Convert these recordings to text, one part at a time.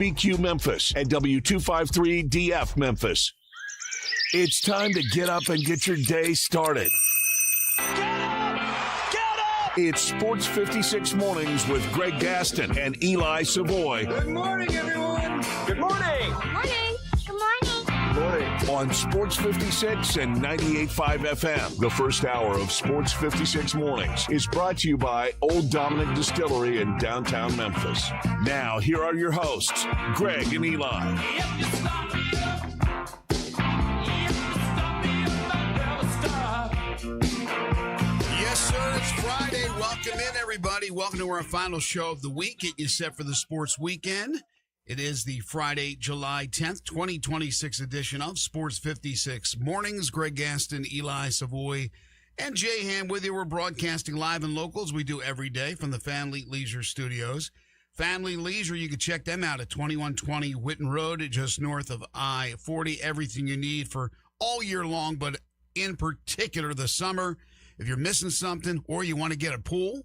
BQ Memphis and W253DF Memphis. It's time to get up and get your day started. Get up! Get up! It's Sports 56 Mornings with Greg Gaston and Eli Savoy. Good morning, everyone. Good morning! Good morning. Good morning. Good morning. On Sports 56 and 98.5 FM. The first hour of Sports 56 Mornings is brought to you by Old Dominick Distillery in downtown Memphis. Now, here are your hosts, Greg and Eli. If you stop me up, if you stop me up, I'll never stop. Yes, sir. It's Friday. Welcome in, everybody. Welcome to our final show of the week. Get you set for the sports weekend. It is the Friday, July 10th, 2026 edition of Sports 56 Mornings. Greg Gaston, Eli Savoy, and Jay Ham with you. We're broadcasting live and local as we do every day from the Family Leisure Studios. Family Leisure, you can check them out at 2120 Whitten Road, just north of I-40. Everything you need for all year long, but in particular the summer. If you're missing something, or you want to get a pool,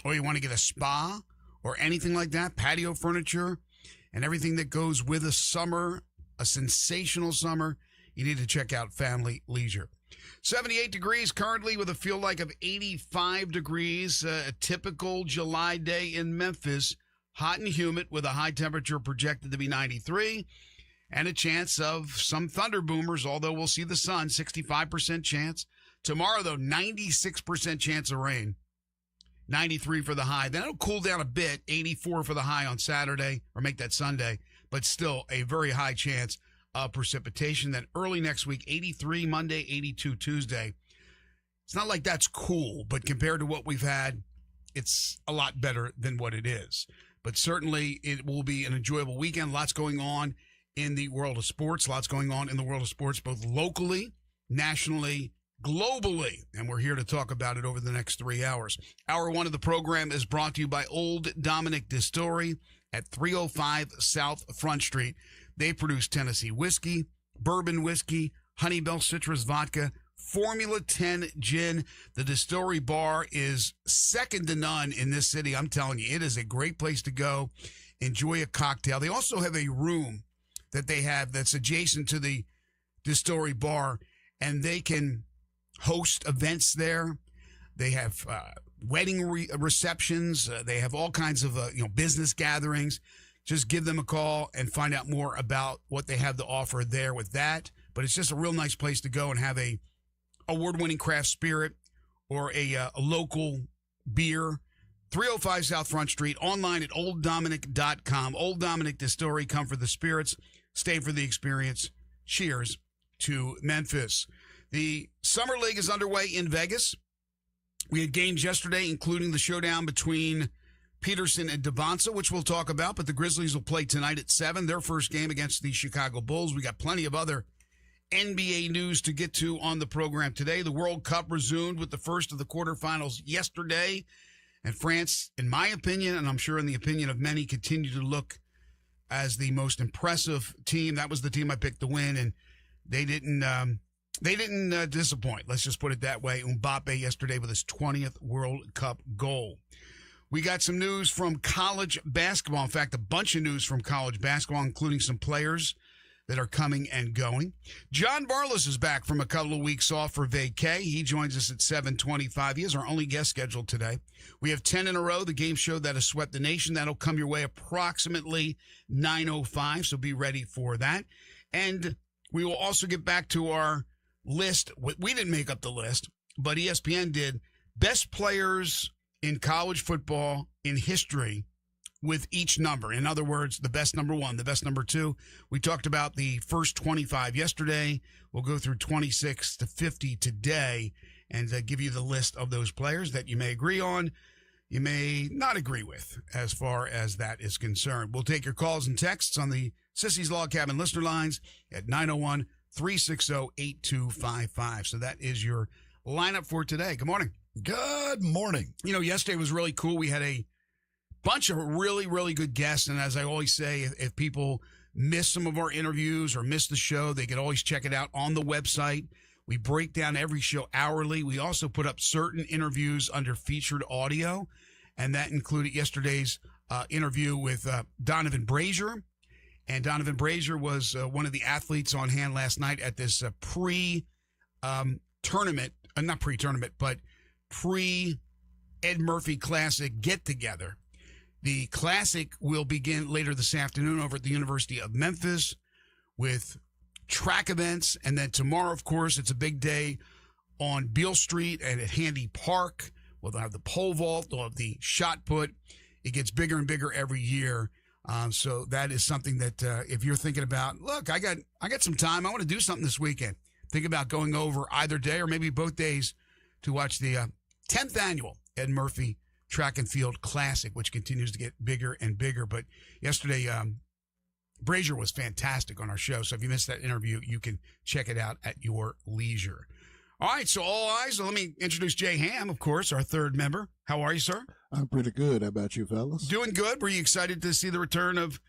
or you want to get a spa, or anything like that, patio furniture, and everything that goes with a summer, a sensational summer, you need to check out Family Leisure. 78 degrees currently with a feel like of 85 degrees, a typical July day in Memphis. Hot and humid with a high temperature projected to be 93 and a chance of some thunder boomers, although we'll see the sun, 65% chance. Tomorrow, though, 96% chance of rain. 93 for the high. Then it'll cool down a bit, 84 for the high on Saturday, or make that Sunday, but still a very high chance of precipitation. Then early next week, 83 Monday, 82 Tuesday. It's not like that's cool, but compared to what we've had, it's a lot better than what it is. But certainly it will be an enjoyable weekend. Lots going on in the world of sports. Lots going on in the world of sports, both locally, nationally, globally, and we're here to talk about it over the next 3 hours. Hour one of the program is brought to you by Old Dominick Distillery at 305 South Front Street. They produce Tennessee whiskey, bourbon whiskey, Honeybell citrus vodka, Formula 10 gin. The distillery bar is second to none in this city. I'm telling you, it is a great place to go. Enjoy a cocktail. They also have a room that they have that's adjacent to the distillery bar, and they can host events there. They have wedding receptions. They have all kinds of business gatherings. Just give them a call and find out more about what they have to offer there with that. But it's just a real nice place to go and have a award-winning craft spirit or a local beer. 305 South Front Street, online at olddominick.com. Old Dominick Distillery, come for the spirits, stay for the experience. Cheers to Memphis. The Summer League is underway in Vegas. We had games yesterday, including the showdown between Peterson and Devonsa, which we'll talk about, but the Grizzlies will play tonight at 7, their first game against the Chicago Bulls. We got plenty of other NBA news to get to on the program today. The World Cup resumed with the first of the quarterfinals yesterday, and France, in my opinion, and I'm sure in the opinion of many, continue to look as the most impressive team. That was the team I picked to win, and they didn't disappoint. Let's just put it that way. Mbappe yesterday with his 20th World Cup goal. We got some news from college basketball. In fact, a bunch of news from college basketball, including some players that are coming and going. John Barlas is back from a couple of weeks off for vacay. He joins us at 7:25. He is our only guest scheduled today. We have 10 in a row, the game show that has swept the nation. That'll come your way approximately 9:05, so be ready for that. And we will also get back to our list. We didn't make up the list, but ESPN did. Best players in college football in history with each number. In other words, the best number 1, the best number 2. We talked about the first 25 yesterday. We'll go through 26 to 50 today and give you the list of those players that you may agree on, you may not agree with as far as that is concerned. We'll take your calls and texts on the Sissy's Log Cabin listener lines at 901-360-8255. So that is your lineup for today. Good morning. Good morning. Yesterday was really cool. We had a bunch of really, really good guests. And as I always say, if people miss some of our interviews or miss the show, they can always check it out on the website. We break down every show hourly. We also put up certain interviews under featured audio, and that included yesterday's interview with Donovan Brazier And Donovan Brazier was one of the athletes on hand last night at this pre-tournament, not pre-tournament, but pre-Ed Murphy Classic get-together. The Classic will begin later this afternoon over at the University of Memphis with track events. And then tomorrow, of course, it's a big day on Beale Street and at Handy Park. We'll have the pole vault, they'll have the shot put. It gets bigger and bigger every year. So that is something that if you're thinking about, look, I got some time. I want to do something this weekend. Think about going over either day or maybe both days to watch the 10th annual Ed Murphy Track and Field Classic, which continues to get bigger and bigger. But yesterday, Brazier was fantastic on our show. So if you missed that interview, you can check it out at your leisure. All right, so all eyes. So let me introduce Jay Ham, of course, our third member. How are you, sir? I'm pretty good. How about you, fellas? Doing good. Were you excited to see the return of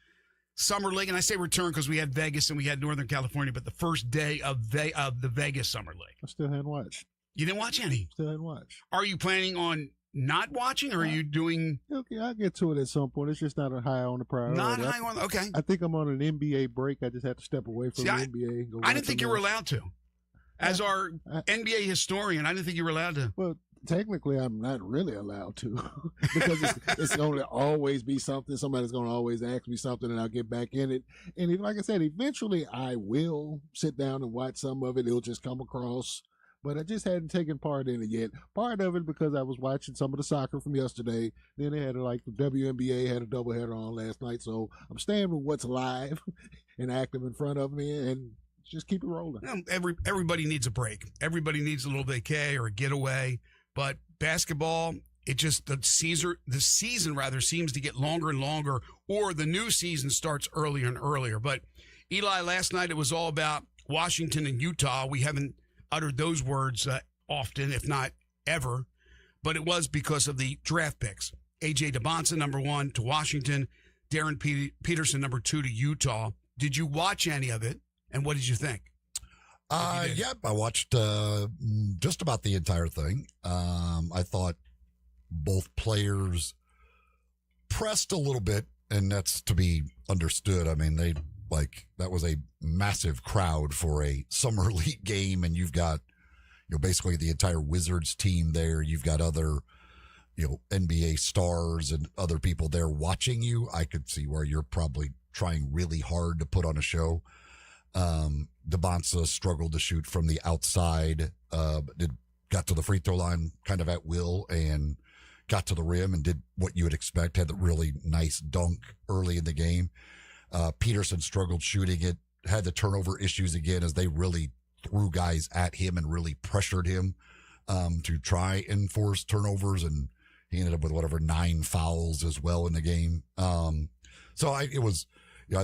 Summer League? And I say return because we had Vegas and we had Northern California, but the first day of the Vegas Summer League. I still hadn't watched. You didn't watch any? Still hadn't watched. Are you planning on not watching, or are you doing? Okay, I'll get to it at some point. It's just not a high on the priority. Not high on. Okay. I think I'm on an NBA break. I just had to step away from the NBA. And go I didn't think you were allowed to. As our NBA historian, I didn't think you were allowed to. Well, technically, I'm not really allowed to because it's going to always be something. Somebody's going to always ask me something, and I'll get back in it. And like I said, eventually I will sit down and watch some of it. It'll just come across. But I just hadn't taken part in it yet. Part of it because I was watching some of the soccer from yesterday. Then they had the WNBA had a doubleheader on last night. So I'm staying with what's live and active in front of me and just keep it rolling. Everybody needs a break. Everybody needs a little vacay or a getaway. But basketball, the season rather seems to get longer and longer, or the new season starts earlier and earlier. But Eli, last night it was all about Washington and Utah. We haven't uttered those words often, if not ever, but it was because of the draft picks. A.J. Debonsa, number 1 to Washington, Darren Peterson, number 2 to Utah. Did you watch any of it, and what did you think? Yep, I watched just about the entire thing. I thought both players pressed a little bit, and that's to be understood. I mean, that was a massive crowd for a summer league game, and you've got, basically the entire Wizards team there. You've got other, NBA stars and other people there watching you. I could see where you're probably trying really hard to put on a show. Debonsa struggled to shoot from the outside, but got to the free throw line kind of at will and got to the rim and did what you would expect, had a really nice dunk early in the game. Peterson struggled shooting it, had the turnover issues again as they really threw guys at him and really pressured him to try and force turnovers, and he ended up with 9 fouls as well in the game. I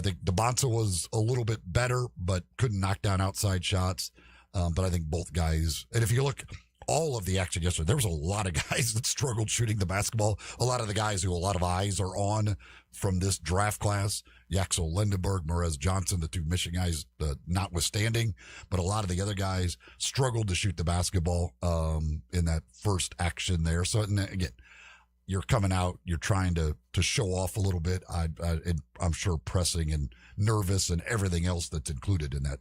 think Debonsa was a little bit better, but couldn't knock down outside shots. But I think both guys, and if you look all of the action yesterday, there was a lot of guys that struggled shooting the basketball. A lot of the guys who a lot of eyes are on from this draft class, Yaxel Lindenberg, Morez Johnson, the two Michigan guys, notwithstanding, but a lot of the other guys struggled to shoot the basketball in that first action there. So again, you're coming out, you're trying to show off a little bit. I'm sure pressing and nervous and everything else that's included in that.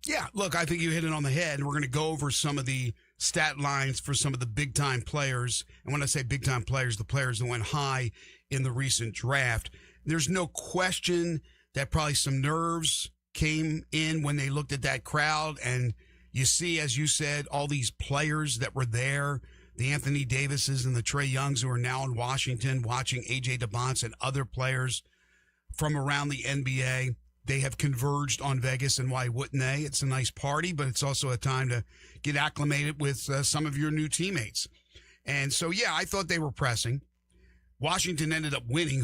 Yeah, look, I think you hit it on the head. We're going to go over some of the stat lines for some of the big-time players. And when I say big-time players, the players that went high in the recent draft. There's no question that probably some nerves came in when they looked at that crowd. And you see, as you said, all these players that were there, the Anthony Davises and the Trae Youngs who are now in Washington, watching A.J. Debonsa and other players from around the NBA. They have converged on Vegas, and why wouldn't they? It's a nice party, but it's also a time to get acclimated with some of your new teammates. And so, yeah, I thought they were pressing. Washington ended up winning,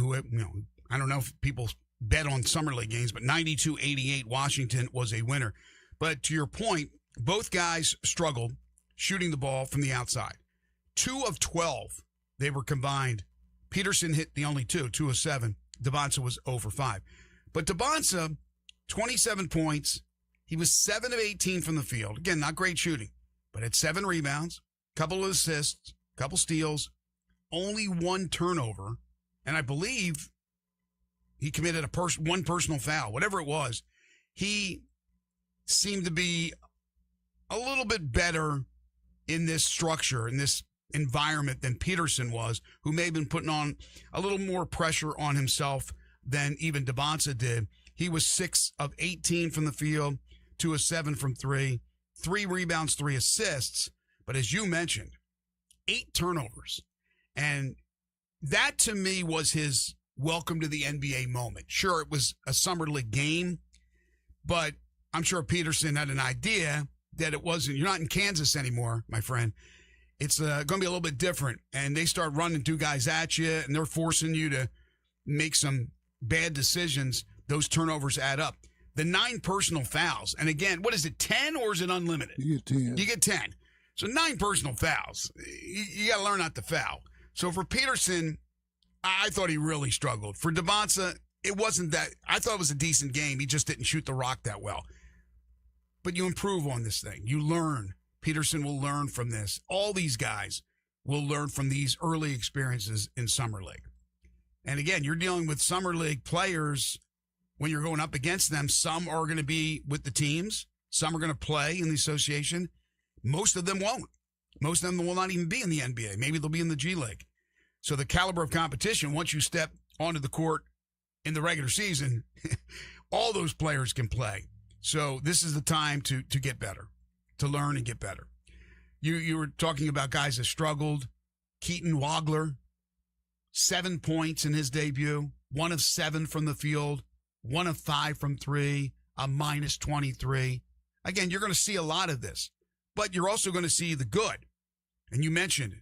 I don't know if people bet on Summer League games, but 92-88, Washington was a winner. But to your point, both guys struggled shooting the ball from the outside. 2 of 12, they were combined. Peterson hit the only 2 of 7. Debonsa was 0 for 5. But Debonsa, 27 points. He was 7 of 18 from the field. Again, not great shooting, but had 7 rebounds, couple of assists, couple steals, only 1 turnover. And I believe He committed one personal foul, whatever it was. He seemed to be a little bit better in this structure, in this environment than Peterson was, who may have been putting on a little more pressure on himself than even Debonsa did. He was 6 of 18 from the field, 2 of 7 from 3, 3 rebounds, 3 assists. But as you mentioned, 8 turnovers. And that to me was his welcome to the NBA moment. Sure, it was a summer league game, but I'm sure Peterson had an idea that it wasn't. You're not in Kansas anymore, my friend. It's going to be a little bit different. And they start running 2 guys at you, and they're forcing you to make some bad decisions. Those turnovers add up. The 9 personal fouls. And again, what is it, 10 or is it unlimited? You get 10. You get 10. So 9 personal fouls. You got to learn not to foul. So for Peterson, I thought he really struggled. For Debonsa, it wasn't that. I thought it was a decent game. He just didn't shoot the rock that well. But you improve on this thing. You learn. Peterson will learn from this. All these guys will learn from these early experiences in Summer League. And again, you're dealing with Summer League players when you're going up against them. Some are going to be with the teams. Some are going to play in the association. Most of them won't. Most of them will not even be in the NBA. Maybe they'll be in the G League. So the caliber of competition, once you step onto the court in the regular season, all those players can play. So this is the time to get better, to learn and get better. You were talking about guys that struggled. Keaton Wagler, 7 points in his debut, 1 of 7 from the field, 1 of 5 from 3, a minus 23. Again, you're going to see a lot of this, but you're also going to see the good. And you mentioned it.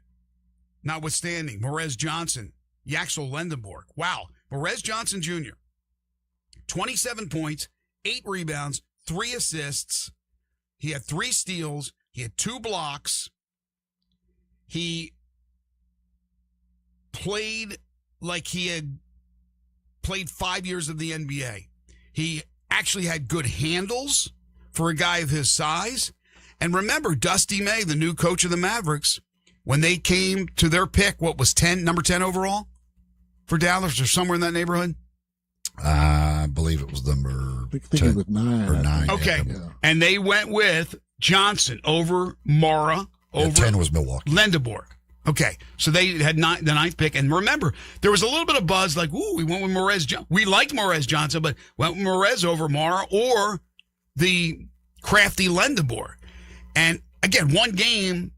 Notwithstanding, Morez Johnson, Yaxel Lendenborg. Wow. Morez Johnson Jr., 27 points, 8 rebounds, 3 assists. He had 3 steals. He had 2 blocks. He played like he had played 5 years of the NBA. He actually had good handles for a guy of his size. And remember, Dusty May, the new coach of the Mavericks, when they came to their pick, what was number 10 overall for Dallas or somewhere in that neighborhood? I believe it was number I think 10 it was 9. or 9. Okay. Yeah. And they went with Johnson over Mara, over 10 was Milwaukee. Lendenborg. Okay. So they had the 9th pick. And remember, there was a little bit of buzz like, ooh, we went with Morez. We liked Morez Johnson, but went with Morez over Mara or the crafty Lendenborg. And again, one game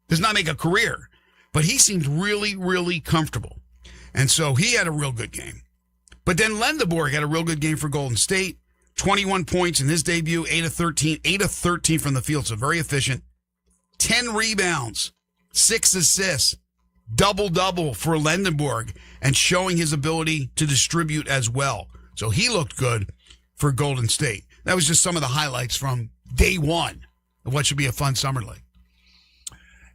does not make a career, but he seemed really, really comfortable. And so he had a real good game. But then Lendenborg had a real good game for Golden State. 21 points in his debut, 8 of 13 from the field, so very efficient. 10 rebounds, 6 assists, double-double for Lendenborg, and showing his ability to distribute as well. So he looked good for Golden State. That was just some of the highlights from day one of what should be a fun summer league.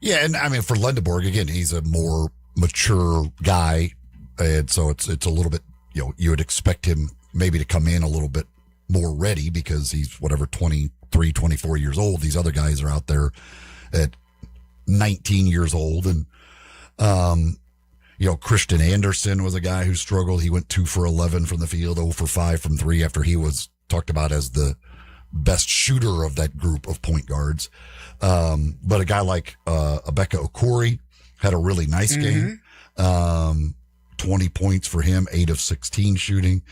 Yeah, and I mean, for Lendenborg, again, he's a more mature guy, and so it's a little bit, you would expect him maybe to come in a little bit more ready because he's 23, 24 years old. These other guys are out there at 19 years old. And, Christian Anderson was a guy who struggled. He went 2 for 11 from the field, 0 for 5 from 3 after he was talked about as the best shooter of that group of point guards. But a guy like Emeka Okori had a really nice game. 20 points for him, 8 of 16 shooting.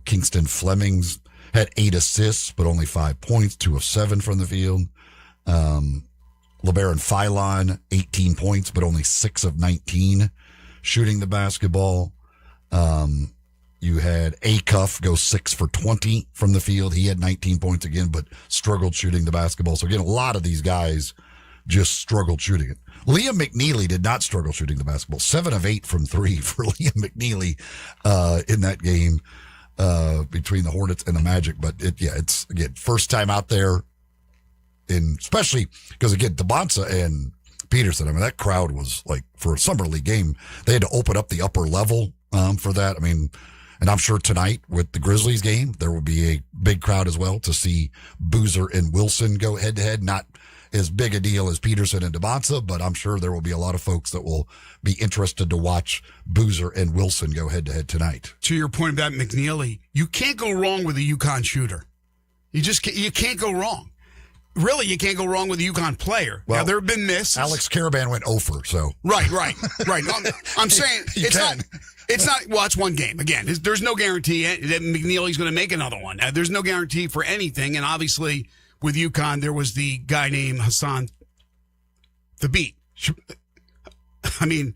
Kingston Flemings had 8 assists, but only 5 points, 2 of 7 from the field. LeBaron Philon, 18 points, but only 6 of 19 shooting the basketball. You had Acuff go 6 for 20 from the field. He had 19 points again, but struggled shooting the basketball. So again, a lot of these guys just struggled shooting it. Liam McNeely did not struggle shooting the basketball. 7 of 8 from 3 for Liam McNeely in that game between the Hornets and the Magic. But it's again first time out there, especially because again Debonsa and Peterson. I mean, that crowd was like for a summer league game. They had to open up the upper level for that. I mean, and I'm sure tonight with the Grizzlies game there will be a big crowd as well to see Boozer and Wilson go head to head. Not as big a deal as Peterson and DeMonza, but I'm sure there will be a lot of folks that will be interested to watch Boozer and Wilson go head-to-head tonight. To your point about McNeely, you can't go wrong with a UConn shooter. You can't go wrong. Really, you can't go wrong with a UConn player. Well, now, there have been misses. Alex Caravan went 0 so. Right. I'm saying it's not, well, it's one game. Again, there's no guarantee that McNeely's going to make another one. There's no guarantee for anything. And obviously, with UConn, there was the guy named Hassan Thabit. Hashim.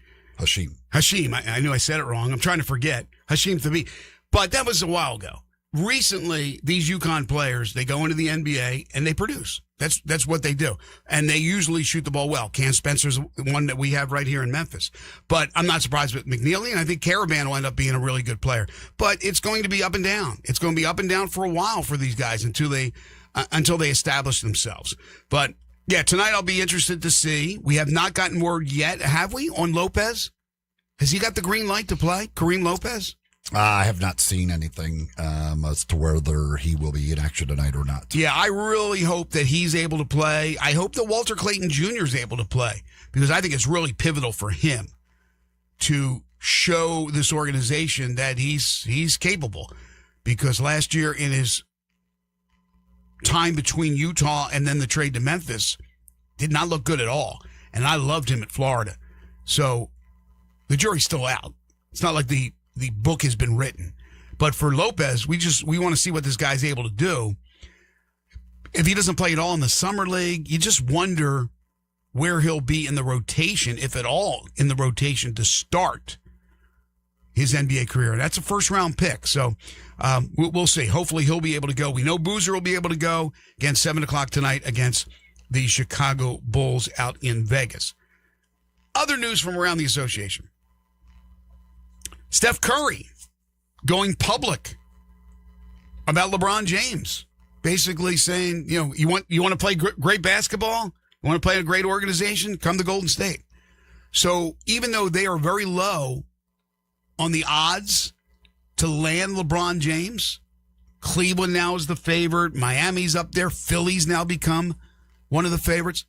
I knew I said it wrong. I'm trying to forget. Hashim Thabit. But that was a while ago. Recently, these UConn players, they go into the NBA and they produce. That's what they do. And they usually shoot the ball well. Cam Spencer's one that we have right here in Memphis. But I'm not surprised with McNeely, and I think Caravan will end up being a really good player. But it's going to be up and down. It's going to be up and down for a while for these guys until they establish themselves. But, yeah, tonight I'll be interested to see. We have not gotten word yet, have we, on Lopez? Has he got the green light to play, Kareem Lopez? I have not seen anything as to whether he will be in action tonight or not. Yeah, I really hope that he's able to play. I hope that Walter Clayton Jr. is able to play because I think it's really pivotal for him to show this organization that he's capable. Because last year in his time between Utah and then the trade to Memphis did not look good at all. And I loved him at Florida. So the jury's still out. It's not like the book has been written. But for Lopez, we want to see what this guy's able to do. If he doesn't play at all in the summer league, you just wonder where he'll be in the rotation, if at all in the rotation, to start his NBA career. That's a first-round pick. So we'll see. Hopefully he'll be able to go. We know Boozer will be able to go. Again, 7 o'clock tonight against the Chicago Bulls out in Vegas. Other news from around the association. Steph Curry going public about LeBron James, basically saying, you want to play great basketball, you want to play in a great organization, come to Golden State. So even though they are very low on the odds to land LeBron James, Cleveland now is the favorite, Miami's up there, Philly's now become one of the favorites.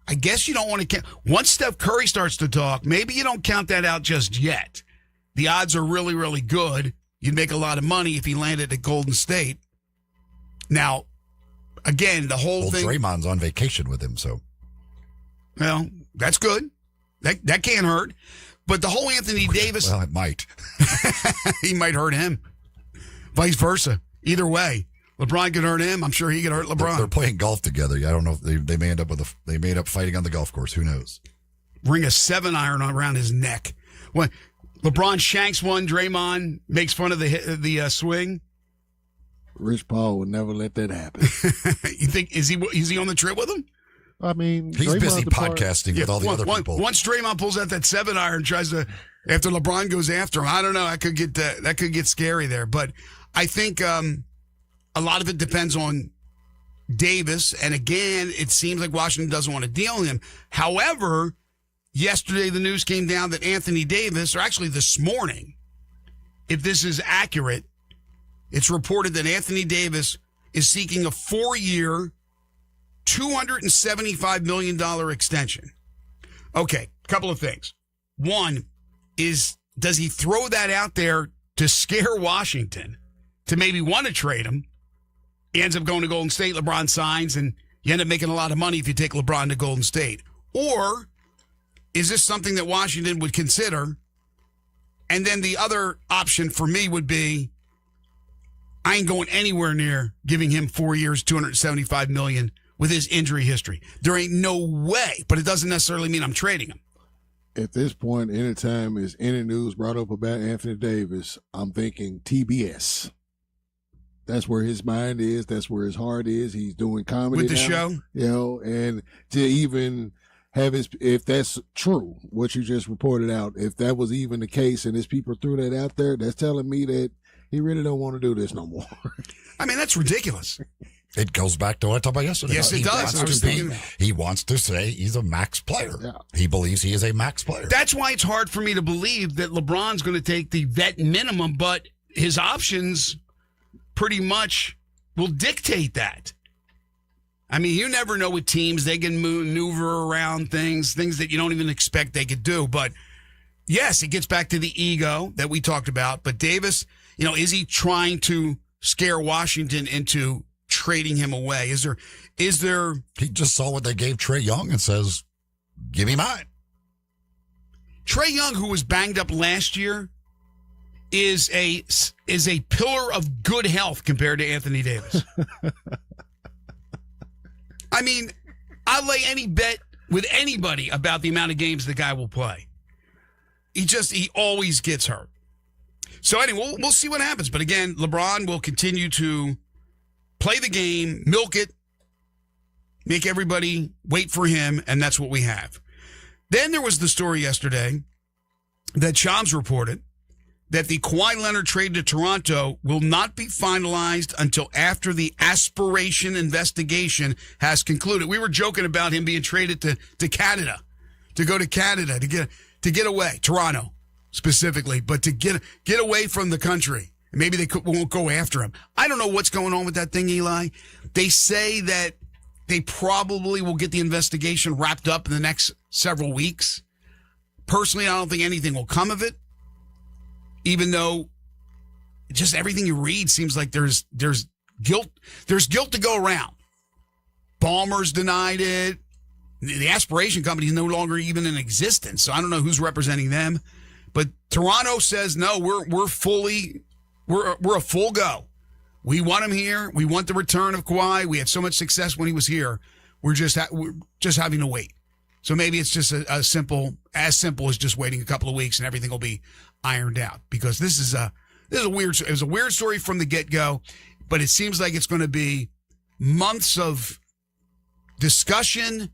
I guess you don't want to count. Once Steph Curry starts to talk, maybe you don't count that out just yet. The odds are really, really good. You'd make a lot of money if he landed at Golden State. Now, again, the whole thing. Draymond's on vacation with him, so. Well, that's good. That can't hurt. But the whole Anthony Davis. Well, it might. He might hurt him. Vice versa. Either way. LeBron could hurt him. I'm sure he could hurt LeBron. They're playing golf together. I don't know if they may end up they may end up fighting on the golf course. Who knows? Ring a 7-iron around his neck. When LeBron shanks one, Draymond makes fun of the swing. Rich Paul would never let that happen. You think is he on the trip with him? I mean, he's busy podcasting with all the other people. Once Draymond pulls out that 7-iron, tries to after LeBron goes after him, I don't know. That could get scary there. But I think a lot of it depends on Davis. And again, it seems like Washington doesn't want to deal with him. However, yesterday the news came down that Anthony Davis, or actually this morning, if this is accurate, it's reported that Anthony Davis is seeking a 4-year, $275 million extension. Okay, couple of things. One is, does he throw that out there to scare Washington to maybe want to trade him? He ends up going to Golden State, LeBron signs, and you end up making a lot of money if you take LeBron to Golden State. Or is this something that Washington would consider? And then the other option for me would be, I ain't going anywhere near giving him 4 years, $275 million with his injury history. There ain't no way, but it doesn't necessarily mean I'm trading him. At this point, anytime is any news brought up about Anthony Davis, I'm thinking TBS. That's where his mind is. That's where his heart is. He's doing comedy with the now, show, and to even have if that's true, what you just reported out, if that was even the case and his people threw that out there, that's telling me that he really don't want to do this no more. I mean, that's ridiculous. It goes back to what I talked about yesterday. Yes, it does. He wants to say he's a max player. Yeah. He believes he is a max player. That's why it's hard for me to believe that LeBron's going to take the vet minimum, but his options pretty much will dictate that. I mean, you never know with teams. They can maneuver around things that you don't even expect they could do. But yes, it gets back to the ego that we talked about. But Davis, is he trying to scare Washington into trading him away? Is there? He just saw what they gave Trae Young and says, "Give me mine." Trae Young, who was banged up last year, is a pillar of good health compared to Anthony Davis. I mean, I'll lay any bet with anybody about the amount of games the guy will play. He always gets hurt. So anyway, we'll see what happens. But again, LeBron will continue to play the game, milk it, make everybody wait for him, and that's what we have. Then there was the story yesterday that Shams reported that the Kawhi Leonard trade to Toronto will not be finalized until after the aspiration investigation has concluded. We were joking about him being traded to Canada, to go to Canada, to get away, Toronto specifically, but to get away from the country. Maybe they won't go after him. I don't know what's going on with that thing, Eli. They say that they probably will get the investigation wrapped up in the next several weeks. Personally, I don't think anything will come of it. Even though just everything you read seems like there's guilt to go around. Ballmer's denied it. The aspiration company is no longer even in existence. So I don't know who's representing them. But Toronto says, no, we're a full go. We want him here. We want the return of Kawhi. We had so much success when he was here. We're just having to wait. So maybe it's just as simple as just waiting a couple of weeks and everything will be ironed out, because this is a weird. It was a weird story from the get-go, but it seems like it's going to be months of discussion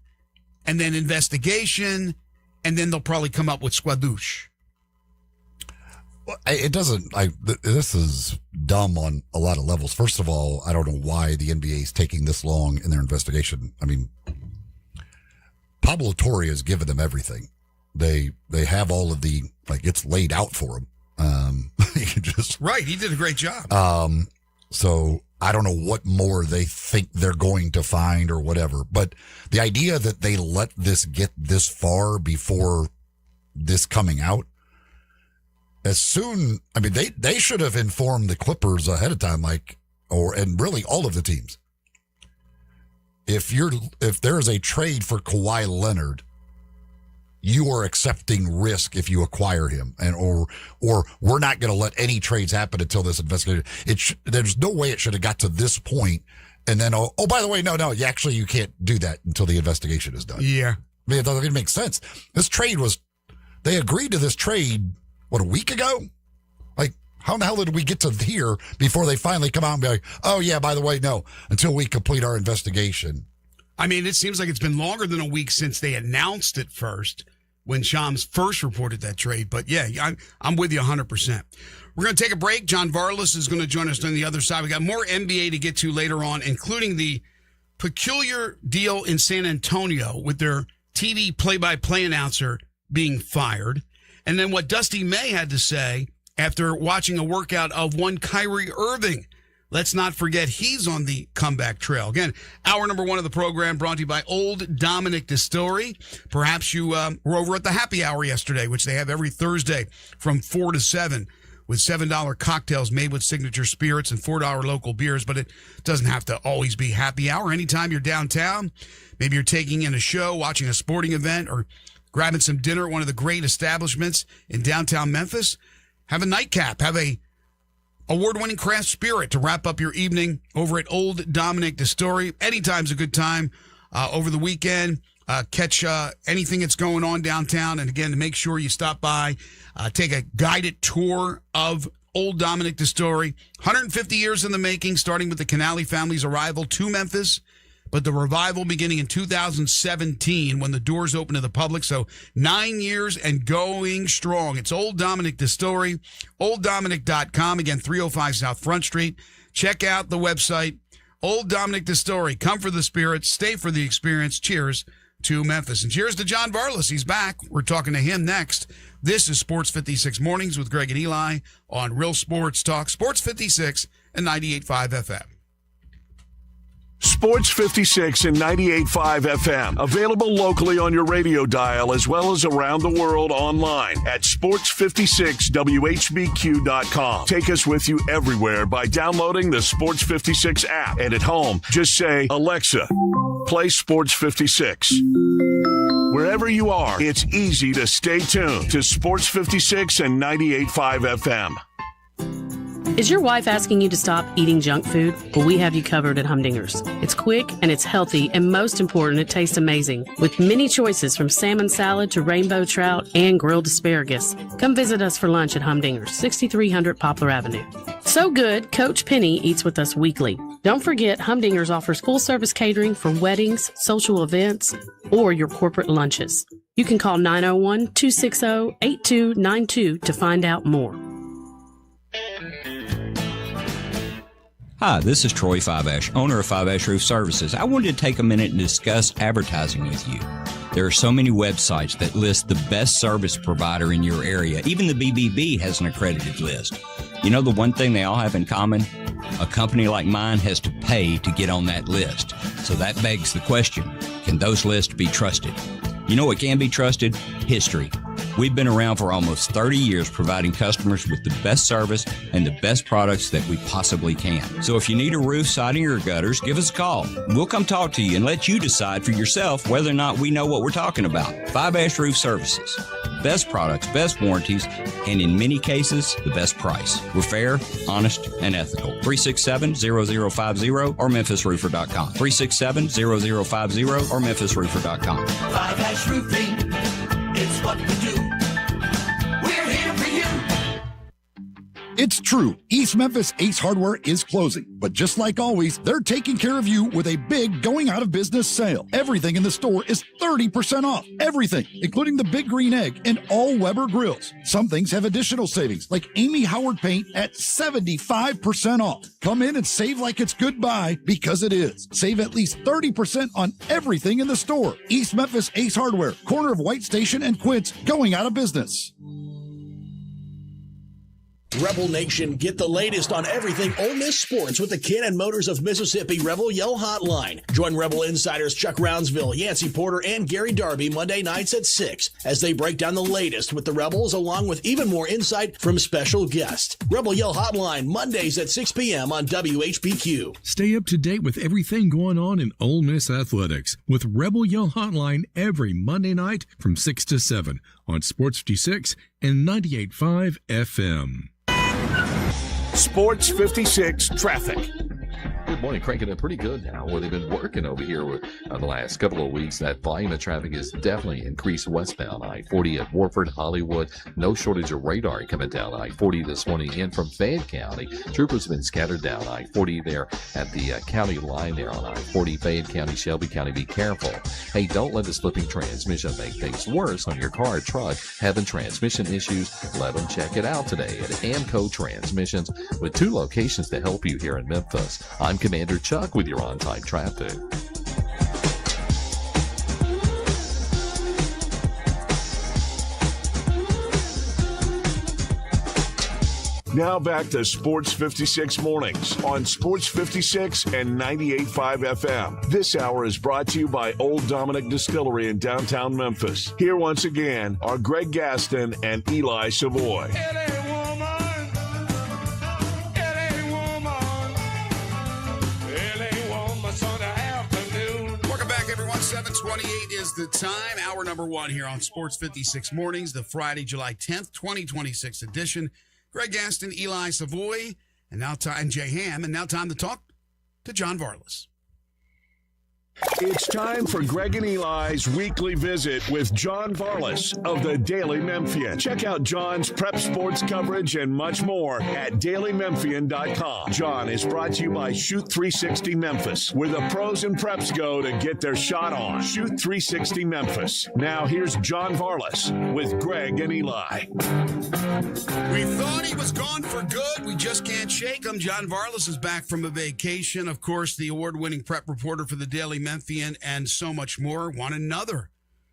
and then investigation, and then they'll probably come up with squadouche. It doesn't. This is dumb on a lot of levels. First of all, I don't know why the NBA is taking this long in their investigation. I mean, Pablo Torre has given them everything. They have all of the, it's laid out for them. Right. He did a great job. So I don't know what more they think they're going to find or whatever, but the idea that they let this get this far before this coming out, they should have informed the Clippers ahead of time, and really all of the teams. If there is a trade for Kawhi Leonard, you are accepting risk if you acquire him, or we're not going to let any trades happen until this investigation. There's no way it should have got to this point, and then by the way, no, you can't do that until the investigation is done. Yeah, I mean, it doesn't make sense. This trade they agreed to this trade a week ago. How in the hell did we get to here before they finally come out and be like, oh yeah, by the way, no, until we complete our investigation. I mean, it seems like it's been longer than a week since they announced it first, when Shams first reported that trade. But yeah, I'm with you 100%. We're going to take a break. John Varlas is going to join us on the other side. We got more NBA to get to later on, including the peculiar deal in San Antonio with their TV play-by-play announcer being fired. And then what Dusty May had to say after watching a workout of one Kyrie Irving. Let's not forget he's on the comeback trail. Again, hour number one of the program brought to you by Old Dominick Distillery. Perhaps you were over at the happy hour yesterday, which they have every Thursday from 4 to 7 with $7 cocktails made with signature spirits and $4 local beers. But it doesn't have to always be happy hour. Anytime you're downtown, maybe you're taking in a show, watching a sporting event, or grabbing some dinner at one of the great establishments in downtown Memphis, have a nightcap, have a award-winning craft spirit to wrap up your evening over at Old Dominick Distillery. Anytime's a good time over the weekend. Catch anything that's going on downtown. And again, to make sure you stop by, take a guided tour of Old Dominick Distillery. 150 years in the making, starting with the Canali family's arrival to Memphis, but the revival beginning in 2017 when the doors opened to the public. So 9 years and going strong. It's Old Dominick Distillery, OldDominick.com. Again, 305 South Front Street. Check out the website, Old Dominick Distillery. Come for the spirit, stay for the experience. Cheers to Memphis. And cheers to John Varlas. He's back. We're talking to him next. This is Sports 56 Mornings with Greg and Eli on Real Sports Talk, Sports 56 and 98.5 FM. Sports 56 and 98.5 FM. Available locally on your radio dial as well as around the world online at sports56whbq.com. Take us with you everywhere by downloading the Sports 56 app. And at home, just say, Alexa, play Sports 56. Wherever you are, it's easy to stay tuned to Sports 56 and 98.5 FM. Is your wife asking you to stop eating junk food? Well, we have you covered at Humdinger's. It's quick and it's healthy, and most important, it tastes amazing. With many choices from salmon salad to rainbow trout and grilled asparagus. Come visit us for lunch at Humdinger's, 6300 Poplar Avenue. So good, Coach Penny eats with us weekly. Don't forget, Humdinger's offers full-service catering for weddings, social events, or your corporate lunches. You can call 901-260-8292 to find out more. Hi, this is Troy Five-Ash, owner of Five-Ash Roof Services. I wanted to take a minute and discuss advertising with you. There are so many websites that list the best service provider in your area. Even the BBB has an accredited list. You know the one thing they all have in common? A company like mine has to pay to get on that list. So that begs the question, can those lists be trusted? You know what can be trusted? History. We've been around for almost 30 years providing customers with the best service and the best products that we possibly can. So if you need a roof, siding, or gutters, give us a call. We'll come talk to you and let you decide for yourself whether or not we know what we're talking about. Five-Ash Roof Services. Best products, best warranties, and in many cases, the best price. We're fair, honest, and ethical. 367-0050 or memphisroofer.com. 367-0050 or memphisroofer.com. Five-Ash Roofing, it's what we do. We're here for you. It's true. East Memphis Ace Hardware is closing. But just like always, they're taking care of you with a big going out of business sale. Everything in the store is 30% off. Everything, including the Big Green Egg and all Weber grills. Some things have additional savings, like Amy Howard paint at 75% off. Come in and save like it's goodbye, because it is. Save at least 30% on everything in the store. East Memphis Ace Hardware, corner of White Station and Quince, going out of business. Rebel Nation, get the latest on everything Ole Miss sports with the Cannon Motors of Mississippi Rebel Yell Hotline. Join Rebel insiders Chuck Rounsville, Yancey Porter, and Gary Darby Monday nights at 6 as they break down the latest with the Rebels, along with even more insight from special guests. Rebel Yell Hotline, Mondays at 6 p.m. on WHBQ. Stay up to date with everything going on in Ole Miss athletics with Rebel Yell Hotline every Monday night from 6 to 7 on Sports 56 and 98.5 FM. Sports 56 traffic. Good morning. Cranking it pretty good now where they've been working over here with, the last couple of weeks. That volume of traffic is definitely increased westbound I-40 at Warford, Hollywood. No shortage of radar coming down I-40 this morning in from Fayette County. Troopers have been scattered down I-40 there at the county line there on I-40. Fayette County, Shelby County, be careful. Hey, don't let the slipping transmission make things worse on your car or truck. Having transmission issues? Let them check it out today at Amco Transmissions with 2 locations to help you here in Memphis. I'm Commander Chuck with your on-time traffic. Now back to Sports 56 mornings on Sports 56 and 98.5 FM. This hour is brought to you by Old Dominick Distillery in downtown Memphis. Here once again are Greg Gaston and Eli Savoy. Welcome back, everyone. 7:28 is the time. Hour number 1 here on Sports 56 Mornings, the Friday, July 10th, 2026 edition. Greg Gaston, Eli Savoy, and now time, Jay Ham, and now time to talk to John Varlas. It's time for Greg and Eli's weekly visit with John Varlas of the Daily Memphian. Check out John's prep sports coverage and much more at dailymemphian.com. John is brought to you by Shoot 360 Memphis, where the pros and preps go to get their shot on. Shoot 360 Memphis. Now here's John Varlas with Greg and Eli. We thought he was gone for good. We just can't shake him. John Varlas is back from a vacation. Of course, the award-winning prep reporter for the Daily Memphian and so much more. Want another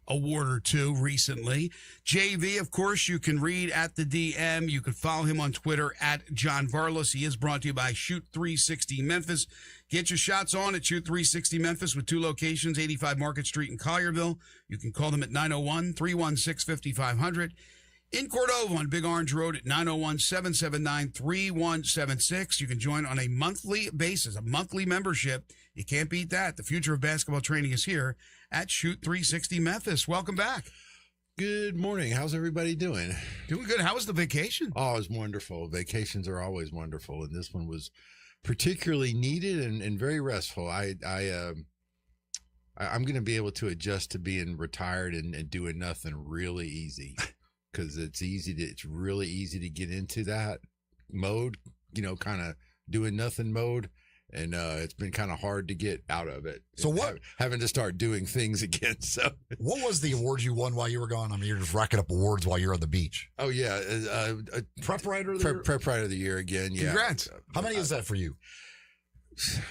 award or two recently. JV, of course, you can read at the DM. You can follow him on Twitter at John Varlos. He is brought to you by Shoot 360 Memphis. Get your shots on at Shoot 360 Memphis with 2 locations, 85 Market Street in Collierville. You can call them at 901-316-5500. In Cordova on Big Orange Road at 901-779-3176. You can join on a monthly basis, a monthly membership. You can't beat that. The future of basketball training is here at Shoot 360 Memphis. Welcome back. Good morning. How's everybody doing? Doing good. How was the vacation? Oh, it was wonderful. Vacations are always wonderful, and this one was particularly needed and very restful. I'm going to be able to adjust to being retired and doing nothing really easy, because it's really easy to get into that mode, kind of doing nothing mode. And it's been kind of hard to get out of it. So what? Having to start doing things again. So what was the award you won while you were gone? I mean, you're just racking up awards while you're on the beach. Oh, yeah. Prep Writer of the Year? Prep Writer of the Year again, yeah. Congrats. How many is that for you?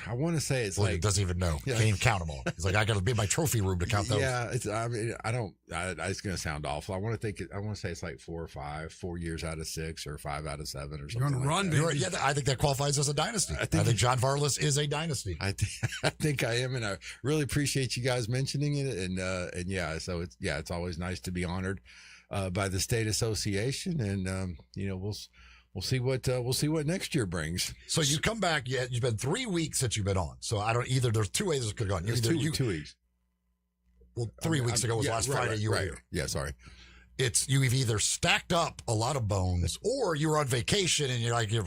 I want to say it's He doesn't even know. Yeah. Can't even count them all. He's like, I got to be in my trophy room to count those. Yeah, it's going to sound awful. I want to say it's like 4 or 5, 4 years out of 6 or 5 out of 7 or something. You're on a run, baby. Yeah, I think that qualifies as a dynasty. I think John Varlos is a dynasty. I think I am, and I really appreciate you guys mentioning it. And yeah, so it's always nice to be honored by the state association, and We'll see what next year brings. So you come back. You've been 3 weeks since you've been on. So I don't either. There's 2 ways it could have gone. Either 2 weeks. Well, 3 weeks ago was last Friday. You were here. Yeah, sorry. You've either stacked up a lot of bones, or you were on vacation and you're like, who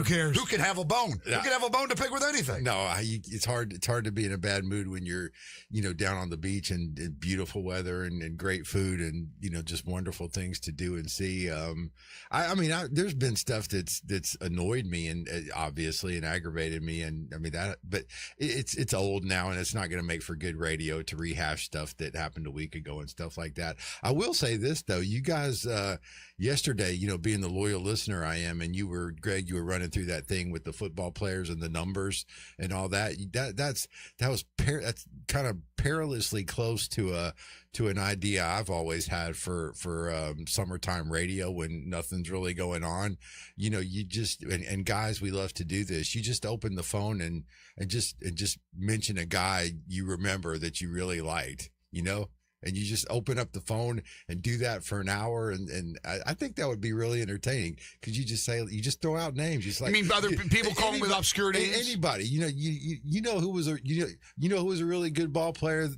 cares? Who can have a bone? Yeah. Who can have a bone to pick with anything? No, it's hard. It's hard to be in a bad mood when you're, down on the beach and beautiful weather and great food and just wonderful things to do and see. There's been stuff that's annoyed me and obviously and aggravated me, and but it's old now and it's not going to make for good radio to rehash stuff that happened a week ago and stuff like that. I will say this though, you guys yesterday, being the loyal listener I am, and Greg, you were running through that thing with the football players and the numbers and all that. That's kind of perilously close to an idea I've always had for summertime radio when nothing's really going on. You just and guys, we love to do this. You just open the phone and just mention a guy you remember that you really liked, and you just open up the phone and do that for an hour. And I think that would be really entertaining, because you just throw out names. Just like, I mean, other people calling with obscure names? Anybody, you know who was a really good ball player,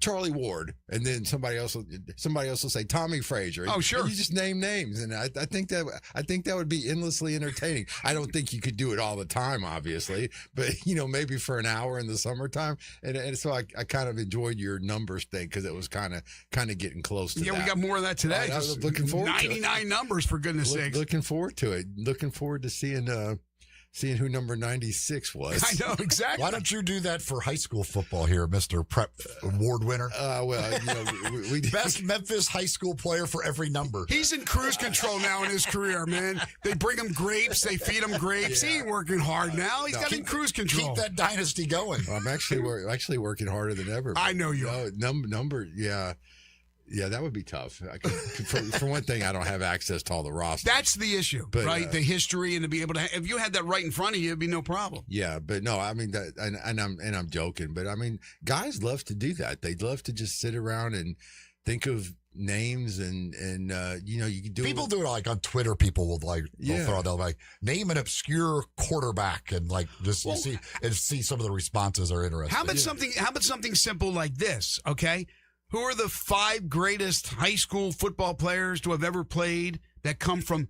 Charlie Ward, and then somebody else will say Tommy Frazier. Oh, sure. And you just name names, and I think that would be endlessly entertaining. I don't think you could do it all the time, obviously, but maybe for an hour in the summertime. And so I kind of enjoyed your numbers thing, because it was kind of getting close to that. Yeah, we got more of that today. I was looking forward to it. 99 numbers, for goodness sakes. Looking forward to it. Looking forward to seeing who number 96 was. I know, exactly. Why don't you do that for high school football here, Mr. Prep Award winner? We Best Memphis high school player for every number. He's in cruise control now in his career, man. They bring him grapes. They feed him grapes. Yeah. He ain't working hard now. He's got in cruise control. Keep that dynasty going. I'm actually working harder than ever. I know you are. Number, yeah. Yeah, that would be tough. For one thing, I don't have access to all the rosters. That's the issue, right? The history, and to be able to, if you had that right in front of you, it'd be no problem. Yeah, but no, I mean, I'm joking, but I mean, guys love to do that. They love to just sit around and think of names and you can do people do it like on Twitter. People will they'll like name an obscure quarterback and see some of the responses are interesting. How about something simple like this? Okay. Who are the 5 greatest high school football players to have ever played that come from,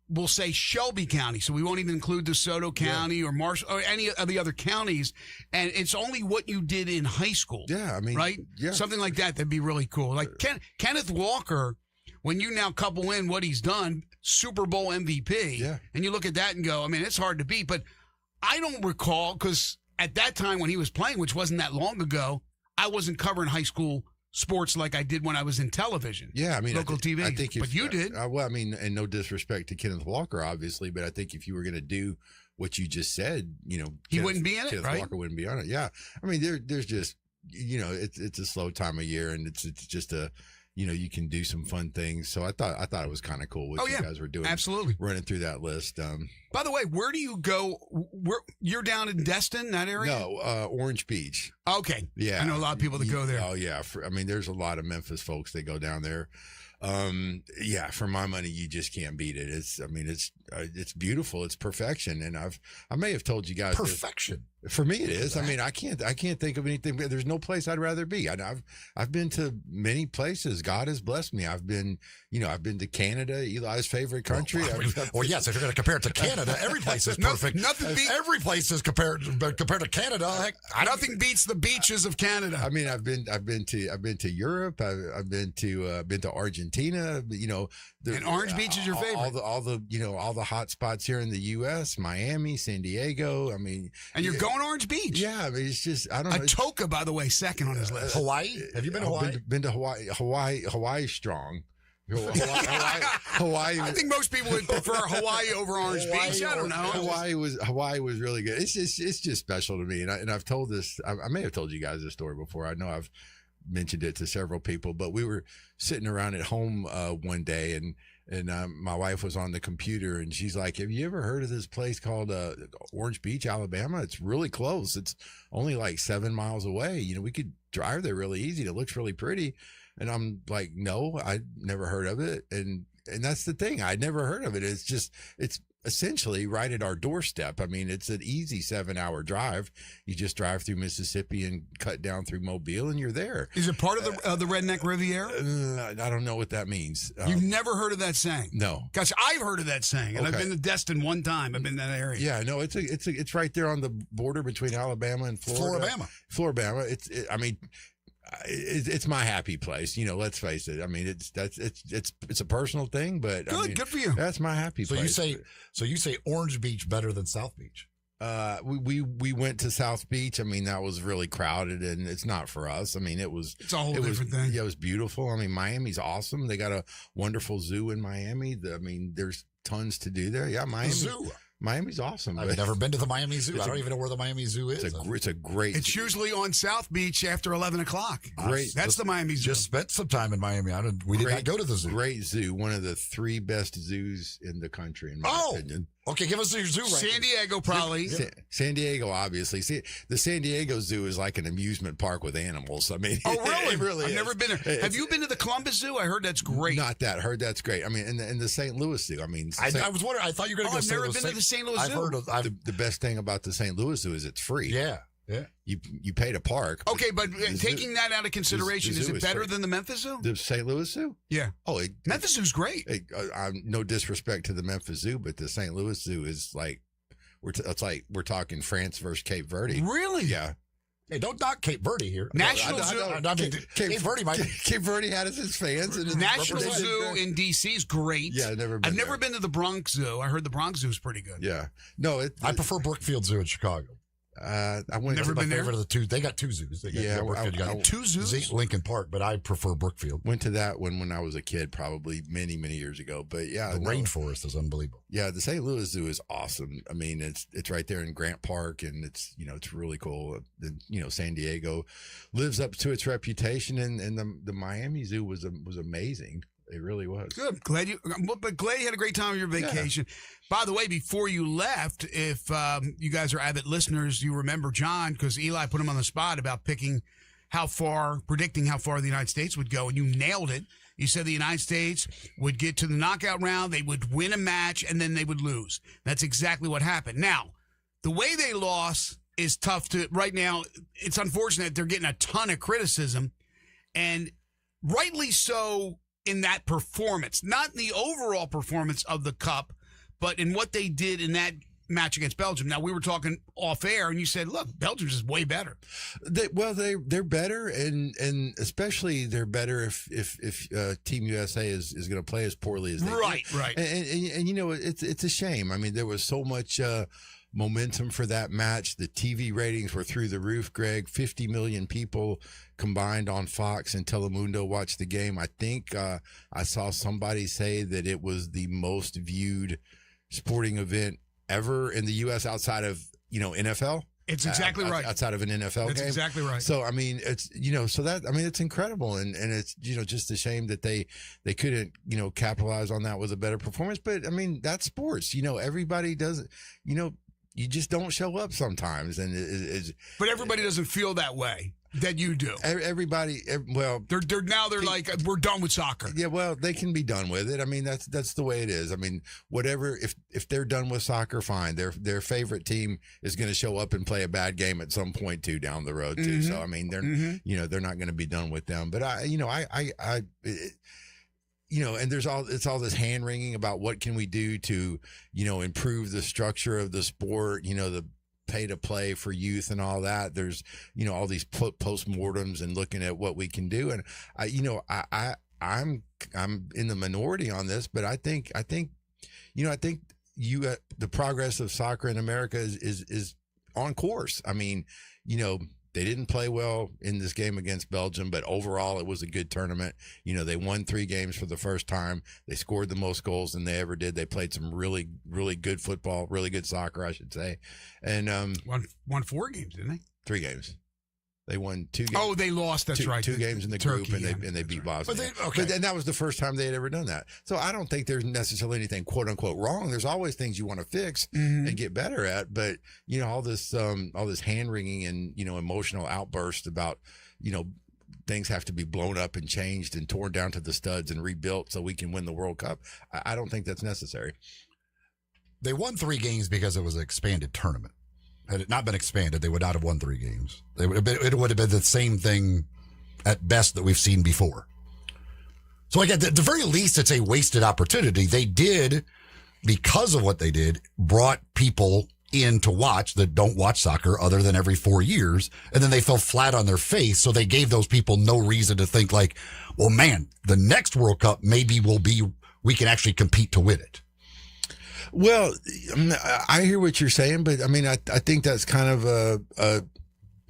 we'll say, Shelby County? So we won't even include DeSoto County or Marshall or any of the other counties. And it's only what you did in high school. Yeah, I mean, right? Yeah. Something like that. That'd be really cool. Like Kenneth Walker, when you now couple in what he's done, Super Bowl MVP, and you look at that and go, I mean, it's hard to beat. But I don't recall, because at that time when he was playing, which wasn't that long ago, I wasn't covering high school sports like I did when I was in television. Yeah, I mean, local TV. I think but you did. Well, I mean, and no disrespect to Kenneth Walker, obviously, but I think if you were going to do what you just said, he wouldn't be in it, Kenneth right? Walker wouldn't be on it. Yeah, I mean, there's just it's a slow time of year, and it's just a, you can do some fun things. So I thought it was kind of cool what you guys were doing. Absolutely. Running through that list. By the way, where do you go? You're down in Destin, that area? No, Orange Beach. Okay. Yeah. I know a lot of people that go there. Oh yeah. There's a lot of Memphis folks that go down there. For my money, you just can't beat it. It's beautiful. It's perfection. And I may have told you guys perfection. For me, it is. I mean, I can't think of anything. There's no place I'd rather be. I've been to many places. God has blessed me. I've been to Canada, Eli's favorite country. Well, yes, if you're going to compare it to Canada, every place is perfect. Every place is compared to Canada. Heck, nothing beats the beaches of Canada. I mean, I've been to Europe. I've been to Argentina. And Orange Beach is your favorite. All the hot spots here in the U.S. Miami, San Diego. I mean, and you're going to Orange Beach. Yeah, I mean, it's just I don't know. Atoka, by the way, second on his list. Hawaii. Have you been to Hawaii? Been to Hawaii. Hawaii's strong. Hawaii. I think most people would prefer Hawaii over Orange Beach. I don't know. Hawaii was really good. It's just special to me, and I've told this. I may have told you guys this story before. I know I've mentioned it to several people, but we were sitting around at home one day, and my wife was on the computer, and she's like, "Have you ever heard of this place called Orange Beach, Alabama? It's really close. It's only like 7 miles away. We could drive there really easy. It looks really pretty." And I'm like, "No, I never heard of it." And that's the thing. I'd never heard of it. It's essentially right at our doorstep. I mean, it's an easy 7-hour drive. You just drive through Mississippi and cut down through Mobile, and you're there. Is it part of the Redneck Riviera? I don't know what that means. You've never heard of that saying? No. Gosh, I've heard of that saying, and I've been to Destin one time. I've been in that area. Yeah, no, it's right there on the border between Alabama and Florida. Floribama. It's my happy place. Let's face it. I mean, it's a personal thing, but good for you. That's my happy place. You say Orange Beach better than South Beach? We went to South Beach. I mean, that was really crowded, and it's not for us. I mean, it's a whole different thing. Yeah, it was beautiful. I mean, Miami's awesome. They got a wonderful zoo in Miami. There's tons to do there. Yeah, Miami. Zoo. Miami's awesome. I've never been to the Miami Zoo. I don't even know where the Miami Zoo is. It's a great. It's usually on South Beach after 11 o'clock. Great. That's the Miami Zoo. Just spent some time in Miami. We did not go to the zoo. Great zoo. One of the 3 best zoos in the country, in my opinion. Okay, give us your zoo right. San Diego, probably. San Diego, obviously. See, the San Diego Zoo is like an amusement park with animals. I mean, really? It really I've is. never been there. Have you been to the Columbus Zoo? I heard that's great. Not that. Heard that's great. I mean, and the St. Louis Zoo. I mean, I was wondering. I thought you were going to go. I've never been to the St. Louis Zoo. I've heard of the best thing about the St. Louis Zoo is it's free. Yeah. You pay to park. Okay, but taking that out of consideration, is it better than the Memphis Zoo? The St. Louis Zoo? Yeah. Oh, Memphis Zoo's great. No disrespect to the Memphis Zoo, but the St. Louis Zoo is like we're talking France versus Cape Verde. Really? Yeah. Hey, don't knock Cape Verde here. National Zoo. Cape Verde might. Cape Verde had its fans. And National Zoo in D.C. is great. Yeah, I've never been to the Bronx Zoo. I heard the Bronx Zoo is pretty good. Yeah. No, I prefer Brookfield Zoo in Chicago. I went. Never been there. Favorite of the two. They got 2 zoos. They got 2 zoos. Lincoln Park, but I prefer Brookfield. Went to that one when I was a kid, probably many years ago. But yeah, the rainforest is unbelievable. Yeah, the St. Louis Zoo is awesome. I mean, it's right there in Grant Park, and it's really cool. San Diego lives up to its reputation, and the Miami Zoo was amazing. It really was. Good. Glad you had a great time on your vacation. Yeah. By the way, before you left, if you guys are avid listeners, you remember John, because Eli put him on the spot about predicting how far the United States would go, and you nailed it. You said the United States would get to the knockout round, they would win a match, and then they would lose. That's exactly what happened. Now, the way they lost is tough to, right now, it's unfortunate they're getting a ton of criticism, and rightly so, in that performance, not in the overall performance of the Cup, but in what they did in that match against Belgium. Now, we were talking off air, and you said, look, Belgium's just way better. They're better, and especially they're better if Team USA is going to play as poorly as they do. Right. And it's a shame. I mean, there was so much momentum for that match. The TV ratings were through the roof, Greg. 50 million people combined on Fox and Telemundo watched the game. I think I saw somebody say that it was the most viewed sporting event ever in the U.S. outside of NFL. It's exactly right. Outside of an NFL That's game. exactly right. So, I mean, it's, it's incredible. And it's, just a shame that they couldn't, capitalize on that with a better performance. But, I mean, that's sports. Everybody does it. You just don't show up sometimes. And but everybody doesn't feel that way that you do. Everybody, well, they're like, we're done with soccer. Yeah, well, they can be done with it. I mean, that's the way it is. I mean, whatever. If they're done with soccer, fine. Their favorite team is going to show up and play a bad game at some point too down the road too. Mm-hmm. So I mean, they're not going to be done with them. But and it's all this hand wringing about what can we do to, improve the structure of the sport, the pay to play for youth and all that. There's, all these postmortems and looking at what we can do. And I'm in the minority on this, but I think the progress of soccer in America is on course. I mean, they didn't play well in this game against Belgium, but overall it was a good tournament. They won 3 games for the first time. They scored the most goals than they ever did. They played some really, really good football, really good soccer, I should say. And won 4 games, didn't they? 3 games. They won 2 games. Oh, they lost. That's right. 2 games in the Turkey, group, and they beat Bosnia. Okay. But then that was the first time they had ever done that. So I don't think there's necessarily anything "quote unquote" wrong. There's always things you want to fix and get better at. But all this hand wringing and emotional outburst about things have to be blown up and changed and torn down to the studs and rebuilt so we can win the World Cup. I don't think that's necessary. They won 3 games because it was an expanded tournament. Had it not been expanded, they would not have won 3 games. It would have been the same thing at best that we've seen before. So at the very least, it's a wasted opportunity. They did, because of what they did, brought people in to watch that don't watch soccer other than every 4 years. And then they fell flat on their face. So they gave those people no reason to think like, well, man, the next World Cup maybe we can actually compete to win it. Well, I hear what you're saying, but I mean, I think that's kind of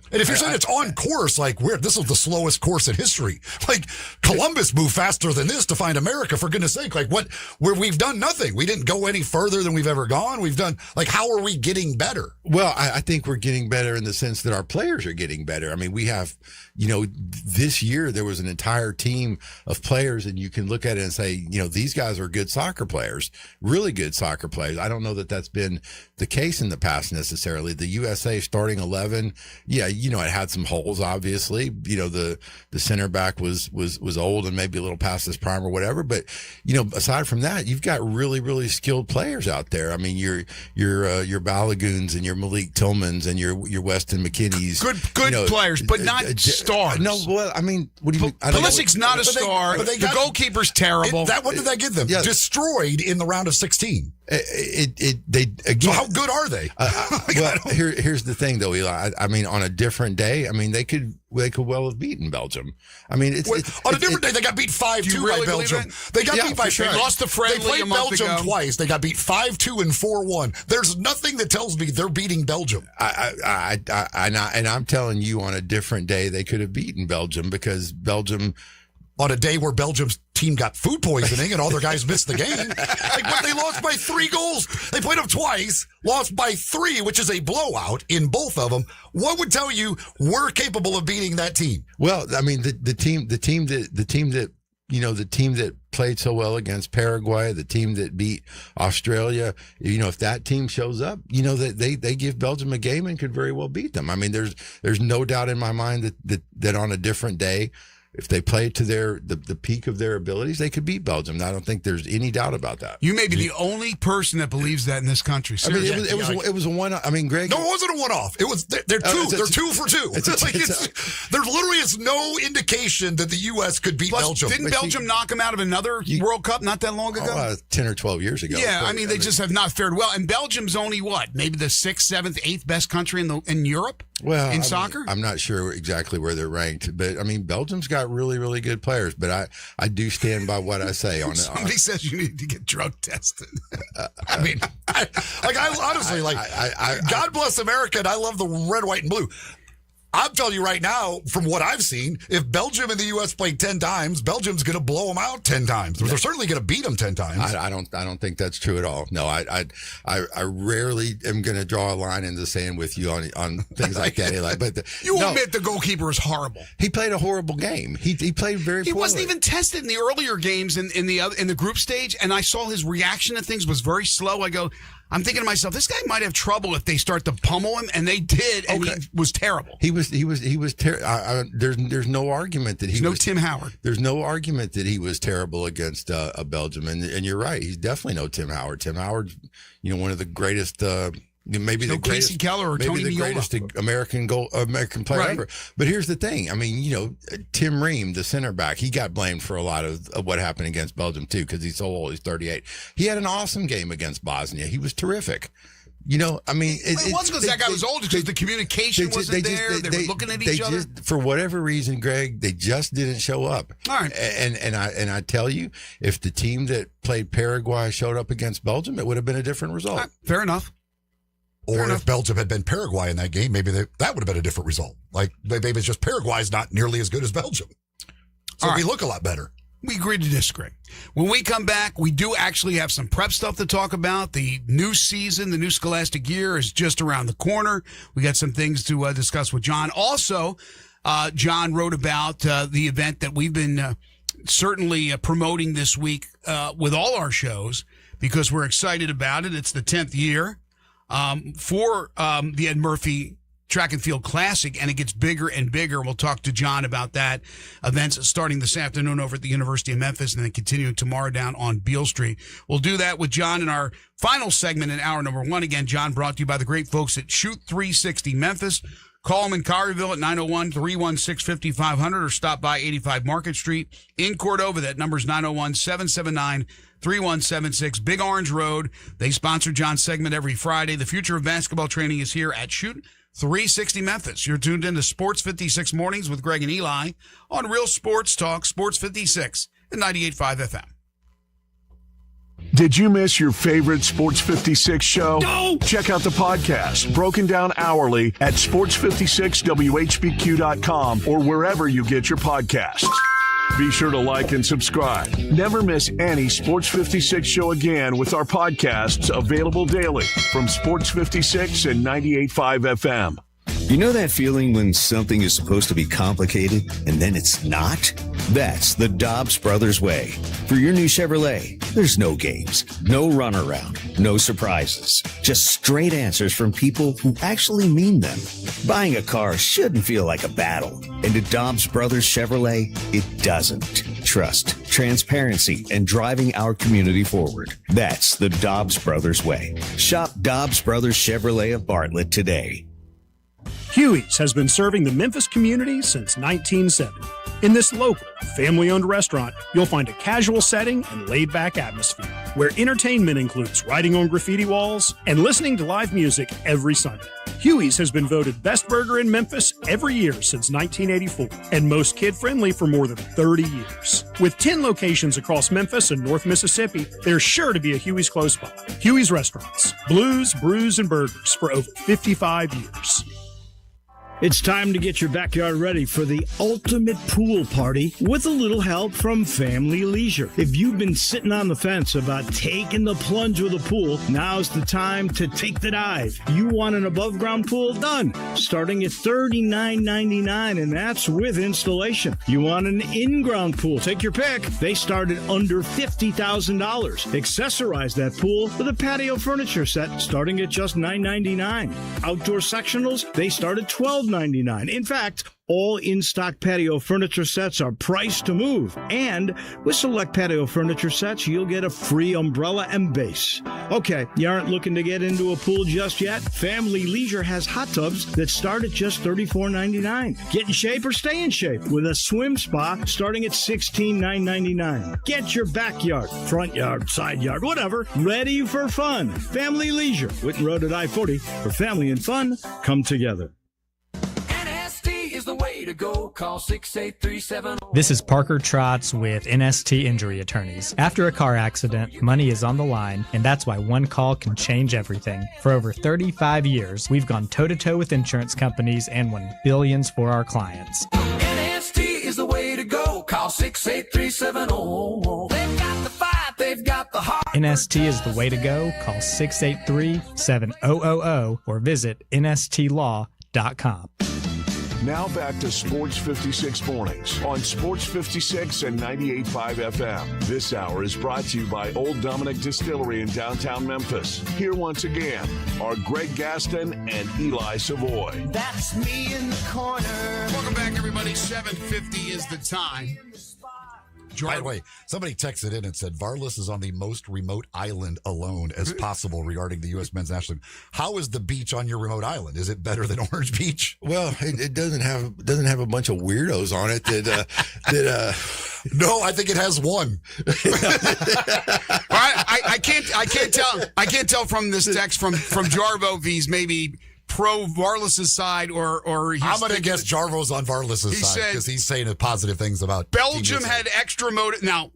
and if you're saying it's on course, like this is the slowest course in history. Like Columbus moved faster than this to find America, for goodness sake. Like where we've done nothing. We didn't go any further than we've ever gone. We've done, like, how are we getting better? Well, I think we're getting better in the sense that our players are getting better. I mean, we have, this year there was an entire team of players, and you can look at it and say, these guys are good soccer players, really good soccer players. I don't know that that's been the case in the past necessarily. The USA starting 11, it had some holes, obviously. The center back was old and maybe a little past his prime or whatever. But, aside from that, you've got really, really skilled players out there. I mean, your Baloguns and your Malik Tillmans and your Weston McKinney's. Good players, but not stars. No, well, I mean, what do you mean? Pulisic's not a star. The goalkeeper's terrible. What did that get them? Yeah. Destroyed in the round of 16. So how good are they? Here's the thing, though, Eli. I mean, on a different day, I mean, they could well have beaten Belgium. I mean, on a different day, they got beat 5-2 by Belgium. They got beat by They lost the friendly. They played a month Belgium ago. twice. They got beat 5-2 and 4-1. There's nothing that tells me they're beating Belgium. And I'm telling you, on a different day, they could have beaten Belgium, because Belgium. On a day where Belgium's team got food poisoning and all their guys missed the game. But they lost by 3 goals. They played them twice, lost by 3, which is a blowout in both of them. What would tell you we're capable of beating that team? Well, I mean, the team that played so well against Paraguay, the team that beat Australia, if that team shows up, that they give Belgium a game and could very well beat them. I mean, there's no doubt in my mind that on a different day, if they play to the peak of their abilities, they could beat Belgium. I don't think there's any doubt about that. You may be the only person that believes that in this country. Seriously. I mean, it was a one. I mean, Greg. No, it wasn't a one-off. It was they're 2. They're 2 for 2. There literally is no indication that the U.S. could beat Belgium. Didn't Belgium knock them out of another World Cup not that long ago? 10 or 12 years ago. Yeah, I mean, they just have not fared well. And Belgium's only maybe the 6th, 7th, 8th best country in Europe. Well, in soccer, I'm not sure exactly where they're ranked, but I mean, Belgium's got really, really good players. But I do stand by what I say on it. Somebody says you need to get drug tested. I mean, I honestly, God bless America, and I love the red, white, and blue. I'm telling you right now, from what I've seen, if Belgium and the U.S. play 10 times, Belgium's going to blow them out 10 times. They're certainly going to beat them 10 times. I don't think that's true at all. No, I rarely am going to draw a line in the sand with you on things like that. Eli. But admit the goalkeeper is horrible. He played a horrible game. He played very poorly. He wasn't even tested in the earlier games in the group stage, and I saw his reaction to things was very slow. I'm thinking to myself, this guy might have trouble if they start to pummel him, and they did, and he was terrible. He was terrible. There's no argument that he was Tim Howard. There's no argument that he was terrible against Belgium, and you're right. He's definitely no Tim Howard. Tim Howard, one of the greatest. Maybe the greatest, Casey Keller or Tony Meola. Greatest American player ever. But here's the thing. I mean, Tim Ream, the center back, he got blamed for a lot of what happened against Belgium too, because he's so old. He's 38. He had an awesome game against Bosnia. He was terrific. It wasn't because that guy was old. It's because the communication wasn't there. They were looking at each other. For whatever reason, Greg, they just didn't show up. All right. And I tell you, if the team that played Paraguay showed up against Belgium, it would have been a different result. Right. Fair enough. Or if Belgium had been Paraguay in that game, maybe that would have been a different result. Like, maybe it's just Paraguay's not nearly as good as Belgium. So we look a lot better. We agree to disagree. When we come back, we do actually have some prep stuff to talk about. The new season, the new scholastic year is just around the corner. We got some things to discuss with John. Also, John wrote about the event that we've been certainly promoting this week with all our shows because we're excited about it. It's the 10th year. For the Ed Murphy Track and Field Classic, and it gets bigger and bigger. We'll talk to John about that. Events starting this afternoon over at the University of Memphis and then continuing tomorrow down on Beale Street. We'll do that with John in our final segment in hour number 1. Again, John brought to you by the great folks at Shoot 360 Memphis. Call them in Collierville at 901-316-5500 or stop by 85 Market Street. In Cordova, that number is 901-779-3176. Big Orange Road. They sponsor John's segment every Friday. The future of basketball training is here at Shoot 360 Memphis. You're tuned into Sports 56 Mornings with Greg and Eli on Real Sports Talk, Sports 56 and 98.5 FM. Did you miss your favorite Sports 56 show? No! Check out the podcast, broken down hourly at sports56whbq.com or wherever you get your podcasts. Be sure to like and subscribe. Never miss any Sports 56 show again with our podcasts available daily from Sports 56 and 98.5 FM. You know that feeling when something is supposed to be complicated and then it's not? That's the Dobbs Brothers way. For your new Chevrolet, there's no games, no runaround, no surprises. Just straight answers from people who actually mean them. Buying a car shouldn't feel like a battle. And at Dobbs Brothers Chevrolet, it doesn't. Trust, transparency, and driving our community forward. That's the Dobbs Brothers way. Shop Dobbs Brothers Chevrolet of Bartlett today. Huey's has been serving the Memphis community since 1970. In this local, family-owned restaurant, you'll find a casual setting and laid-back atmosphere, where entertainment includes writing on graffiti walls and listening to live music every Sunday. Huey's has been voted best burger in Memphis every year since 1984, and most kid-friendly for more than 30 years. With 10 locations across Memphis and North Mississippi, there's sure to be a Huey's close by. Huey's Restaurants, blues, brews, and burgers for over 55 years. It's time to get your backyard ready for the ultimate pool party with a little help from Family Leisure. If you've been sitting on the fence about taking the plunge with a pool, now's the time to take the dive. You want an above-ground pool? Done. Starting at $39.99, and that's with installation. You want an in-ground pool? Take your pick. They start at under $50,000. Accessorize that pool with a patio furniture set starting at just $9.99. Outdoor sectionals? They start at $12.99. In fact, all in-stock patio furniture sets are priced to move. And with select patio furniture sets, you'll get a free umbrella and base. Okay, you aren't looking to get into a pool just yet? Family Leisure has hot tubs that start at just $34.99. Get in shape or stay in shape with a swim spa starting at $16.99. Get your backyard, front yard, side yard, whatever, ready for fun. Family Leisure, Whitten Road at I-40, for family and fun come together. NSD is the way to go. Call 68370. This is Parker Trotz with NST Injury Attorneys. After a car accident, money is on the line, and that's why one call can change everything. For over 35 years, we've gone toe-to-toe with insurance companies and won billions for our clients. NST is the way to go. Call 68370. They've got the fight, they've got the heart. NST is the way to go. Call 683-7000 or visit nstlaw.com. Now back to Sports 56 Mornings on Sports 56 and 98.5 FM. This hour is brought to you by Old Dominick Distillery in downtown Memphis. Here once again are Greg Gaston and Eli Savoy. That's me in the corner. Welcome back, everybody. 7:50 is the time. By the way, somebody texted in and said Varlas is on the most remote island alone as possible regarding the U.S. men's national team. How is the beach on your remote island? Is it better than Orange Beach? Well, it doesn't have a bunch of weirdos on it No, I think it has one. I can't tell from this text from Jarvo if he's maybe pro Varlas's side or he's I'm going to guess Jarvo's on Varlas's side because he's saying positive things about Belgium had extra motive. Now,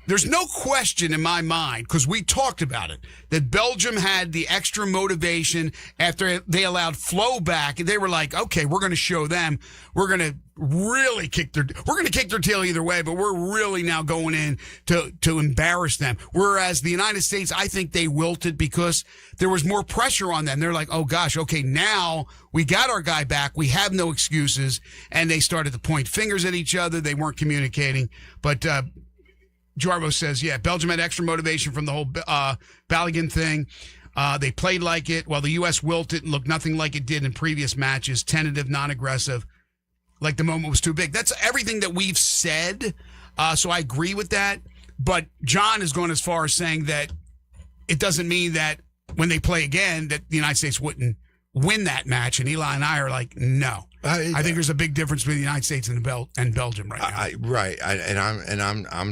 there's no question in my mind, because we talked about it, that Belgium had the extra motivation after they allowed Flo back. They were like, okay, we're going to show them. We're going to really kick their tail either way, but we're really now going in to embarrass them. Whereas the United States, I think they wilted because there was more pressure on them. They're like, oh gosh, okay, now we got our guy back. We have no excuses. And they started to point fingers at each other. They weren't communicating. But, Jarvo says, yeah, Belgium had extra motivation from the whole Balogun thing. They played like it, while the U.S. wilted and looked nothing like it did in previous matches. Tentative, non-aggressive, like the moment was too big. That's everything that we've said, so I agree with that. But John is going as far as saying that it doesn't mean that when they play again that the United States wouldn't win that match. And Eli and I are like, no. I think there's a big difference between the United States and Belgium right now.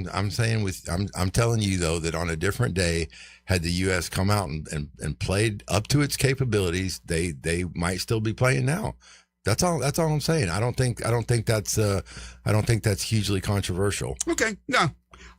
I'm saying I'm telling you though that on a different day, had the U.S. come out and played up to its capabilities, they might still be playing now. That's all I'm saying. I don't think that's hugely controversial. Okay, no.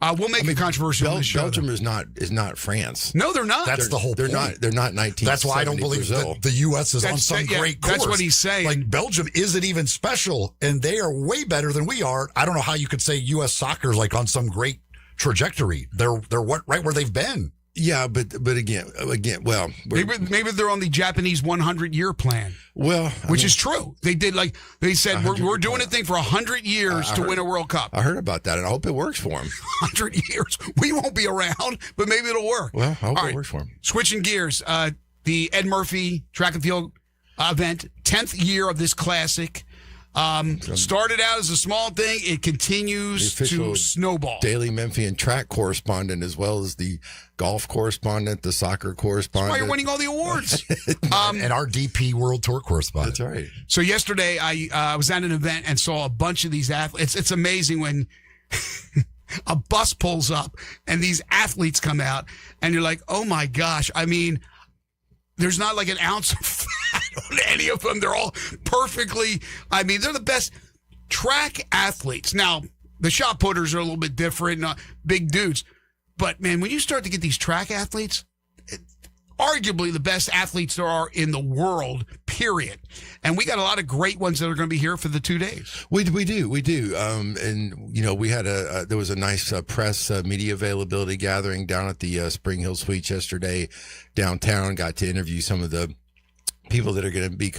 We'll make it controversial. Belgium is not France. No, they're not. That's the whole point. They're not 1970 That's why I don't believe that the U.S. is on some great course. That's what he's saying. Like, Belgium isn't even special, and they are way better than we are. I don't know how you could say U.S. soccer is like on some great trajectory. They're right where they've been. Yeah, but again, well, maybe they're on the Japanese 100-year plan. Well, which is true. They did they said we're doing a thing for 100 years to win a World Cup. I heard about that, and I hope it works for them. 100 years, we won't be around, but maybe it'll work. Well, I hope it works for them. Switching gears, the Ed Murphy track and field event, 10th year of this classic. Started out as a small thing. It continues to snowball. Daily Memphian track correspondent, as well as the golf correspondent, the soccer correspondent. That's why you're winning all the awards. And our DP World Tour correspondent. That's right. So yesterday I was at an event and saw a bunch of these athletes. It's amazing when a bus pulls up and these athletes come out and you're like, oh my gosh. I mean, there's not like an ounce of fat on any of them. They're all perfectly, they're the best track athletes. Now, the shot putters are a little bit different, big dudes. But, man, when you start to get these track athletes, arguably the best athletes there are in the world, period. And we got a lot of great ones that are going to be here for the 2 days. We do. And, we had there was a nice press media availability gathering down at the Spring Hill Suites yesterday downtown. Got to interview some of the people that are going to be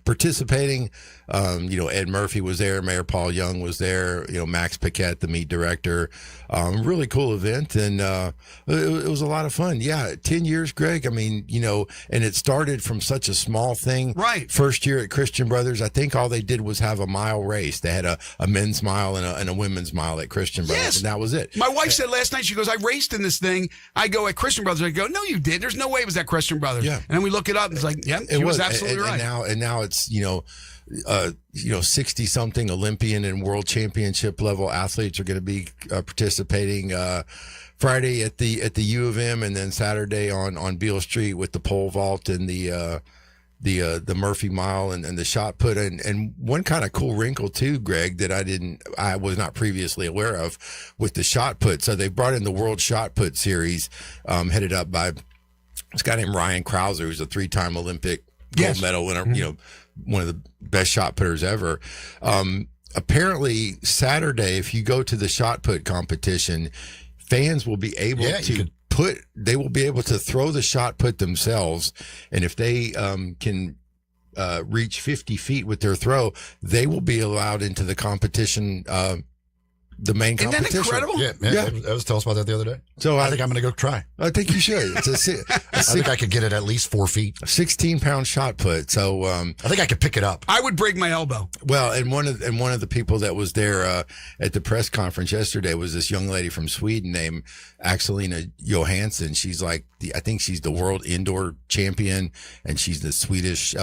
participating. Ed Murphy was there. Mayor Paul Young was there. Max Paquette, the meet director. Really cool event. And it was a lot of fun. Yeah, 10 years, Greg. And it started from such a small thing. Right. First year at Christian Brothers, I think all they did was have a mile race. They had a men's mile and a women's mile at Christian Brothers. Yes. And that was it. My wife said last night, she goes, I raced in this thing. I go at Christian Brothers. I go, no, you did. There's no way it was at Christian Brothers. Yeah. And then we look it up. It's like, yeah, he was absolutely right. And now it's 60 something Olympian and world championship level athletes are going to be participating Friday at the U of M, and then Saturday on Beale Street with the pole vault and the the Murphy Mile and the shot put. And one kind of cool wrinkle too, Greg, that I was not previously aware of with the shot put. So they brought in the World Shot Put Series, headed up by this guy named Ryan Krauser, who's a 3-time Olympic gold medal winner, one of the best shot putters ever. Apparently Saturday, if you go to the shot put competition, fans will be able they will be able to throw the shot put themselves. And if they can reach 50 feet with their throw, they will be allowed into the competition, the main competition. Isn't that incredible? Yeah. I was telling us about that the other day. So I think I'm going to go try. I think you should. It's I think I could get it at least 4 feet. A 16-pound shot put. So I think I could pick it up. I would break my elbow. Well, and one of the people that was there at the press conference yesterday was this young lady from Sweden named Axelina Johansson. She's like I think she's the world indoor champion, and she's the Swedish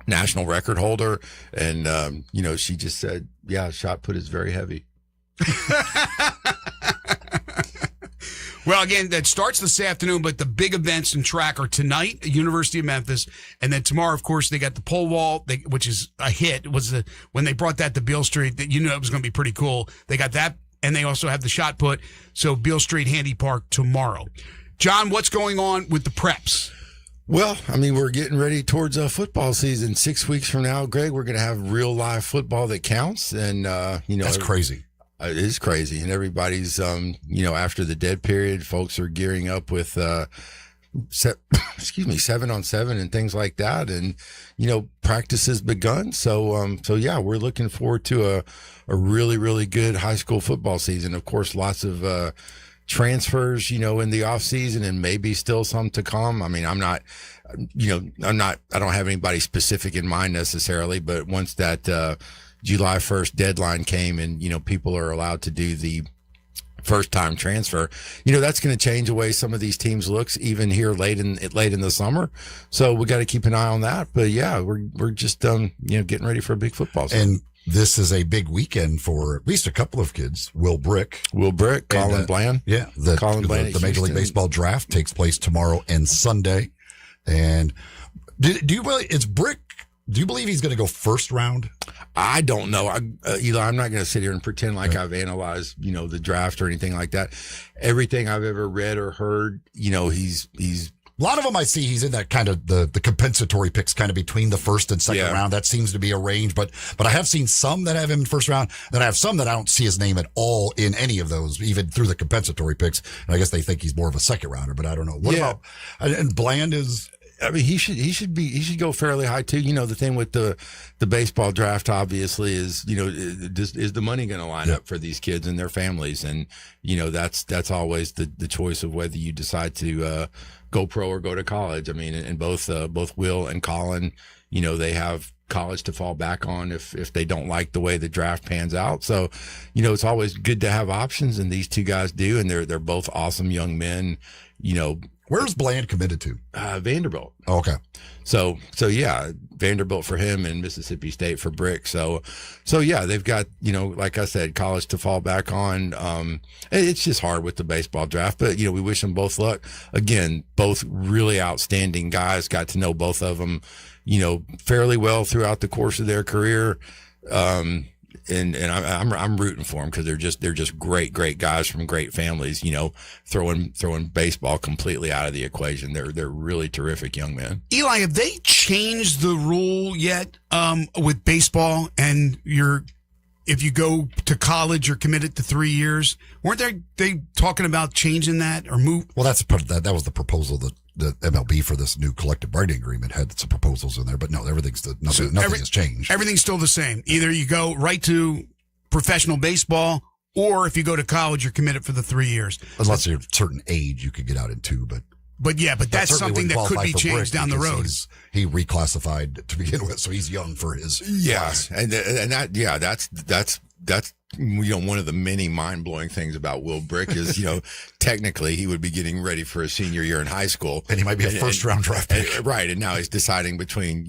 national record holder. And she just said, "Yeah, shot put is very heavy." Well, again, that starts this afternoon, but the big events in track are tonight at University of Memphis, and then tomorrow, of course, they got the pole vault, which is a hit. It was when they brought that to Beale Street, that it was going to be pretty cool. They got that, and they also have the shot put. So Beale Street Handy Park tomorrow. John, what's going on with the preps? Well, I mean, we're getting ready towards football season. 6 weeks from now, Greg, we're going to have real live football that counts, and that's crazy. It is crazy, and everybody's, after the dead period, folks are gearing up with, 7-on-7 and things like that, and practice has begun. So yeah, we're looking forward to a really, really good high school football season. Of course, lots of transfers, in the off season, and maybe still some to come. I mean, I don't have anybody specific in mind necessarily, but once that July 1st deadline came and, people are allowed to do the first time transfer, that's going to change the way some of these teams looks even here late in the summer. So we got to keep an eye on that. But yeah, we're just, getting ready for a big football season. And this is a big weekend for at least a couple of kids. Will Brick, Colin Bland. Yeah. The Major League Baseball draft takes place tomorrow and Sunday. And do you believe he's going to go first round? I don't know. Eli, I'm not going to sit here and pretend like I've analyzed, the draft or anything like that. Everything I've ever read or heard, he's a lot of them I see he's in that kind of the compensatory picks kind of between the first and second round. That seems to be a range, but I have seen some that have him in first round, then I have some that I don't see his name at all in any of those, even through the compensatory picks. And I guess they think he's more of a second rounder, but I don't know. What about, and Bland is, I mean, he should go fairly high too. The thing with the baseball draft obviously is, is the money going to line up for these kids and their families? And, that's always the choice of whether you decide to, go pro or go to college. I mean, and both Will and Colin, they have college to fall back on if they don't like the way the draft pans out. So, it's always good to have options, and these two guys do, and they're both awesome young men. Where's Bland committed to? Vanderbilt. Oh, okay. So yeah, Vanderbilt for him and Mississippi State for Brick. So yeah, they've got, like I said, college to fall back on. It's just hard with the baseball draft, but we wish them both luck. Again, both really outstanding guys. Got to know both of them, fairly well throughout the course of their career. And I'm rooting for them because they're just great guys from great families. Throwing baseball completely out of the equation. They're really terrific young men. Eli, have they changed the rule yet with baseball? And if you go to college, you're committed to 3 years. Weren't they talking about changing that or move? Well, that was the proposal that the MLB for this new collective bargaining agreement had some proposals in there, but no, nothing has changed. Everything's still the same. Either you go right to professional baseball, or if you go to college, you're committed for the 3 years. Unless you're a certain age, you could get out in 2, but that's something that could be changed down the road. He reclassified to begin with, so he's young for his class. And that's one of the many mind-blowing things about Will Brick is, technically he would be getting ready for his senior year in high school. And he might be a first-round draft pick. Right, and now he's deciding between,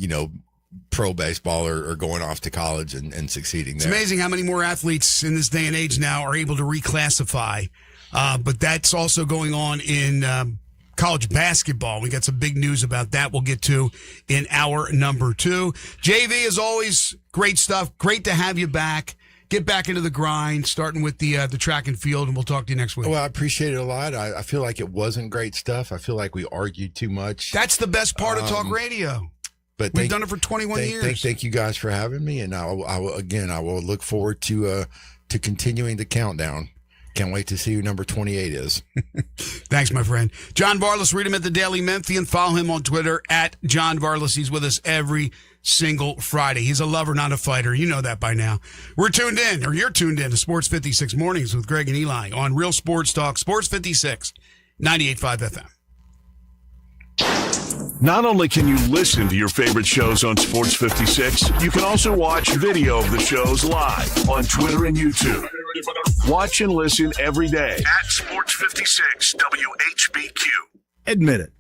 pro baseball or going off to college and succeeding there. It's amazing how many more athletes in this day and age now are able to reclassify. But that's also going on in college basketball. We got some big news about that we'll get to in hour number 2. JV, as always, great stuff. Great to have you back. Get back into the grind, starting with the track and field, and we'll talk to you next week. Well, I appreciate it a lot. I feel like it wasn't great stuff. I feel like we argued too much. That's the best part of talk radio. But we've done it for 21 years. Thank you guys for having me, and I will look forward to continuing the countdown. Can't wait to see who number 28 is. Thanks, my friend. John Varlas, read him at the Daily Memphian. Follow him on Twitter at John Varlas. He's with us every single Friday. He's a lover, not a fighter. You know that by now. You're tuned in to Sports 56 Mornings with Greg and Eli on Real Sports Talk, Sports 56, 98.5 FM. Not only can you listen to your favorite shows on Sports 56, you can also watch video of the shows live on Twitter and YouTube. Watch and listen every day at Sports 56 WHBQ. Admit it.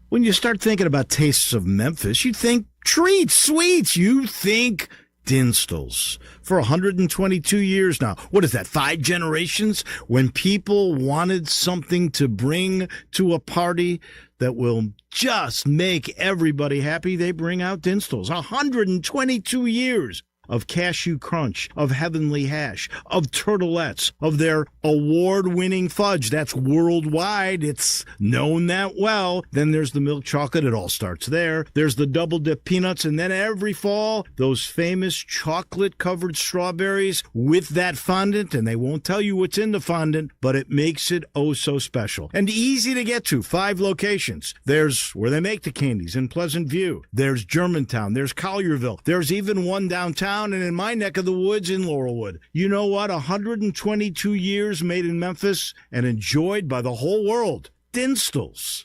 When you start thinking about tastes of Memphis, you think treats, sweets. You think Dinstall's. For 122 years now. What is that, 5 generations? When people wanted something to bring to a party that will just make everybody happy, they bring out Dinstall's. 122 years of Cashew Crunch, of Heavenly Hash, of Turtlettes, of their award-winning fudge. That's worldwide. It's known that well. Then there's the milk chocolate. It all starts there. There's the double-dip peanuts. And then every fall, those famous chocolate-covered strawberries with that fondant. And they won't tell you what's in the fondant, but it makes it oh so special. And easy to get to. 5 locations. There's where they make the candies in Pleasant View. There's Germantown. There's Collierville. There's even one downtown and in my neck of the woods in Laurelwood. You know what? 122 years made in Memphis and enjoyed by the whole world. Dinstall's.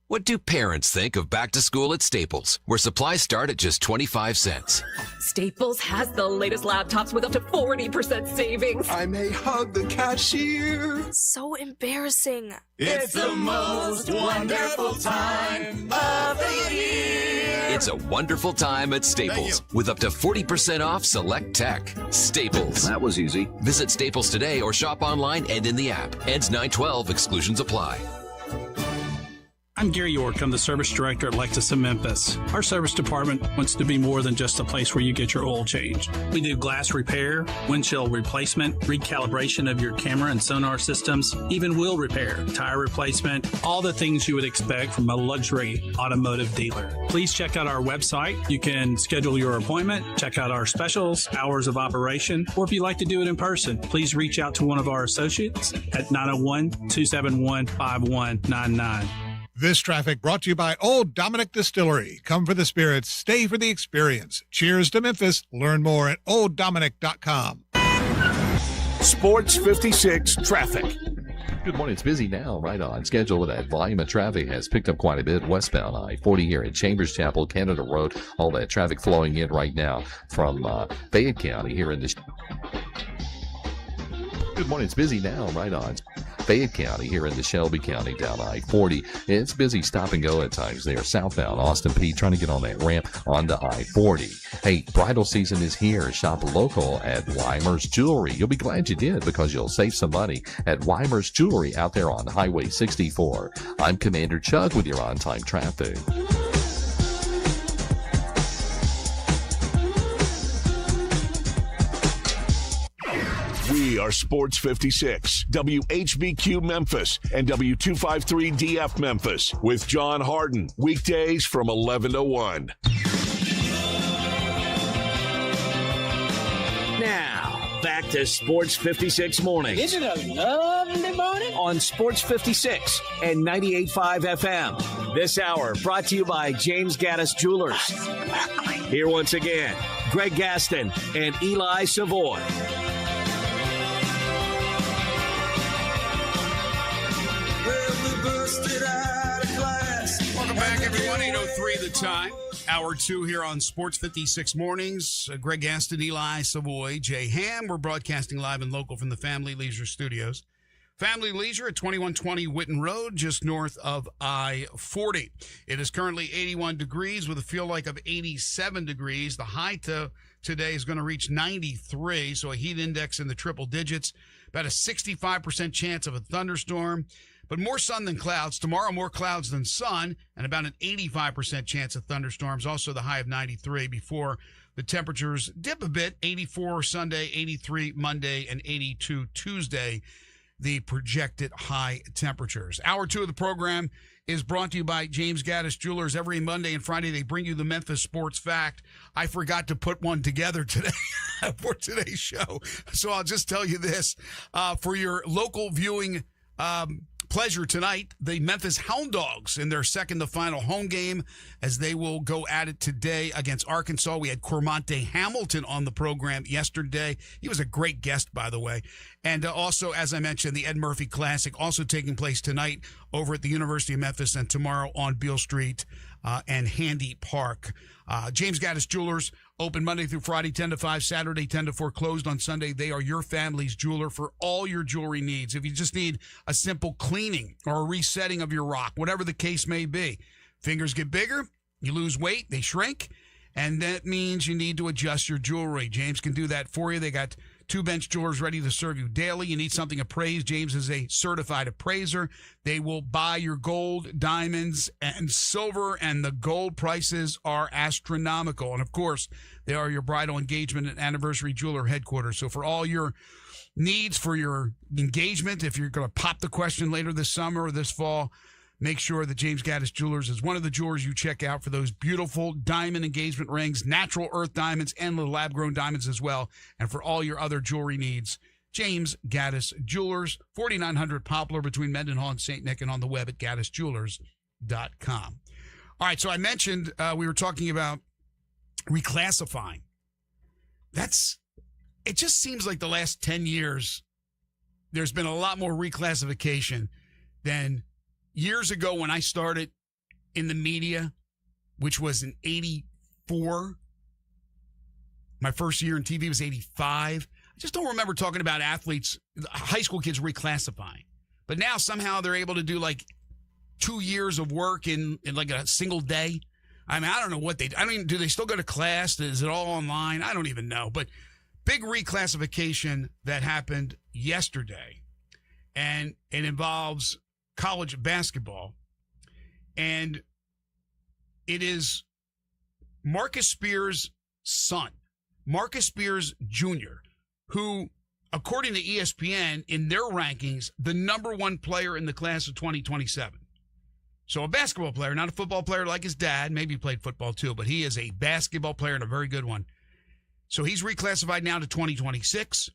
What do parents think of back to school at Staples, where supplies start at just 25 cents? Staples has the latest laptops with up to 40% savings. I may hug the cashier. So embarrassing. It's the most wonderful time of the year. It's a wonderful time at Staples with up to 40% off select tech. Staples. That was easy. Visit Staples today or shop online and in the app. Ends 9/12. Exclusions apply. I'm Gary York. I'm the service director at Lexus of Memphis. Our service department wants to be more than just a place where you get your oil changed. We do glass repair, windshield replacement, recalibration of your camera and sonar systems, even wheel repair, tire replacement, all the things you would expect from a luxury automotive dealer. Please check out our website. You can schedule your appointment, check out our specials, hours of operation, or if you'd like to do it in person, please reach out to one of our associates at 901-271-5199. This traffic brought to you by Old Dominick Distillery. Come for the spirits, stay for the experience. Cheers to Memphis. Learn more at olddominick.com. Sports 56 traffic. Good morning. It's busy now, right on schedule. That volume of traffic has picked up quite a bit westbound I-40 here at Chambers Chapel, Canada Road. All that traffic flowing in right now from Fayette County here in the... Good morning. It's busy now, right on Fayette County here in the Shelby County down I-40. It's busy stop and go at times there. Southbound Austin Peay trying to get on that ramp onto I-40. Hey, bridal season is here. Shop local at Weimer's Jewelry. You'll be glad you did because you'll save some money at Weimer's Jewelry out there on Highway 64. I'm Commander Chuck with your on-time traffic. We are Sports 56, WHBQ Memphis, and W253DF Memphis with John Harden. Weekdays from 11 to 1. Now, back to Sports 56 Mornings. Isn't it a lovely morning? On Sports 56 and 98.5 FM. This hour brought to you by James Gaddis Jewelers. Here once again, Greg Gaston and Eli Savoy. Welcome back, everyone. 8:03 the time. Hour 2 here on Sports 56 Mornings. Greg Gaston, Eli Savoy, Jay Ham. We're broadcasting live and local from the Family Leisure Studios. Family Leisure at 2120 Witten Road, just north of I-40. It is currently 81 degrees with a feel like of 87 degrees. The high today is going to reach 93, so a heat index in the triple digits. About a 65% chance of a thunderstorm. but more sun than clouds. Tomorrow, more clouds than sun, and about an 85% chance of thunderstorms. Also, the high of 93 before the temperatures dip a bit. 84 Sunday, 83 Monday, and 82 Tuesday, the projected high temperatures. Hour 2 of the program is brought to you by James Gaddis Jewelers. Every Monday and Friday, they bring you the Memphis Sports Fact. I forgot to put one together today for today's show, so I'll just tell you this. For your local viewing pleasure tonight, the Memphis Hound Dogs in their second to final home game as they will go at it today against Arkansas. We had Cormonte Hamilton on the program yesterday. He was a great guest, by the way. And also, as I mentioned, the Ed Murphy Classic also taking place tonight over at the University of Memphis and tomorrow on Beale Street and Handy Park. James Gaddis Jewelers, open Monday through Friday, 10 to 5, Saturday, 10 to 4, closed on Sunday. They are your family's jeweler for all your jewelry needs. If you just need a simple cleaning or a resetting of your rock, whatever the case may be, fingers get bigger, you lose weight, they shrink, and that means you need to adjust your jewelry. James can do that for you. They got 2 bench jewelers ready to serve you daily. You need something appraised. James is a certified appraiser. They will buy your gold, diamonds, and silver, and the gold prices are astronomical. And, of course, they are your bridal engagement and anniversary jeweler headquarters. So for all your needs for your engagement, if you're going to pop the question later this summer or this fall, make sure that James Gaddis Jewelers is one of the jewelers you check out for those beautiful diamond engagement rings, natural earth diamonds, and the lab-grown diamonds as well. And for all your other jewelry needs, James Gaddis Jewelers, 4900 Poplar between Mendenhall and St. Nick, and on the web at gaddisjewelers.com. All right, so I mentioned we were talking about reclassifying. It just seems like the last 10 years, there's been a lot more reclassification than years ago when I started in the media, which was in 84. My first year in TV was 85. I just don't remember talking about athletes, high school kids reclassifying. But now somehow they're able to do like 2 years of work in like a single day. I mean, I don't know what do they still go to class? Is it all online? I don't even know. But big reclassification that happened yesterday, and it involves college basketball, and it is Marcus Spears' son, Marcus Spears Jr., who, according to ESPN, in their rankings, the number 1 player in the class of 2027. So a basketball player, not a football player like his dad. Maybe he played football too, but he is a basketball player and a very good one. So he's reclassified now to 2026.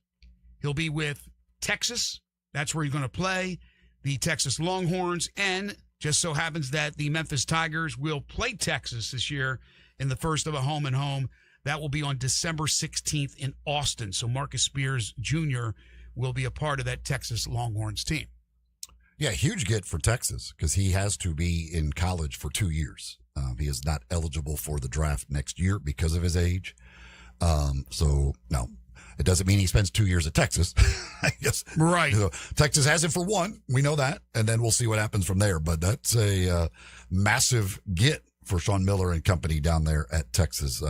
He'll be with Texas. That's where he's going to play. The Texas Longhorns, and just so happens that the Memphis Tigers will play Texas this year in the first of a home-and-home. That will be on December 16th in Austin. So Marcus Spears Jr. will be a part of that Texas Longhorns team. Yeah, huge get for Texas because he has to be in college for 2 years. He is not eligible for the draft next year because of his age. So, no. It doesn't mean he spends 2 years at Texas. I guess. Right. So Texas has him for 1. We know that. And then we'll see what happens from there. But that's a massive get for Sean Miller and company down there at Texas.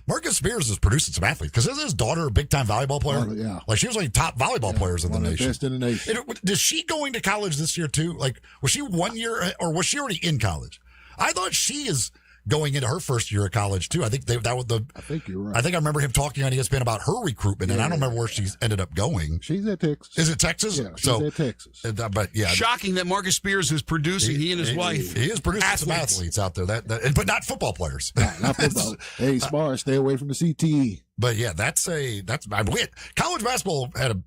Marcus Spears is producing some athletes because isn't his daughter a big-time volleyball player? Oh, yeah. Like, she was one of the top volleyball players in the nation. Best in the nation. Is she going to college this year, too? Like, was she 1 year, or was she already in college? I thought she is going into her first year of college too. I think that was I think you're right. I think I remember him talking on ESPN about her recruitment, and I don't remember where she's ended up going. She's at Texas. Is it Texas? Yeah, she's at Texas. But yeah, shocking that Marcus Spears is producing. He and his wife. He is producing some athletes out there. But not football players. Not football. Hey, smart. Stay away from the CTE. But yeah, college basketball had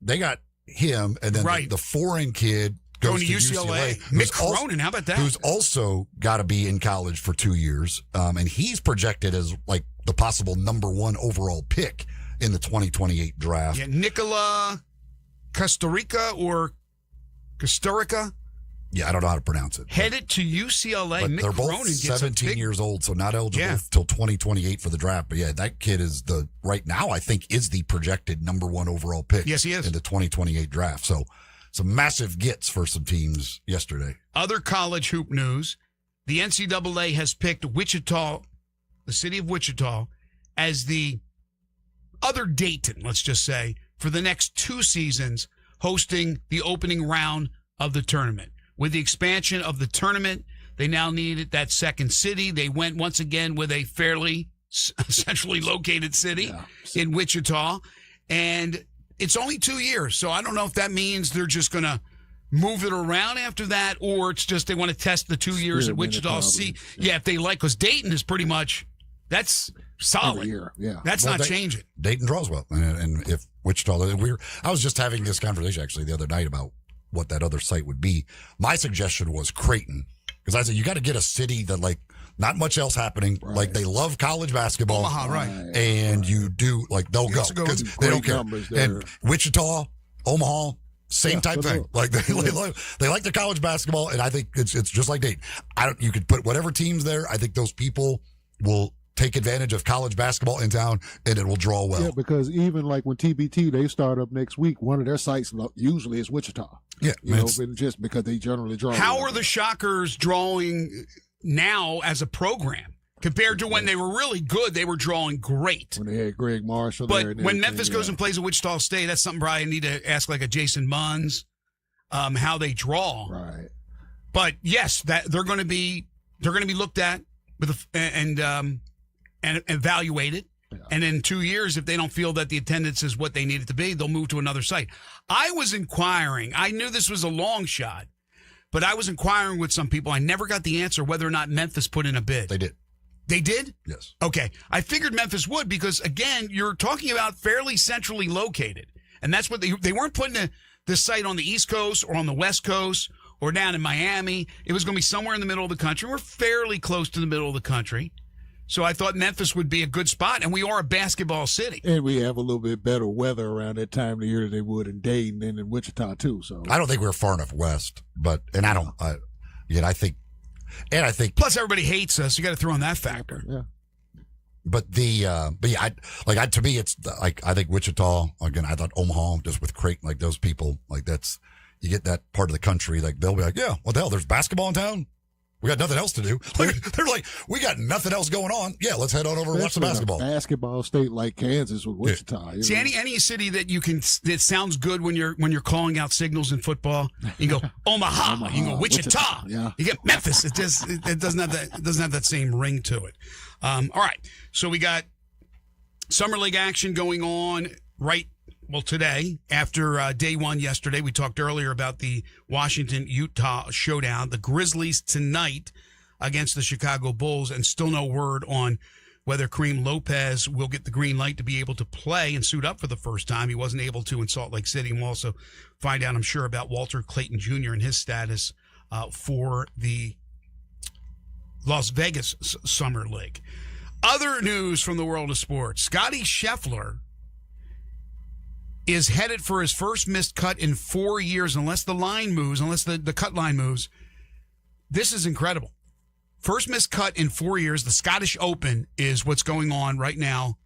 they got him, and then the foreign kid going to UCLA. Mick Cronin, how about that? Who's also got to be in college for 2 years. And he's projected as like the possible number 1 overall pick in the 2028 draft. Yeah, Nicola Costa Rica. Yeah, I don't know how to pronounce it. Headed to UCLA. But Mick they're Cronin both gets 17 years old, so not eligible till 2028 for the draft. But yeah, that kid is right now, I think, is the projected number 1 overall pick. Yes, he is. In the 2028 draft. So some massive gets for some teams yesterday. Other college hoop news. The NCAA has picked Wichita, the city of Wichita, as the other Dayton, let's just say, for the next 2 seasons, hosting the opening round of the tournament. With the expansion of the tournament, they now needed that second city. They went once again with a fairly centrally located city in Wichita. And it's only 2 years. So I don't know if that means they're just going to move it around after that, or it's just they want to test the 2 years at Wichita. See, if they like, because Dayton is pretty much, that's solid. That's not changing. Dayton draws well. And if Wichita, I was just having this conversation actually the other night about what that other site would be. My suggestion was Creighton, because I said, you got to get a city that, like, not much else happening. Right. Like, they love college basketball. Omaha, right. And you do, like, they'll go because they don't care. And Wichita, Omaha, same type thing. Like, they like the college basketball, and I think it's just like Dayton. You could put whatever teams there. I think those people will take advantage of college basketball in town, and it will draw well. Yeah, because even like when TBT, they start up next week, one of their sites usually is Wichita. Yeah. Just because they generally draw. How are the Shockers drawing now as a program compared to when they were really good? They were drawing great. When they had Greg Marshall but there. And when Memphis goes and plays at Wichita State, that's something probably I need to ask like a Jason Munns, how they draw. Right. But yes, that they're going to be looked at with and evaluated. Yeah. And in 2 years, if they don't feel that the attendance is what they need it to be, they'll move to another site. I was inquiring. I knew this was a long shot, but I was inquiring with some people. I never got the answer whether or not Memphis put in a bid. They did. They did? Yes. Okay. I figured Memphis would because, again, you're talking about fairly centrally located. And that's what they weren't putting the site on the East Coast or on the West Coast or down in Miami. It was going to be somewhere in the middle of the country. We're fairly close to the middle of the country. So I thought Memphis would be a good spot, and we are a basketball city. And we have a little bit better weather around that time of the year than they would in Dayton and in Wichita, too. So I don't think we're far enough west, I think. Plus, everybody hates us. You got to throw in that factor. Yeah. But to me, it's like, I think Wichita, again, I thought Omaha, just with Creighton, like those people, like you get that part of the country, like they'll be like, yeah, what the hell, there's basketball in town? We got nothing else to do. They're like, we got nothing else going on. Yeah, let's head on over and watch the basketball. A basketball state like Kansas with Wichita. Yeah. See, any city that that sounds good when you're calling out signals in football. You go Omaha. You go Wichita. Yeah. You get Memphis. It doesn't have that same ring to it. All right. So we got Summer League action going on today, after day one yesterday. We talked earlier about the Washington-Utah showdown. The Grizzlies tonight against the Chicago Bulls, and still no word on whether Kareem Lopez will get the green light to be able to play and suit up for the first time. He wasn't able to in Salt Lake City. And we'll also find out, I'm sure, about Walter Clayton Jr. and his status for the Las Vegas Summer League. Other news from the world of sports. Scotty Scheffler is headed for his first missed cut in 4 years, unless the line moves, unless the cut line moves. This is incredible. First missed cut in 4 years. The Scottish Open is what's going on right now.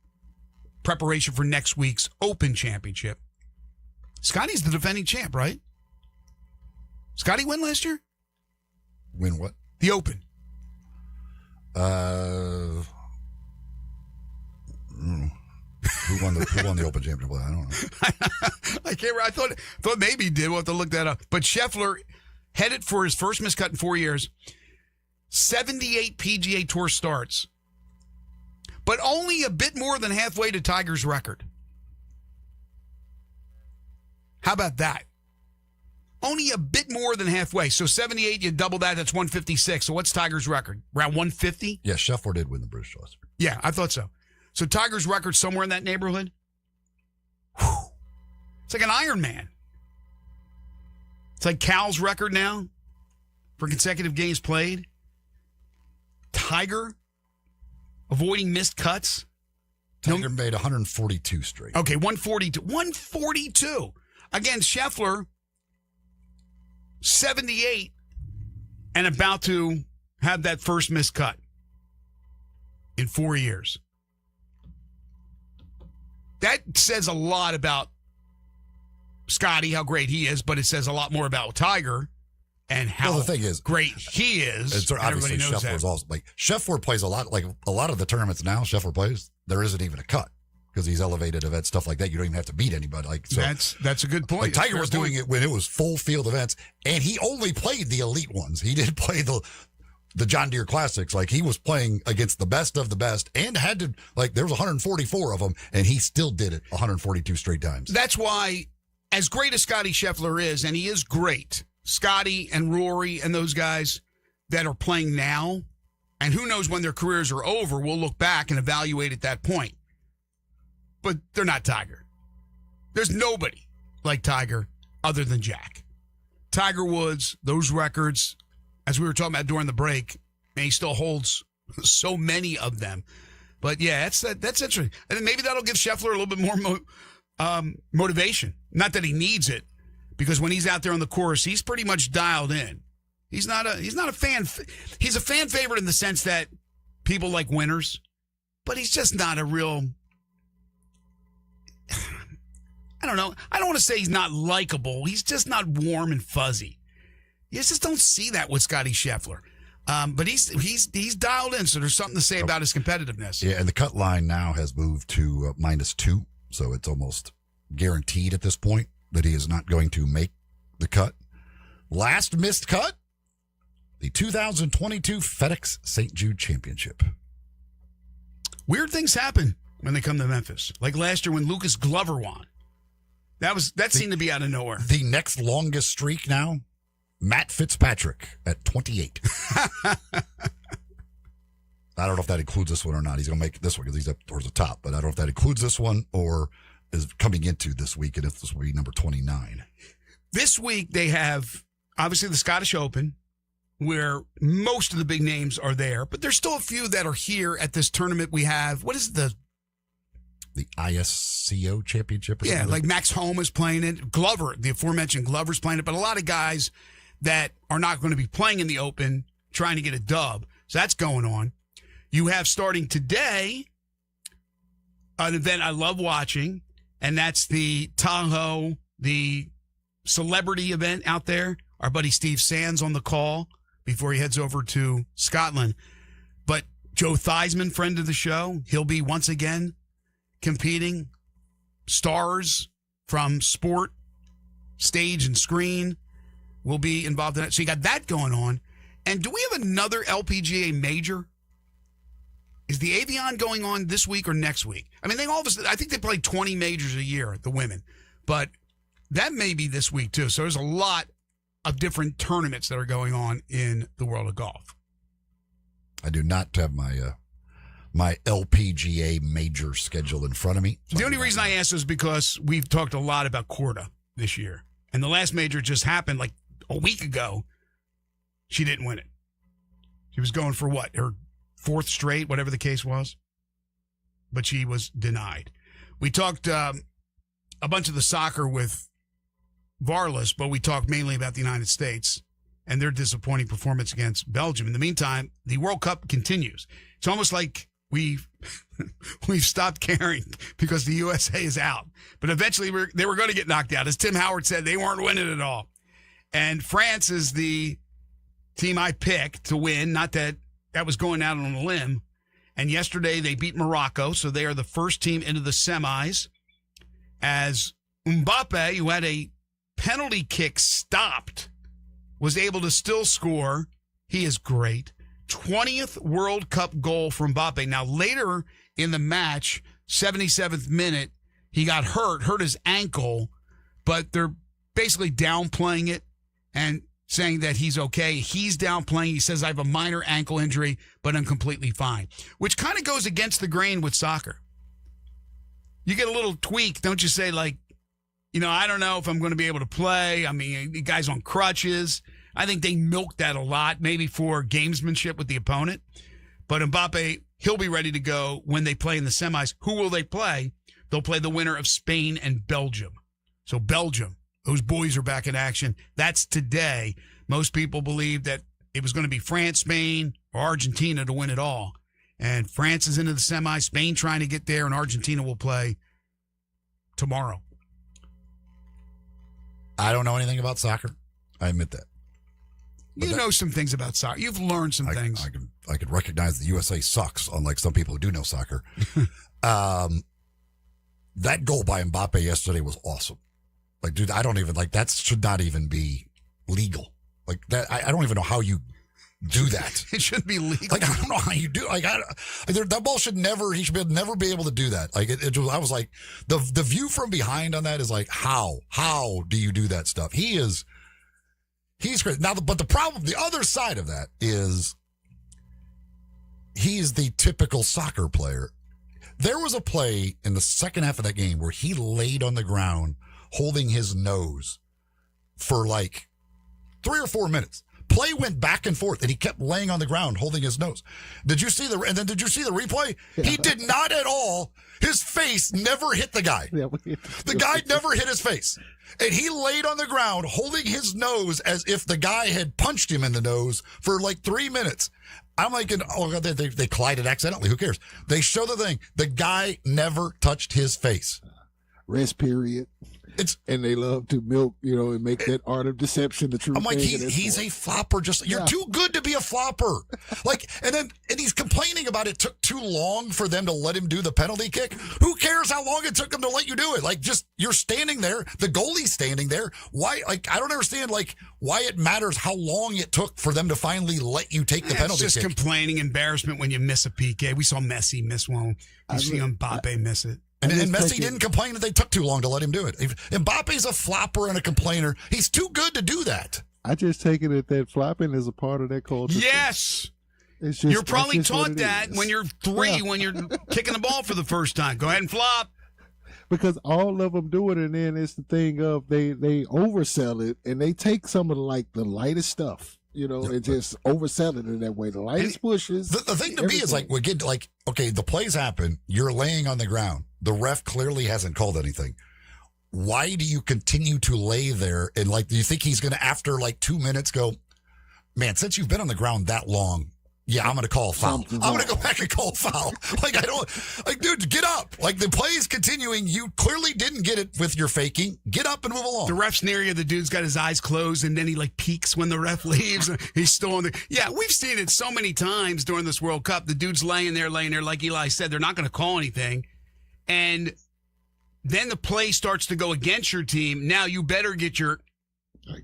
Preparation for next week's Open Championship. Scotty's the defending champ, right? Scotty win last year? Win what? The Open. Who won the Open Championship? I don't know. I can't. I thought maybe he did. We'll have to look that up. But Scheffler headed for his first miscut in 4 years. 78 PGA Tour starts, but only a bit more than halfway to Tiger's record. How about that? Only a bit more than halfway. So 78, you double that, that's 156. So what's Tiger's record? Around 150? Yeah, Scheffler did win the British last year. Yeah, I thought so. So Tiger's record somewhere in that neighborhood? Whew. It's like an Iron Man. It's like Cal's record now for consecutive games played. Tiger avoiding missed cuts. Tiger made 142 straight. Okay, 142. 142. Again, Scheffler, 78, and about to have that first missed cut in 4 years. That says a lot about Scotty, how great he is, but it says a lot more about Tiger and how the thing is, great he is. It's obviously Scheffler's also like Scheffler plays a lot. Like a lot of the tournaments now, Scheffler plays. There isn't even a cut. because these elevated events, stuff like that, you don't even have to beat anybody. Like so, that's a good point. Like Tiger was doing it when it was full field events, and he only played the elite ones. He didn't play the John Deere Classics. Like he was playing against the best of the best, and had to there was 144 of them, and he still did it 142 straight times. That's why, as great as Scotty Scheffler is, and he is great, Scotty and Rory and those guys that are playing now, and who knows when their careers are over, we'll look back and evaluate at that point. But they're not Tiger. There's nobody like Tiger other than Jack. Tiger Woods, those records, as we were talking about during the break, and he still holds so many of them. But yeah, that's interesting. And maybe that'll give Scheffler a little bit more motivation. Not that he needs it, because when he's out there on the course, he's pretty much dialed in. He's not a fan. He's a fan favorite in the sense that people like winners, but he's just not a real. I don't know. I don't want to say he's not likable. He's just not warm and fuzzy. You just don't see that with Scotty Scheffler. But he's dialed in, so there's something to say about his competitiveness. Yeah, and the cut line now has moved to -2, so it's almost guaranteed at this point that he is not going to make the cut. Last missed cut, the 2022 FedEx St. Jude Championship. Weird things happen when they come to Memphis. Like last year when Lucas Glover won. That seemed to be out of nowhere. The next longest streak now, Matt Fitzpatrick at 28. I don't know if that includes this one or not. He's going to make this one because he's up towards the top, but I don't know if that includes this one or is coming into this week, and if this will be number 29. This week they have, obviously, the Scottish Open, where most of the big names are there, but there's still a few that are here at this tournament we have. What is the ISCO Championship? Yeah, like Max Homa is playing it. Glover, the aforementioned Glover's playing it, but a lot of guys that are not going to be playing in the Open trying to get a dub. So that's going on. You have starting today an event I love watching, and that's the Tahoe, the celebrity event out there. Our buddy Steve Sands on the call before he heads over to Scotland. But Joe Theismann, friend of the show, he'll be once again competing. Stars from sport, stage, and screen will be involved in it. So you got that going on. And do we have another LPGA major? Is the Avion going on this week or next week? I mean, I think they play 20 majors a year, the women. But that may be this week, too. So there's a lot of different tournaments that are going on in the world of golf. I do not have my LPGA major schedule in front of me. The only reason I asked is because we've talked a lot about Korda this year. And the last major just happened like a week ago. She didn't win it. She was going for what? Her fourth straight, whatever the case was. But she was denied. We talked a bunch of the soccer with Varlas, but we talked mainly about the United States and their disappointing performance against Belgium. In the meantime, the World Cup continues. It's almost like we've stopped caring because the USA is out. But eventually they were going to get knocked out. As Tim Howard said, they weren't winning at all. And France is the team I picked to win. Not that was going out on a limb. And yesterday they beat Morocco, so they are the first team into the semis. As Mbappe, who had a penalty kick stopped, was able to still score. He is great. 20th World Cup goal for Mbappe. Now, later in the match, 77th minute, he got hurt his ankle, but they're basically downplaying it and saying that he's okay. He's downplaying. He says, I have a minor ankle injury, but I'm completely fine, which kind of goes against the grain with soccer. You get a little tweak, don't you say, like, I don't know if I'm going to be able to play. I mean, the guy's on crutches. I think they milked that a lot, maybe for gamesmanship with the opponent. But Mbappe, he'll be ready to go when they play in the semis. Who will they play? They'll play the winner of Spain and Belgium. So Belgium, those boys are back in action. That's today. Most people believe that it was going to be France, Spain, or Argentina to win it all. And France is into the semis, Spain trying to get there, and Argentina will play tomorrow. I don't know anything about soccer. I admit that. You know some things about soccer. You've learned some things. I can recognize the USA sucks, unlike some people who do know soccer. that goal by Mbappe yesterday was awesome. Like, dude, I don't even like that should not even be legal. Like that, I don't even know how you do that. It shouldn't be legal. Like, I don't know how you do. Like, that ball should never. He should never be able to do that. Like, I was like, the view from behind on that is like, how do you do that stuff? He's great. Now, but the problem, the other side of that is, he's the typical soccer player. There was a play in the second half of that game where he laid on the ground holding his nose for like 3 or 4 minutes. Play went back and forth, and he kept laying on the ground holding his nose. Did you see the replay? He did not at all. His face never hit the guy. The guy never hit his face. And he laid on the ground holding his nose as if the guy had punched him in the nose for like 3 minutes. I'm like, oh, God, they collided accidentally. Who cares? They show the thing. The guy never touched his face. Rest period. And they love to milk, and make that art of deception the truth. I'm like, he's a flopper. You're too good to be a flopper. Like, and he's complaining about it took too long for them to let him do the penalty kick. Who cares how long it took them to let you do it? Like, just, you're standing there. The goalie's standing there. Why? Like, I don't understand, like, why it matters how long it took for them to finally let you take the penalty kick. It's just complaining, embarrassment when you miss a PK. We saw Messi miss one. We see Mbappe miss it. And Messi didn't complain that they took too long to let him do it. Mbappe's a flopper and a complainer. He's too good to do that. I just take it that flopping is a part of that culture. Yes. It's just, you're probably taught that when you're 3, when you're kicking the ball for the first time. Go ahead and flop. Because all of them do it, and then it's the thing of they oversell it, and they take some of the lightest stuff. And just oversell it in that way. The lightest pushes. The thing to me is okay, the plays happen. You're laying on the ground. The ref clearly hasn't called anything. Why do you continue to lay there? And do you think he's going to, after 2 minutes, go, man, since you've been on the ground that long, yeah, I'm going to call a foul. I'm going to go back and call a foul. Dude, get up. The play is continuing. You clearly didn't get it with your faking. Get up and move along. The ref's near you. The dude's got his eyes closed, and then he peeks when the ref leaves. He's still on the. Yeah, we've seen it so many times during this World Cup. The dude's laying there, like Eli said. They're not going to call anything. And then the play starts to go against your team. Now you better get your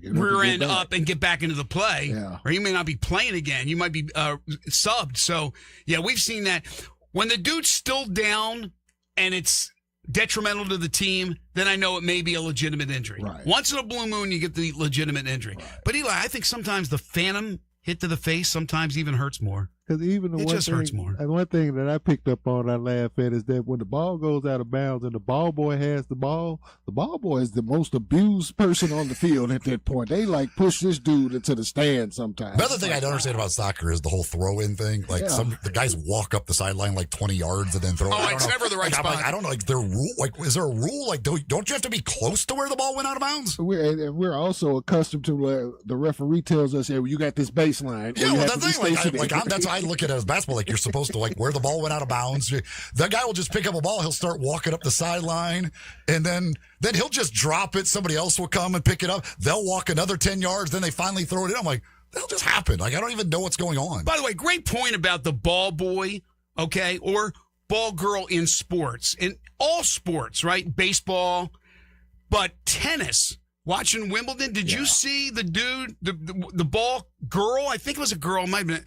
rear end up and get back into the play, or you may not be playing again. You might be subbed. So, yeah, we've seen that. When the dude's still down and it's detrimental to the team, then I know it may be a legitimate injury. Right. Once in a blue moon, you get the legitimate injury. Right. But, Eli, I think sometimes the phantom hit to the face sometimes even hurts more. Because even hurts more. And one thing that I picked up on, I laugh at, is that when the ball goes out of bounds and the ball boy has the ball boy is the most abused person on the field at that point. They push this dude into the stand sometimes. Another thing I don't understand about soccer is the whole throw-in thing. The guys walk up the sideline 20 yards and then throw. Oh, it's never the right spot. I don't know. Their rule. Is there a rule? Don't you have to be close to where the ball went out of bounds? We're also accustomed to the referee tells us, "Hey, well, you got this baseline." Yeah, well, that thing. That's how I look at it as basketball. You're supposed to where the ball went out of bounds. That guy will just pick up a ball. He'll start walking up the sideline, and then he'll just drop it. Somebody else will come and pick it up. They'll walk another 10 yards. Then they finally throw it in. I'm like, that'll just happen. I don't even know what's going on. By the way, great point about the ball boy, okay, or ball girl in sports, in all sports, right? Baseball, but tennis. Watching Wimbledon, did you see the dude, the ball girl? I think it was a girl, might have been,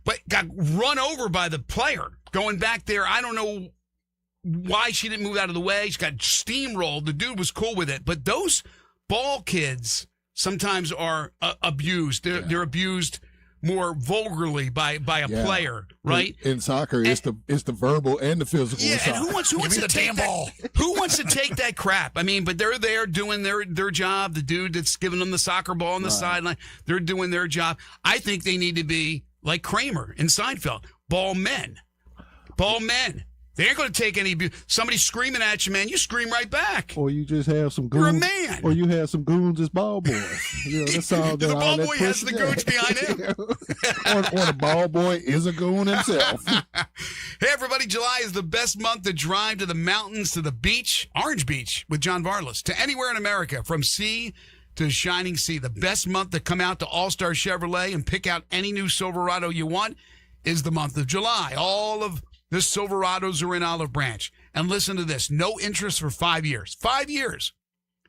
but got run over by the player going back there. I don't know why she didn't move out of the way. She got steamrolled. The dude was cool with it. But those ball kids sometimes are abused. They're abused more vulgarly by a player, right? In soccer, it's the verbal and the physical. Yeah, and who wants to take ball? Who wants to take that crap? I mean, but they're there doing their job. The dude that's giving them the soccer ball on the sideline, they're doing their job. I think they need to be like Kramer in Seinfeld, ball men. Ball men. They ain't going to take any abuse. Somebody screaming at you, man, you scream right back. Or you just have some goons. You're a man. Or you have some goons as ball boys. That's all. The ball boy has the goons behind him. or the ball boy is a goon himself. Hey, everybody, July is the best month to drive to the mountains, to the beach, Orange Beach with John Varlas, to anywhere in America, from sea to shining sea. The best month to come out to All-Star Chevrolet and pick out any new Silverado you want is the month of July. All of The Silverados are in Olive Branch. And listen to this. No interest for 5 years. 5 years.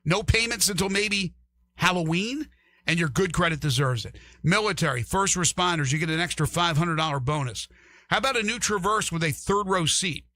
No payments until maybe Halloween, and your good credit deserves it. Military, first responders, you get an extra $500 bonus. How about a new Traverse with a third-row seat?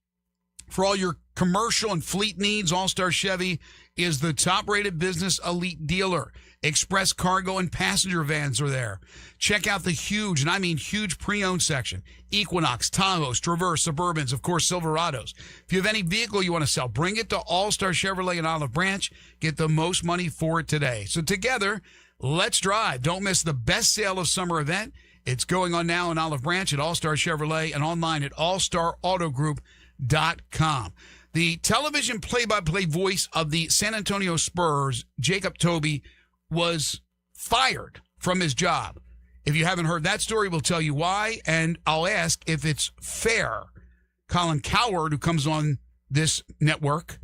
For all your commercial and fleet needs, All-Star Chevy is the top-rated business elite dealer. Express cargo and passenger vans are there. Check out the huge, and I mean huge, pre-owned section. Equinox, Tahoes, Traverse, Suburbans, of course, Silverados. If you have any vehicle you want to sell, bring it to All-Star Chevrolet in Olive Branch. Get the most money for it today. So together, let's drive. Don't miss the best sale of summer event. It's going on now in Olive Branch at All-Star Chevrolet and online at allstarautogroup.com. The television play-by-play voice of the San Antonio Spurs, Jacob Toby, was fired from his job. If you haven't heard that story, we'll tell you why, and I'll ask if it's fair. Colin Cowherd, who comes on this network,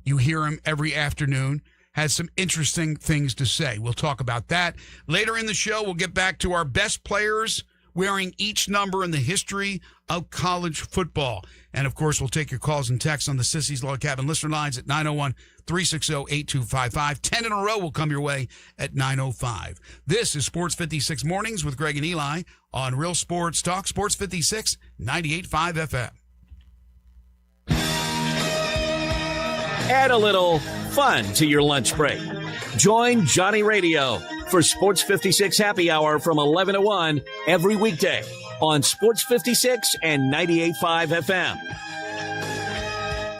you hear him every afternoon, has some interesting things to say. We'll talk about that. Later in the show, we'll get back to our best players wearing each number in the history of college football. And, of course, we'll take your calls and texts on the Sissy's Log Cabin listener lines at 901-360-8255. 10 in a row will come your way at 9:05. This is Sports 56 Mornings with Greg and Eli on Real Sports Talk, Sports 56, 98.5 FM. Add a little fun to your lunch break. Join Johnny Radio for Sports 56 Happy Hour from 11 to 1 every weekday on Sports 56 and 98.5 FM.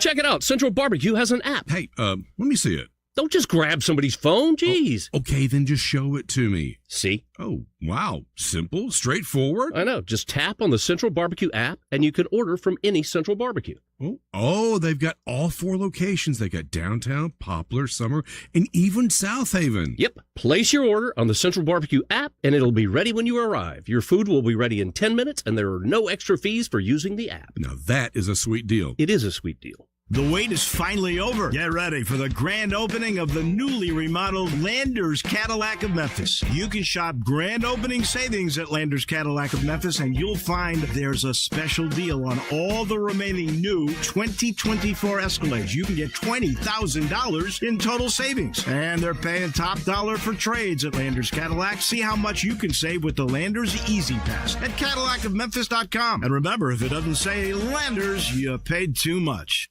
Check it out. Central Barbecue has an app. Hey, let me see it. Don't just grab somebody's phone. Jeez. Oh, okay, then just show it to me. See? Oh, wow. Simple, straightforward. I know. Just tap on the Central Barbecue app, and you can order from any Central Barbecue. Oh, they've got all 4 locations. They got downtown, Poplar, Summer, and even South Haven. Yep. Place your order on the Central Barbecue app, and it'll be ready when you arrive. Your food will be ready in 10 minutes, and there are no extra fees for using the app. Now, that is a sweet deal. It is a sweet deal. The wait is finally over. Get ready for the grand opening of the newly remodeled Landers Cadillac of Memphis. You can shop grand opening savings at Landers Cadillac of Memphis, and you'll find there's a special deal on all the remaining new 2024 Escalades. You can get $20,000 in total savings. And they're paying top dollar for trades at Landers Cadillac. See how much you can save with the Landers Easy Pass at CadillacofMemphis.com. And remember, if it doesn't say Landers, you paid too much.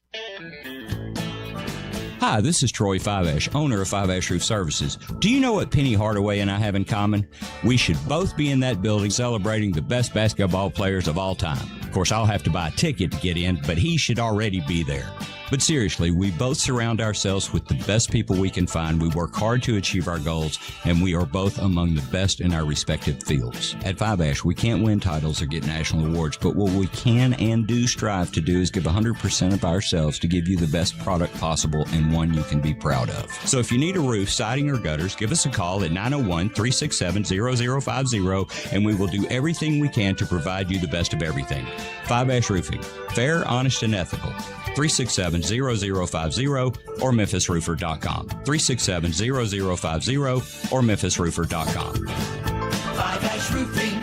Hi, this is Troy Fiveash, owner of Fiveash Roof Services. Do you know what Penny Hardaway and I have in common? We should both be in that building celebrating the best basketball players of all time. Of course, I'll have to buy a ticket to get in, but he should already be there. But seriously, we both surround ourselves with the best people we can find. We work hard to achieve our goals, and we are both among the best in our respective fields. At Fiveash, we can't win titles or get national awards, but what we can and do strive to do is give 100% of ourselves to give you the best product possible and one you can be proud of. So if you need a roof, siding, or gutters, give us a call at 901-367-0050, and we will do everything we can to provide you the best of everything. Fiveash Roofing. Fair, honest, and ethical. 367-0050 or memphisroofer.com. 367-0050 or memphisroofer.com. Fiveash Roofing,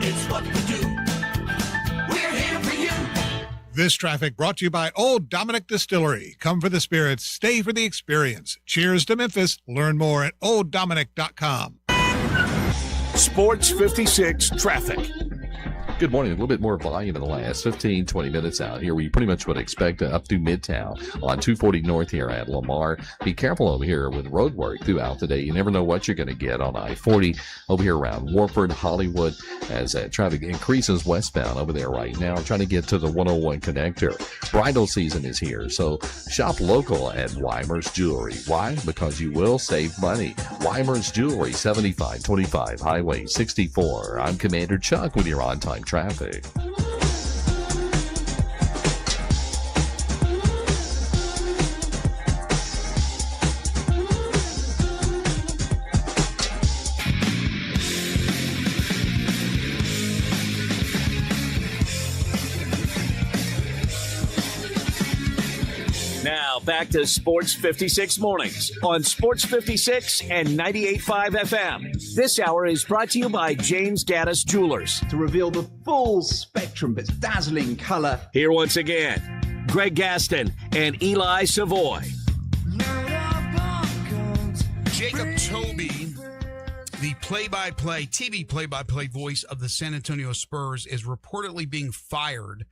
it's what we do. We're here for you. This traffic brought to you by Old Dominick Distillery. Come for the spirits, stay for the experience. Cheers to Memphis. Learn more at olddominick.com. Sports 56 traffic. Good morning. A little bit more volume in the last 15, 20 minutes out here. We pretty much would expect up through Midtown on 240 North here at Lamar. Be careful over here with road work throughout the day. You never know what you're going to get on I-40 over here around Warford, Hollywood, as traffic increases westbound over there right now, trying to get to the 101 connector. Bridal season is here, so shop local at Weimer's Jewelry. Why? Because you will save money. Weimer's Jewelry, 7525 Highway 64. I'm Commander Chuck with your on-time traffic. Now back to Sports 56 Mornings on Sports 56 and 98.5 FM. This hour is brought to you by James Gaddis Jewelers. To reveal the full spectrum of its dazzling color. Here once again, Greg Gaston and Eli Savoy. Jacob Toby, the TV play-by-play voice of the San Antonio Spurs, is reportedly being fired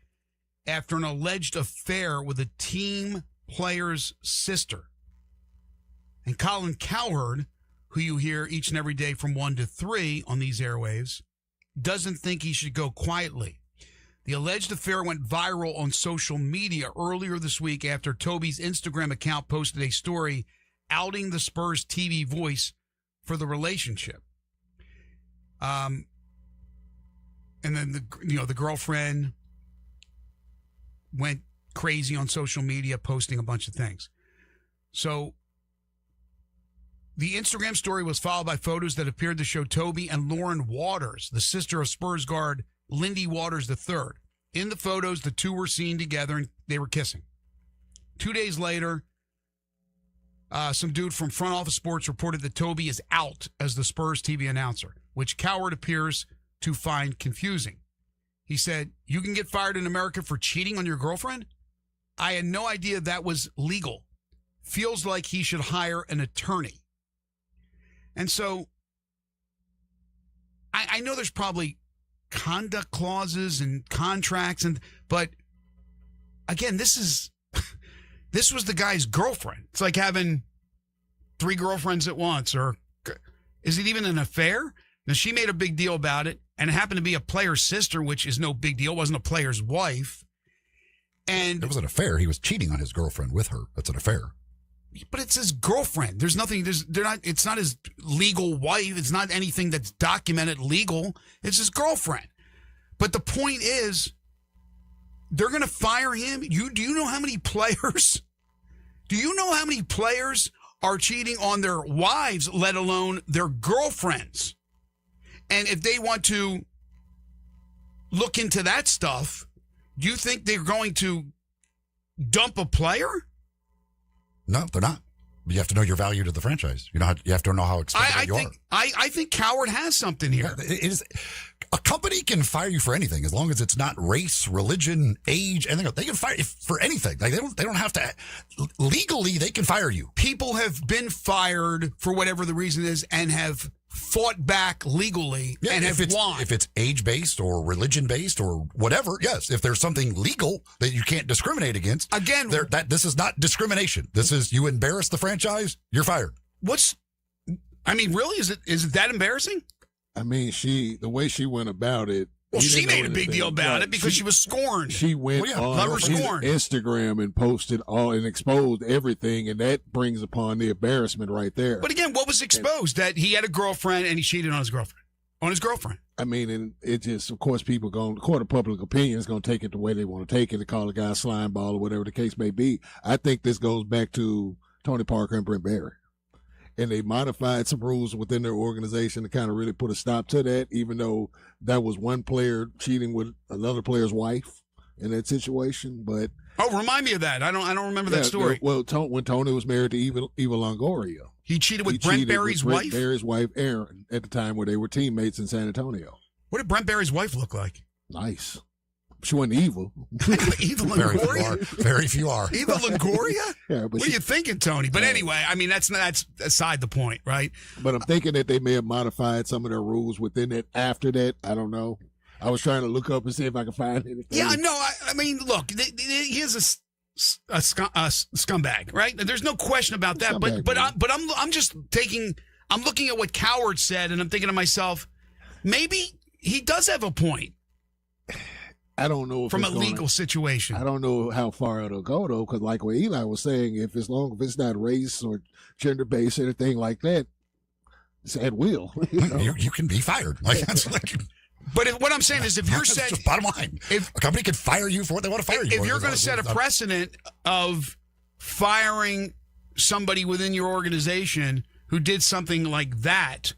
after an alleged affair with a team player's sister. And Colin Cowherd, who you hear each and every day from 1 to 3 on these airwaves, doesn't think he should go quietly. The alleged affair went viral on social media earlier this week after Toby's Instagram account posted a story outing the Spurs TV voice for the relationship. And then the girlfriend went crazy on social media, posting a bunch of things. So the Instagram story was followed by photos that appeared to show Toby and Lauren Waters, the sister of Spurs guard Lindy Waters III. In the photos, the two were seen together and they were kissing. 2 days later, some dude from Front Office Sports reported that Toby is out as the Spurs TV announcer, which Cowherd appears to find confusing. He said, "You can get fired in America for cheating on your girlfriend? I had no idea that was legal. Feels like he should hire an attorney." And so I know there's probably conduct clauses and contracts, but again, this was the guy's girlfriend. It's like having 3 girlfriends at once, or is it even an affair? Now, she made a big deal about it, and it happened to be a player's sister, which is no big deal. It wasn't a player's wife. And it was an affair. He was cheating on his girlfriend with her. That's an affair. But it's his girlfriend. There's nothing. It's not his legal wife. It's not anything that's documented legal. It's his girlfriend. But the point is, they're going to fire him. Do you know how many players? Do you know how many players are cheating on their wives, let alone their girlfriends? And if they want to look into that stuff, do you think they're going to dump a player? No, they're not. You have to know your value to the franchise. You have to know how expensive you are. I think Cowherd has something here. It is, a company can fire you for anything as long as it's not race, religion, age, anything else. They can fire you for anything. Like they don't have to. Legally, they can fire you. People have been fired for whatever the reason is and have fought back legally and have won. If it's age-based or religion-based or whatever, yes. If there's something legal that you can't discriminate against, again, this is not discrimination. This is, you embarrass the franchise, you're fired. Really? Is it that embarrassing? I mean, the way she went about it. Well, she made a big deal about it because she was scorned. She went on Instagram and posted all and exposed everything, and that brings upon the embarrassment right there. But again, what was exposed? That he had a girlfriend and he cheated on his girlfriend. I mean, and it just, of course, the court of public opinion is going to take it the way they want to take it, to call a guy a slime ball or whatever the case may be. I think this goes back to Tony Parker and Brent Barry. And they modified some rules within their organization to kind of really put a stop to that, even though that was one player cheating with another player's wife in that situation. But remind me of that. I don't remember that story. Well, when Tony was married to Eva Longoria, he cheated with Brent Barry's wife. Brent Barry's wife, Erin, at the time where they were teammates in San Antonio. What did Brent Barry's wife look like? Nice. She wasn't evil. Eva Longoria? Very few are. Eva Longoria? Yeah, what are you thinking, Tony? But anyway, I mean, that's aside the point, right? But I'm thinking that they may have modified some of their rules within it after that. I don't know. I was trying to look up and see if I could find anything. Yeah, no, I mean, look, he is a scumbag, right? There's no question about that. But I'm looking at what Cowherd said, and I'm thinking to myself, maybe he does have a point. I don't know if from a legal situation. I don't know how far it'll go though, because like what Eli was saying, if it's not race or gender based or anything like that, it's at will. You can be fired. But what I'm saying is, if you're set, just bottom line, if a company can fire you for what they want to fire you for. If you're going to set a precedent of firing somebody within your organization who did something like that,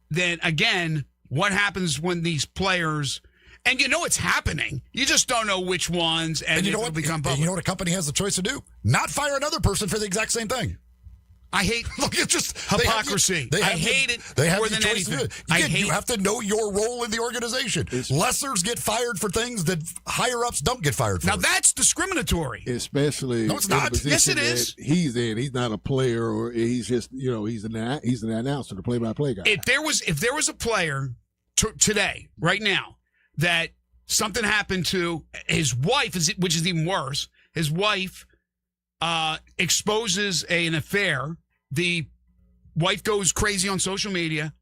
then again, what happens when these players? And you know it's happening. You just don't know which ones, and you know what? Become public. You know what a company has the choice to do? not fire another person for the exact same thing. I hate Look, it's just hypocrisy. I hate it more than anything. You have to know your role in the organization. Lessers get fired for things that higher ups don't get fired for. Now that's discriminatory. Especially No, it's in the not. position Yes, it that is. He's in. He's not a player, or he's just he's an announcer, the play-by-play guy. If there was a player today, right now, that something happened to his wife, which is even worse, his wife exposes an affair. The wife goes crazy on social media,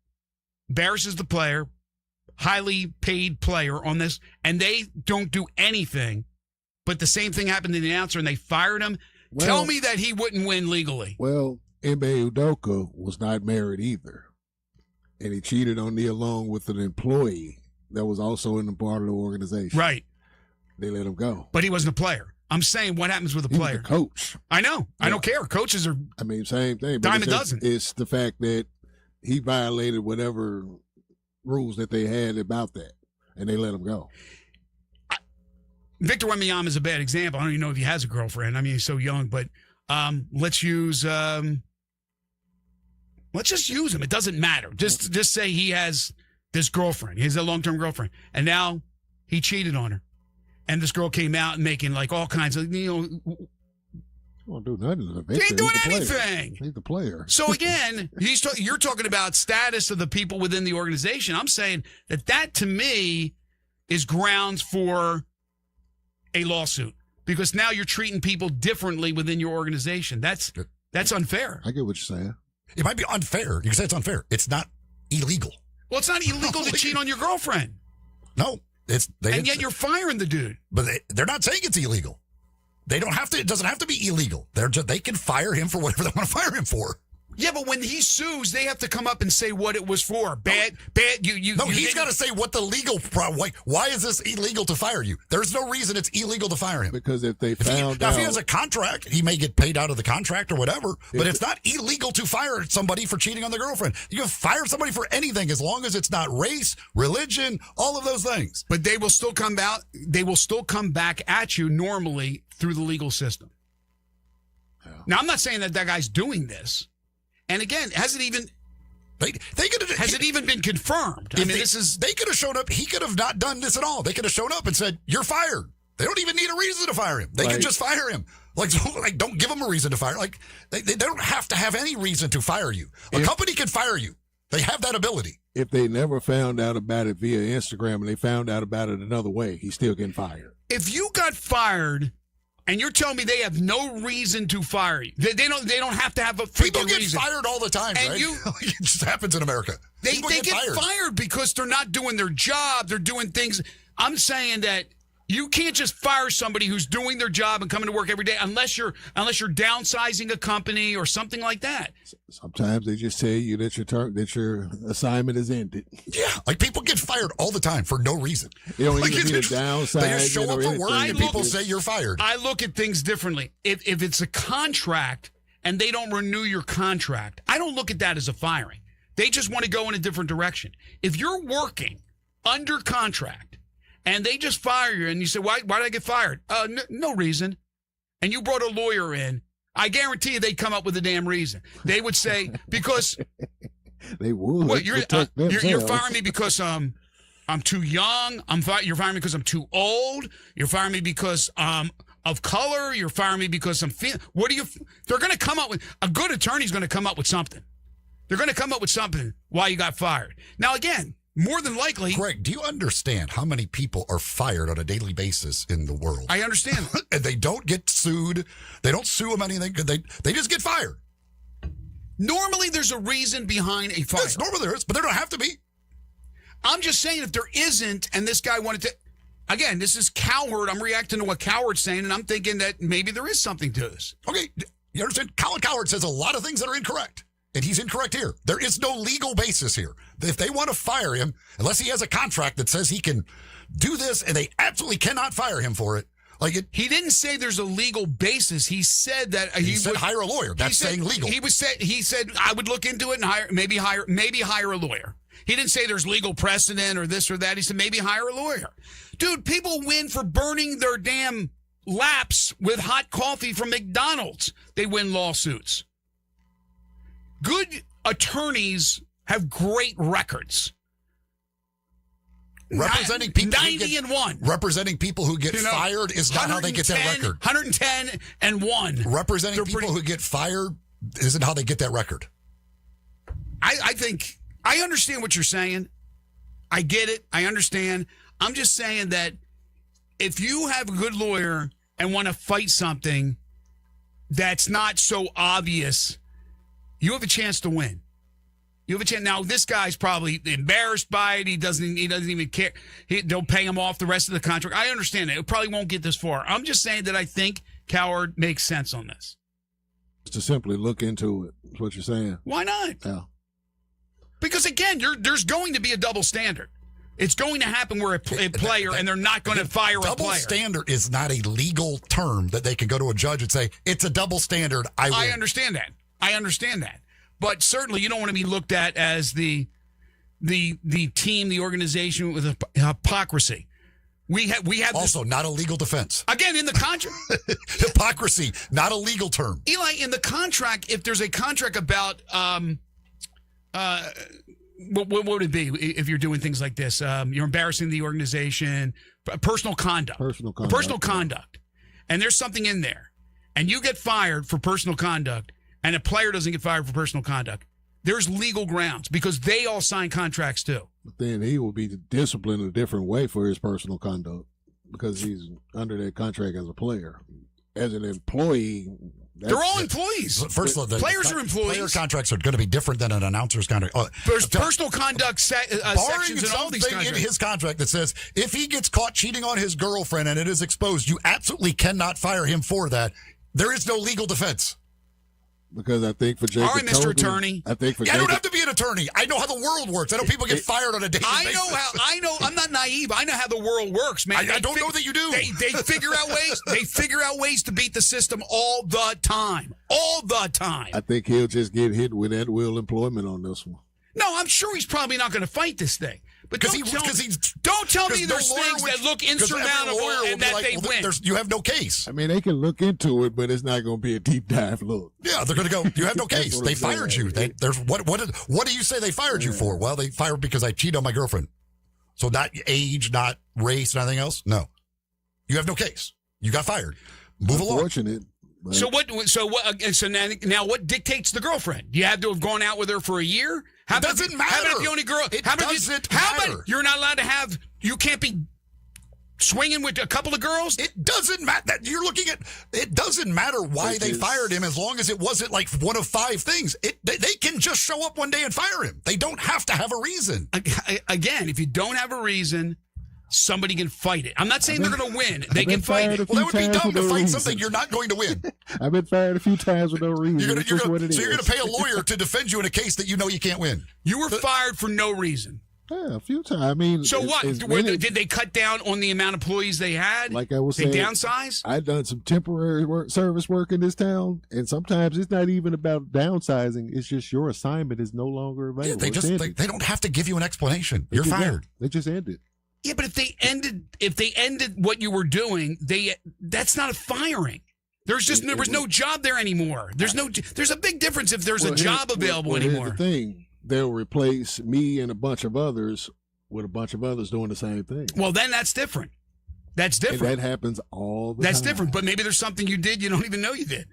embarrasses the player, highly paid player on this, and they don't do anything. But the same thing happened to the announcer, and they fired him. Tell me that he wouldn't win legally. Well, Ime Udoka was not married either, and he cheated on Nia Long with an employee that was also in the part of the organization. Right. They let him go. But he wasn't a player. I'm saying what happens with a He was player. the coach. I know. I don't care. Coaches are. I mean, same thing. But Dime a it's dozen. It's the fact that he violated whatever rules that they had about that, and they let him go. Victor Wembanyama is a bad example. I don't even know if he has a girlfriend. I mean, he's so young. But let's use. Let's just use him. It doesn't matter. Just say he has this girlfriend. He has a long-term girlfriend, and now he cheated on her. And this girl came out and making like all kinds of, Won't do nothing. He ain't doing He's the player. anything. He's the player. So again, you're talking about status of the people within the organization. I'm saying that to me is grounds for a lawsuit, because now you're treating people differently within your organization. That's unfair. I get what you're saying. It might be unfair. You can say it's unfair. It's not illegal. Well, it's not illegal to cheat on your girlfriend. No, and yet you're firing the dude. But they're not saying it's illegal. They don't have to. It doesn't have to be illegal. They can fire him for whatever they want to fire him for. Yeah, but when he sues, they have to come up and say what it was for. Bad. He's got to say what the legal problem. Why is this illegal to fire you? There's no reason it's illegal to fire him. Because if they if found he has a contract, he may get paid out of the contract or whatever. But it's not illegal to fire somebody for cheating on their girlfriend. You can fire somebody for anything as long as it's not race, religion, all of those things. But they will still come out. They will still come back at you normally through the legal system. Yeah. Now, I'm not saying that guy's doing this. And again, has it even been confirmed? I mean, they could have shown up. He could have not done this at all. They could have shown up and said, "You're fired." They don't even need a reason to fire him. They can just fire him. Like, don't give him a reason to fire. Like, they don't have to have any reason to fire you. A company can fire you. They have that ability. If they never found out about it via Instagram and they found out about it another way, he's still getting fired. If you got fired, and you're telling me they have no reason to fire you, they don't have to have a people get reason. Fired all the time, and right? It just happens in America. They get fired because they're not doing their job. They're doing things. I'm saying that you can't just fire somebody who's doing their job and coming to work every day unless you're downsizing a company or something like that. Sometimes they just tell you that your assignment is ended. Yeah, like people get fired all the time for no reason. You don't even need a downside. They just show up for work and people say you're fired. I look at things differently. If it's a contract and they don't renew your contract, I don't look at that as a firing. They just want to go in a different direction. If you're working under contract and they just fire you and you say, why did I get fired? No reason. And you brought a lawyer in, I guarantee you they'd come up with a damn reason. They would say, because they would. What, you're firing me because I'm too young. You're firing me because I'm too old. You're firing me because of color. You're firing me because I'm they're going to come up with, a good attorney's going to come up with something. They're going to come up with something why you got fired. Now, again, more than likely. Greg, do you understand how many people are fired on a daily basis in the world? I understand. And they don't get sued. They don't sue them anything. They just get fired. Normally, there's a reason behind a fire. Yes, normally there is, but there don't have to be. I'm just saying if there isn't, and this guy wanted to. Again, this is Cowherd. I'm reacting to what Cowherd's saying, and I'm thinking that maybe there is something to this. Okay, you understand? Colin Cowherd says a lot of things that are incorrect. And he's incorrect here. There is no legal basis here. If they want to fire him, unless he has a contract that says he can do this, and they absolutely cannot fire him for it. He didn't say there's a legal basis. He said that he said hire a lawyer. That's saying legal. He said I would look into it and maybe hire a lawyer. He didn't say there's legal precedent or this or that. He said maybe hire a lawyer. Dude, people win for burning their damn laps with hot coffee from McDonald's, they win lawsuits. Good attorneys have great records. Representing people 90-1. Representing people who get fired is not how they get that record. 110-1. Representing people who get fired isn't how they get that record. I think I understand what you're saying. I get it. I understand. I'm just saying that if you have a good lawyer and want to fight something that's not so obvious, you have a chance to win. You have a chance. Now, this guy's probably embarrassed by it. He doesn't even care. They'll pay him off the rest of the contract. I understand that. It probably won't get this far. I'm just saying that I think Cowherd makes sense on this. Just to simply look into it, is what you're saying. Why not? Yeah. Because, again, there's going to be a double standard. It's going to happen where a player, and they're not going to fire a player. Double standard is not a legal term that they can go to a judge and say, it's a double standard. I understand that. I understand that. But certainly you don't want to be looked at as the team, the organization with hypocrisy. We have also not a legal defense. Again, in the contract. Hypocrisy, not a legal term. Eli, in the contract, if there's a contract about what would it be if you're doing things like this? You're embarrassing the organization, personal conduct. Personal conduct. And there's something in there. And you get fired for personal conduct, and a player doesn't get fired for personal conduct. There's legal grounds because they all sign contracts too. But then he will be disciplined a different way for his personal conduct because he's under that contract as a player. As an employee, they're all employees. First of all, players are employees. Player contracts are going to be different than an announcer's contract. There's personal conduct sections in all these something contracts. in his contract that says if he gets caught cheating on his girlfriend and it is exposed, you absolutely cannot fire him for that. There is no legal defense. Because I think for Jacob All right, Mr. Attorney. I think for I don't have to be an attorney. I know how the world works. I know people get fired on a daily basis. I know. I'm not naive. I know how the world works, man. I don't know that you do. They figure out ways. They figure out ways to beat the system all the time. All the time. I think he'll just get hit with at-will employment on this one. No, I'm sure he's probably not going to fight this thing. But don't tell me there's things that look insurmountable and that they win. You have no case. I mean, they can look into it, but it's not going to be a deep dive look. Yeah, they're going to go, you have no case. They fired you. What do you say they fired you for? Well, they fired because I cheated on my girlfriend. So not age, not race, nothing else? No. You have no case. You got fired. Move along. Unfortunate. So now what dictates the girlfriend? You have to have gone out with her for a year? It doesn't matter. How about the only girl? It doesn't matter. You're not allowed to have, you can't be swinging with a couple of girls? It doesn't matter. You're looking at, it doesn't matter why they fired him as long as it wasn't like one of 5 things. They can just show up one day and fire him. They don't have to have a reason. Again, if you don't have a reason, somebody can fight it. I'm not saying they're going to win. They can fight it. Well, that would be dumb to fight something you're not going to win. I've been fired a few times with no reason. You're going to pay a lawyer to defend you in a case that you know you can't win. You were fired for no reason. Yeah, a few times. I mean, so what? Did they cut down on the amount of employees they had? Like I was saying, they downsize? I've done some temporary service work in this town, and sometimes it's not even about downsizing. It's just your assignment is no longer available. Yeah, they don't have to give you an explanation. You're fired. They just ended. Yeah, but if they ended what you were doing, that's not a firing. There was no job there anymore. There's a big difference if there's a job available anymore. Here's the thing. They'll replace me and a bunch of others with a bunch of others doing the same thing. Well, then that's different. That's different. And that happens all the time. That's different, but maybe there's something you did you don't even know you did.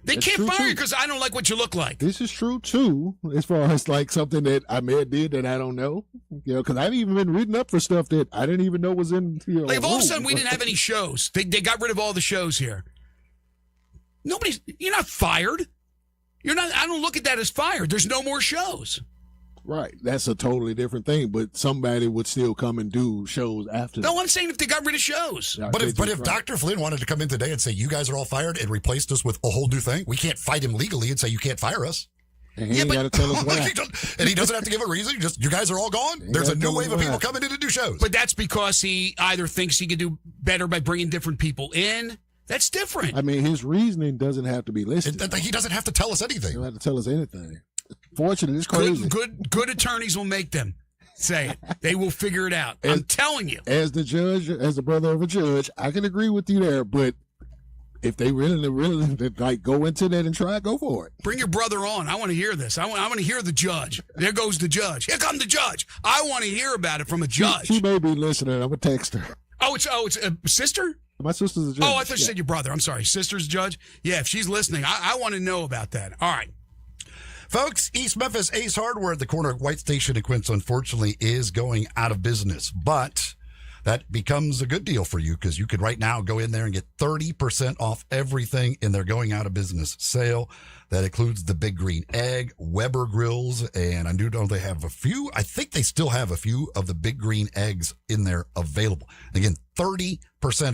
They can't fire you because I don't like what you look like. This is true, too, as far as like something that I may have did that I don't know. You know, because I've even been written up for stuff that I didn't even know was in, Like if all of a sudden we didn't have any shows. They got rid of all the shows here. You're not fired. I don't look at that as fired. There's no more shows. Right. That's a totally different thing, but somebody would still come and do shows after that. No, I'm saying if they got rid of shows. But if Dr. Flynn wanted to come in today and say, you guys are all fired and replaced us with a whole new thing, we can't fight him legally and say, you can't fire us. And he ain't got to tell us why. And he doesn't have to give a reason. Just, you guys are all gone. There's a new wave of people coming in to do shows. But that's because he either thinks he could do better by bringing different people in. That's different. I mean, his reasoning doesn't have to be listed. He doesn't have to tell us anything. He doesn't have to tell us anything. Fortunately, it's crazy. Good attorneys will make them. Say it. They will figure it out. I'm telling you. As the judge, as the brother of a judge, I can agree with you there, but if they really like go into that and try, go for it. Bring your brother on. I want to hear this. I want to hear the judge. There goes the judge. Here comes the judge. I want to hear about it from a judge. She may be listening. I'm gonna text her. Oh, it's a sister? My sister's a judge. Oh, I thought you said your brother. I'm sorry. Sister's judge? Yeah, if she's listening, I want to know about that. All right. Folks, East Memphis Ace Hardware at the corner of White Station and Quince, unfortunately, is going out of business. But that becomes a good deal for you because you could right now go in there and get 30% off everything in their going out of business sale. That includes the Big Green Egg, Weber Grills, and I do know they have a few. I think they still have a few of the Big Green Eggs in there available. Again, 30%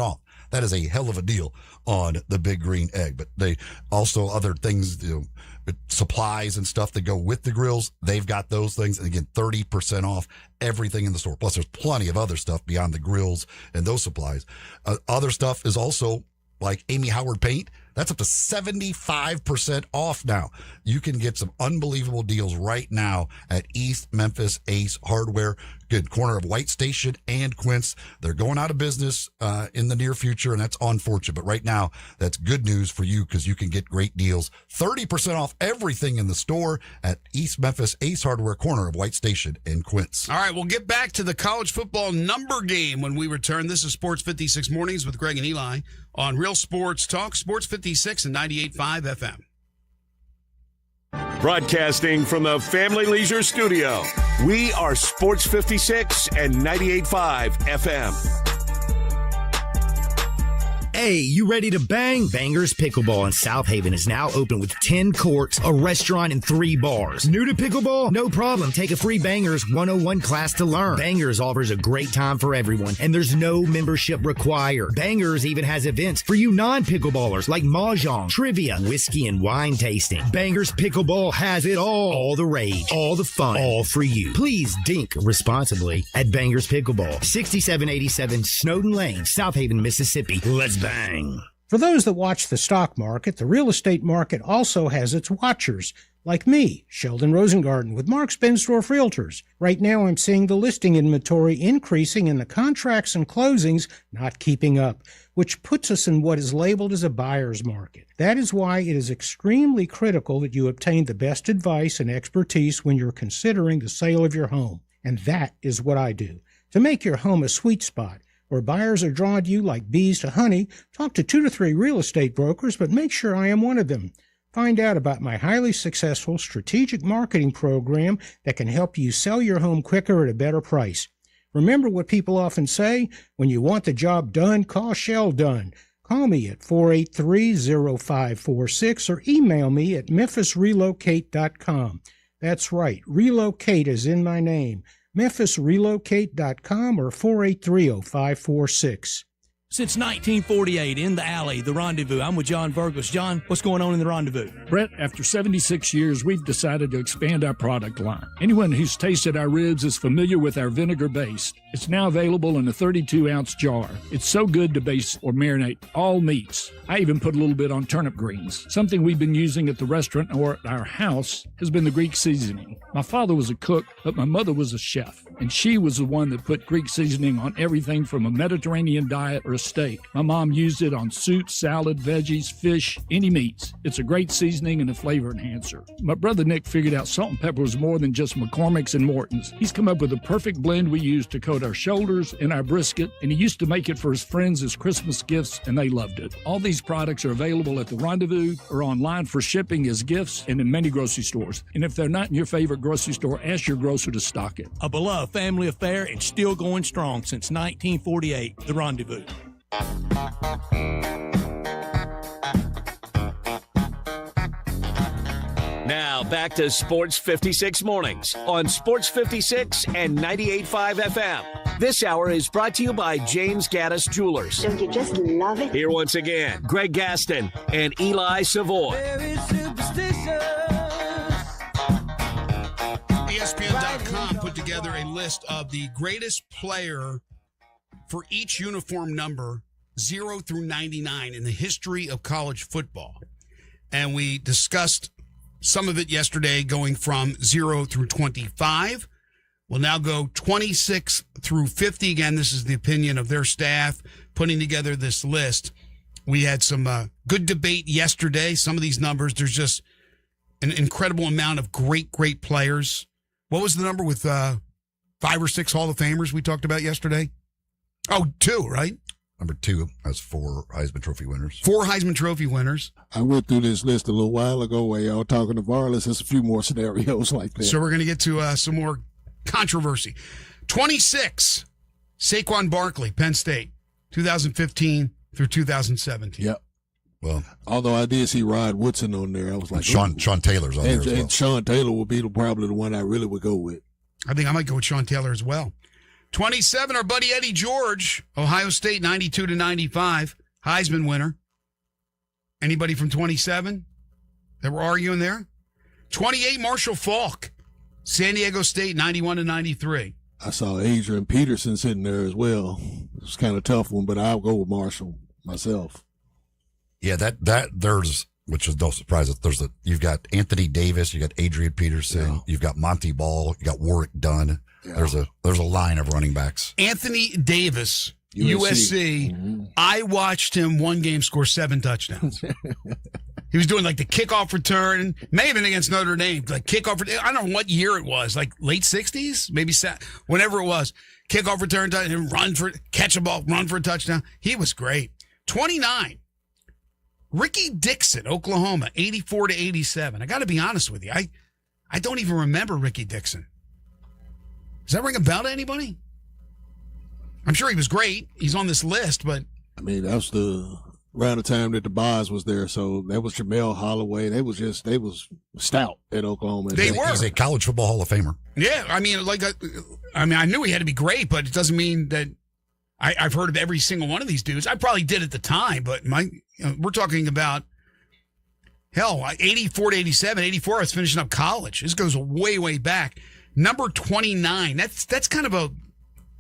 off. That is a hell of a deal on the Big Green Egg. But they also other things, supplies and stuff that go with the grills. They've got those things. And again, 30% off everything in the store. Plus, there's plenty of other stuff beyond the grills and those supplies. Other stuff is also like Amy Howard paint. That's up to 75% off now. You can get some unbelievable deals right now at East Memphis Ace Hardware, good corner of White Station and Quince. They're going out of business in the near future, and that's unfortunate. But right now, that's good news for you because you can get great deals. 30% off everything in the store at East Memphis Ace Hardware, corner of White Station and Quince. All right, we'll get back to the college football number game when we return. This is Sports 56 Mornings with Greg and Eli on Real Sports Talk, Sports 56 and 98.5 FM. Broadcasting from the Family Leisure Studio, we are Sports 56 and 98.5 FM. Hey, you ready to bang? Bangers Pickleball in South Haven is now open with 10 courts, a restaurant, and 3 bars. New to pickleball? No problem. Take a free Bangers 101 class to learn. Bangers offers a great time for everyone, and there's no membership required. Bangers even has events for you non-pickleballers like mahjong, trivia, whiskey, and wine tasting. Bangers Pickleball has it all. All the rage, all the fun, all for you. Please dink responsibly at Bangers Pickleball, 6787 Snowden Lane, South Haven, Mississippi. Let's bang. For those that watch the stock market, the real estate market also has its watchers, like me, Sheldon Rosengarten with Mark's Bensdorf Realtors. Right now I'm seeing the listing inventory increasing and the contracts and closings not keeping up, which puts us in what is labeled as a buyer's market. That is why it is extremely critical that you obtain the best advice and expertise when you're considering the sale of your home. And that is what I do. To make your home a sweet spot, where buyers are drawn to you like bees to honey, talk to 2 to 3 real estate brokers, but make sure I am one of them. Find out about my highly successful strategic marketing program that can help you sell your home quicker at a better price. Remember what people often say, when you want the job done, call Sheldon. Call me at 483-0546 or email me at memphisrelocate.com. That's right, relocate is in my name. memphisrelocate.com or 483-0546. Since 1948, in the alley, the Rendezvous. I'm with John Burgos. John, what's going on in the Rendezvous? Brett, after 76 years, we've decided to expand our product line. Anyone who's tasted our ribs is familiar with our vinegar base. It's now available in a 32-ounce jar. It's so good to base or marinate all meats. I even put a little bit on turnip greens. Something we've been using at the restaurant or at our house has been the Greek seasoning. My father was a cook, but my mother was a chef, and she was the one that put Greek seasoning on everything from a Mediterranean diet or a steak. My mom used it on soup, salad, veggies, fish, any meats. It's a great seasoning and a flavor enhancer. My brother Nick figured out salt and pepper was more than just McCormick's and Morton's. He's come up with a perfect blend we use to coat our shoulders and our brisket, and he used to make it for his friends as Christmas gifts, and they loved it. All these products are available at the Rendezvous or online for shipping as gifts and in many grocery stores. And if they're not in your favorite grocery store, ask your grocer to stock it. A beloved family affair and still going strong since 1948, the Rendezvous. Now back to Sports 56 Mornings on Sports 56 and 98.5 FM. This hour is brought to you by James Gaddis Jewelers. Don't you just love it? Here once again, Greg Gaston and Eli Savoy. ESPN.com put together a list of the greatest player for each uniform number 0 through 99 in the history of college football. And we discussed some of it yesterday, going from 0 through 25. will now go 26 through 50. Again, this is the opinion of their staff putting together this list. We had some good debate yesterday. Some of these numbers, there's just an incredible amount of great players. What was the number with 5 or 6 Hall of Famers we talked about yesterday? Oh, 2, right? Number 2 has 4 Heisman Trophy winners. 4 Heisman Trophy winners. I went through this list a little while ago where y'all talking to Varlas. There's a few more scenarios like that. So we're going to get to some more controversy. 26, Saquon Barkley, Penn State, 2015 through 2017. Yep. Well, although I did see Rod Woodson on there, I was like, Sean Taylor's on there as well. And Sean Taylor would be probably the one I really would go with. I think I might go with Sean Taylor as well. 27, our buddy Eddie George, Ohio State, 92-95, Heisman winner. Anybody from 27 that we're arguing there? 28, Marshall Faulk, San Diego State, 91-93. I saw Adrian Peterson sitting there as well. It was kind of a tough one, but I'll go with Marshall myself. Yeah, that there's, which is no surprise, you've got Anthony Davis, you got Adrian Peterson, you've got Monty Ball, you got Warwick Dunn. Yeah. There's a line of running backs. Anthony Davis, USC. Mm-hmm. I watched him one game score 7 touchdowns. He was doing like the kickoff return, may have been against Notre Dame, like kickoff return. I don't know what year it was, like late 60s, maybe whenever it was. Kickoff return, catch a ball, run for a touchdown. He was great. 29, Ricky Dixon, Oklahoma, 84-87. I got to be honest with you. I don't even remember Ricky Dixon. Does that ring a bell to anybody? I'm sure he was great. He's on this list, but I mean, that was around the time that the Boz was there. So that was Jamel Holloway. They was stout at Oklahoma. They were. He's a college football Hall of Famer. Yeah, I mean, I knew he had to be great, but it doesn't mean that I've heard of every single one of these dudes. I probably did at the time, but we're talking about 84-87, 84. I was finishing up college. This goes way back. Number 29. That's kind of a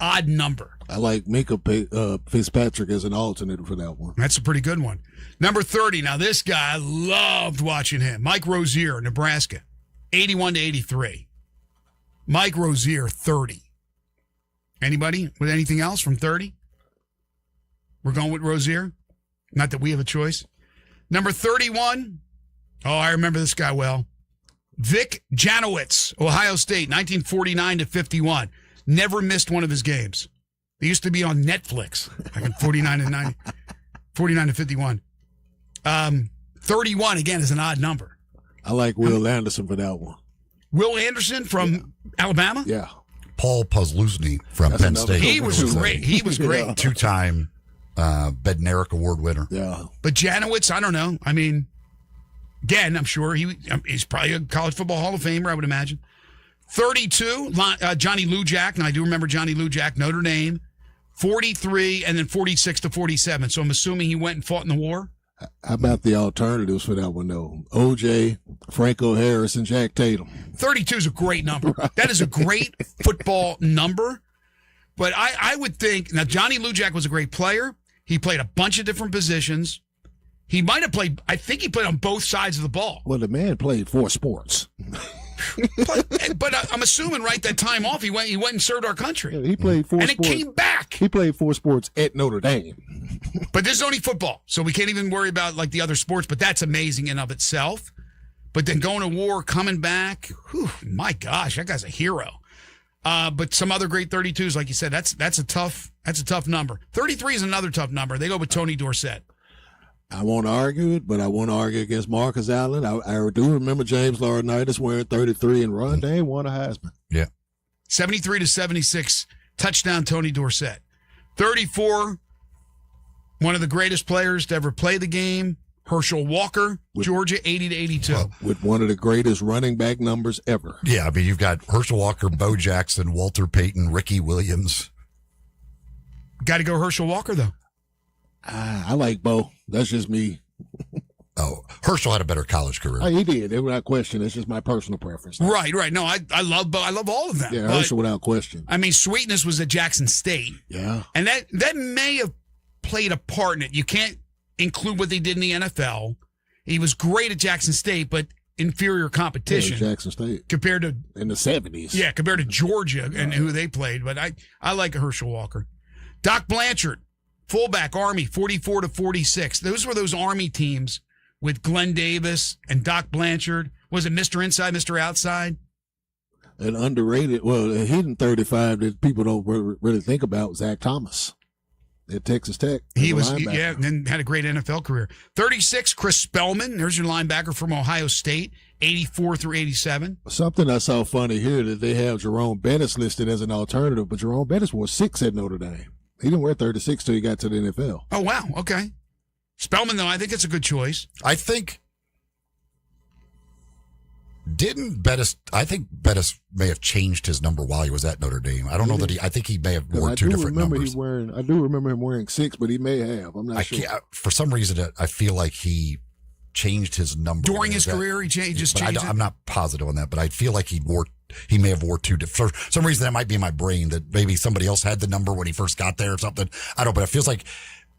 odd number. I like Minkah Fitzpatrick as an alternate for that one. That's a pretty good one. Number 30. Now this guy, I loved watching him. Mike Rozier, Nebraska, 81-83. Mike Rozier, 30. Anybody with anything else from 30? We're going with Rozier. Not that we have a choice. Number 31. Oh, I remember this guy well. Vic Janowitz, Ohio State, 1949-51. Never missed one of his games. They used to be on Netflix back in 49-51. 31, again, is an odd number. I like Will Anderson for that one. Will Anderson from Alabama? Yeah. Paul Posluszny from Penn State. He was great. He was great. Yeah. 2-time Bednarik Award winner. Yeah. But Janowitz, I don't know. I mean, again, I'm sure he's probably a college football Hall of Famer, I would imagine. 32, Johnny Lujack. Now, I do remember Johnny Lujack, Notre Dame. 43, and then 46-47. So I'm assuming he went and fought in the war? How about the alternatives for that one, though? O.J., Franco Harris, and Jack Tatum. 32 is a great number. Right. That is a great football number. But I would think, now Johnny Lujack was a great player. He played a bunch of different positions. He might have played, I think he played on both sides of the ball. Well, the man played 4 sports. but I'm assuming, right, that time off, he went and served our country. Yeah, he played 4 sports. And it came back. He played 4 sports at Notre Dame. But this is only football, so we can't even worry about, like, the other sports, but that's amazing in of itself. But then going to war, coming back, whew, my gosh, that guy's a hero. But some other great 32s, like you said, that's a tough number. 33 is another tough number. They go with Tony Dorsett. I won't argue it, but I won't argue against Marcus Allen. I do remember James Laurinaitis wearing 33, and Ron Dane won a Heisman. Yeah. 73-76, touchdown Tony Dorsett. 34, one of the greatest players to ever play the game, Herschel Walker, Georgia, 80-82. With one of the greatest running back numbers ever. Yeah, I mean, you've got Herschel Walker, Bo Jackson, Walter Payton, Ricky Williams. Got to go Herschel Walker, though. I like Bo. That's just me. Oh, Herschel had a better college career. He did, without question. It's just my personal preference. Right. No, I love Bo. I love all of them. Yeah, Herschel without question. I mean, Sweetness was at Jackson State. Yeah. And that may have played a part in it. You can't include what they did in the NFL. He was great at Jackson State, but inferior competition. Yeah, Jackson State. Compared to in the 70s. Yeah, compared to Georgia and who they played. But I like Herschel Walker. Doc Blanchard, fullback, Army, 44-46. Those were those Army teams with Glenn Davis and Doc Blanchard. Was it Mr. Inside, Mr. Outside? An underrated, well, a hidden 35 that people don't really think about, Zach Thomas at Texas Tech. He was, and then had a great NFL career. 36, Chris Spellman. There's your linebacker from Ohio State, 84-87. Something I saw funny here that they have Jerome Bettis listed as an alternative, but Jerome Bettis wore 6 at Notre Dame. He didn't wear 36 till he got to the NFL. Oh, wow. Okay. Spellman, though, I think it's a good choice. I think Bettis may have changed his number while he was at Notre Dame. I don't know that I think he may have worn 2 different numbers. I do remember him wearing 6, but he may have. I'm not sure. For some reason, I feel like he changed his number. During his career, he changed it? I'm not positive on that, but I feel like he may have wore 2 different. For some reason, that might be in my brain that maybe somebody else had the number when he first got there or something. I don't know, but it feels like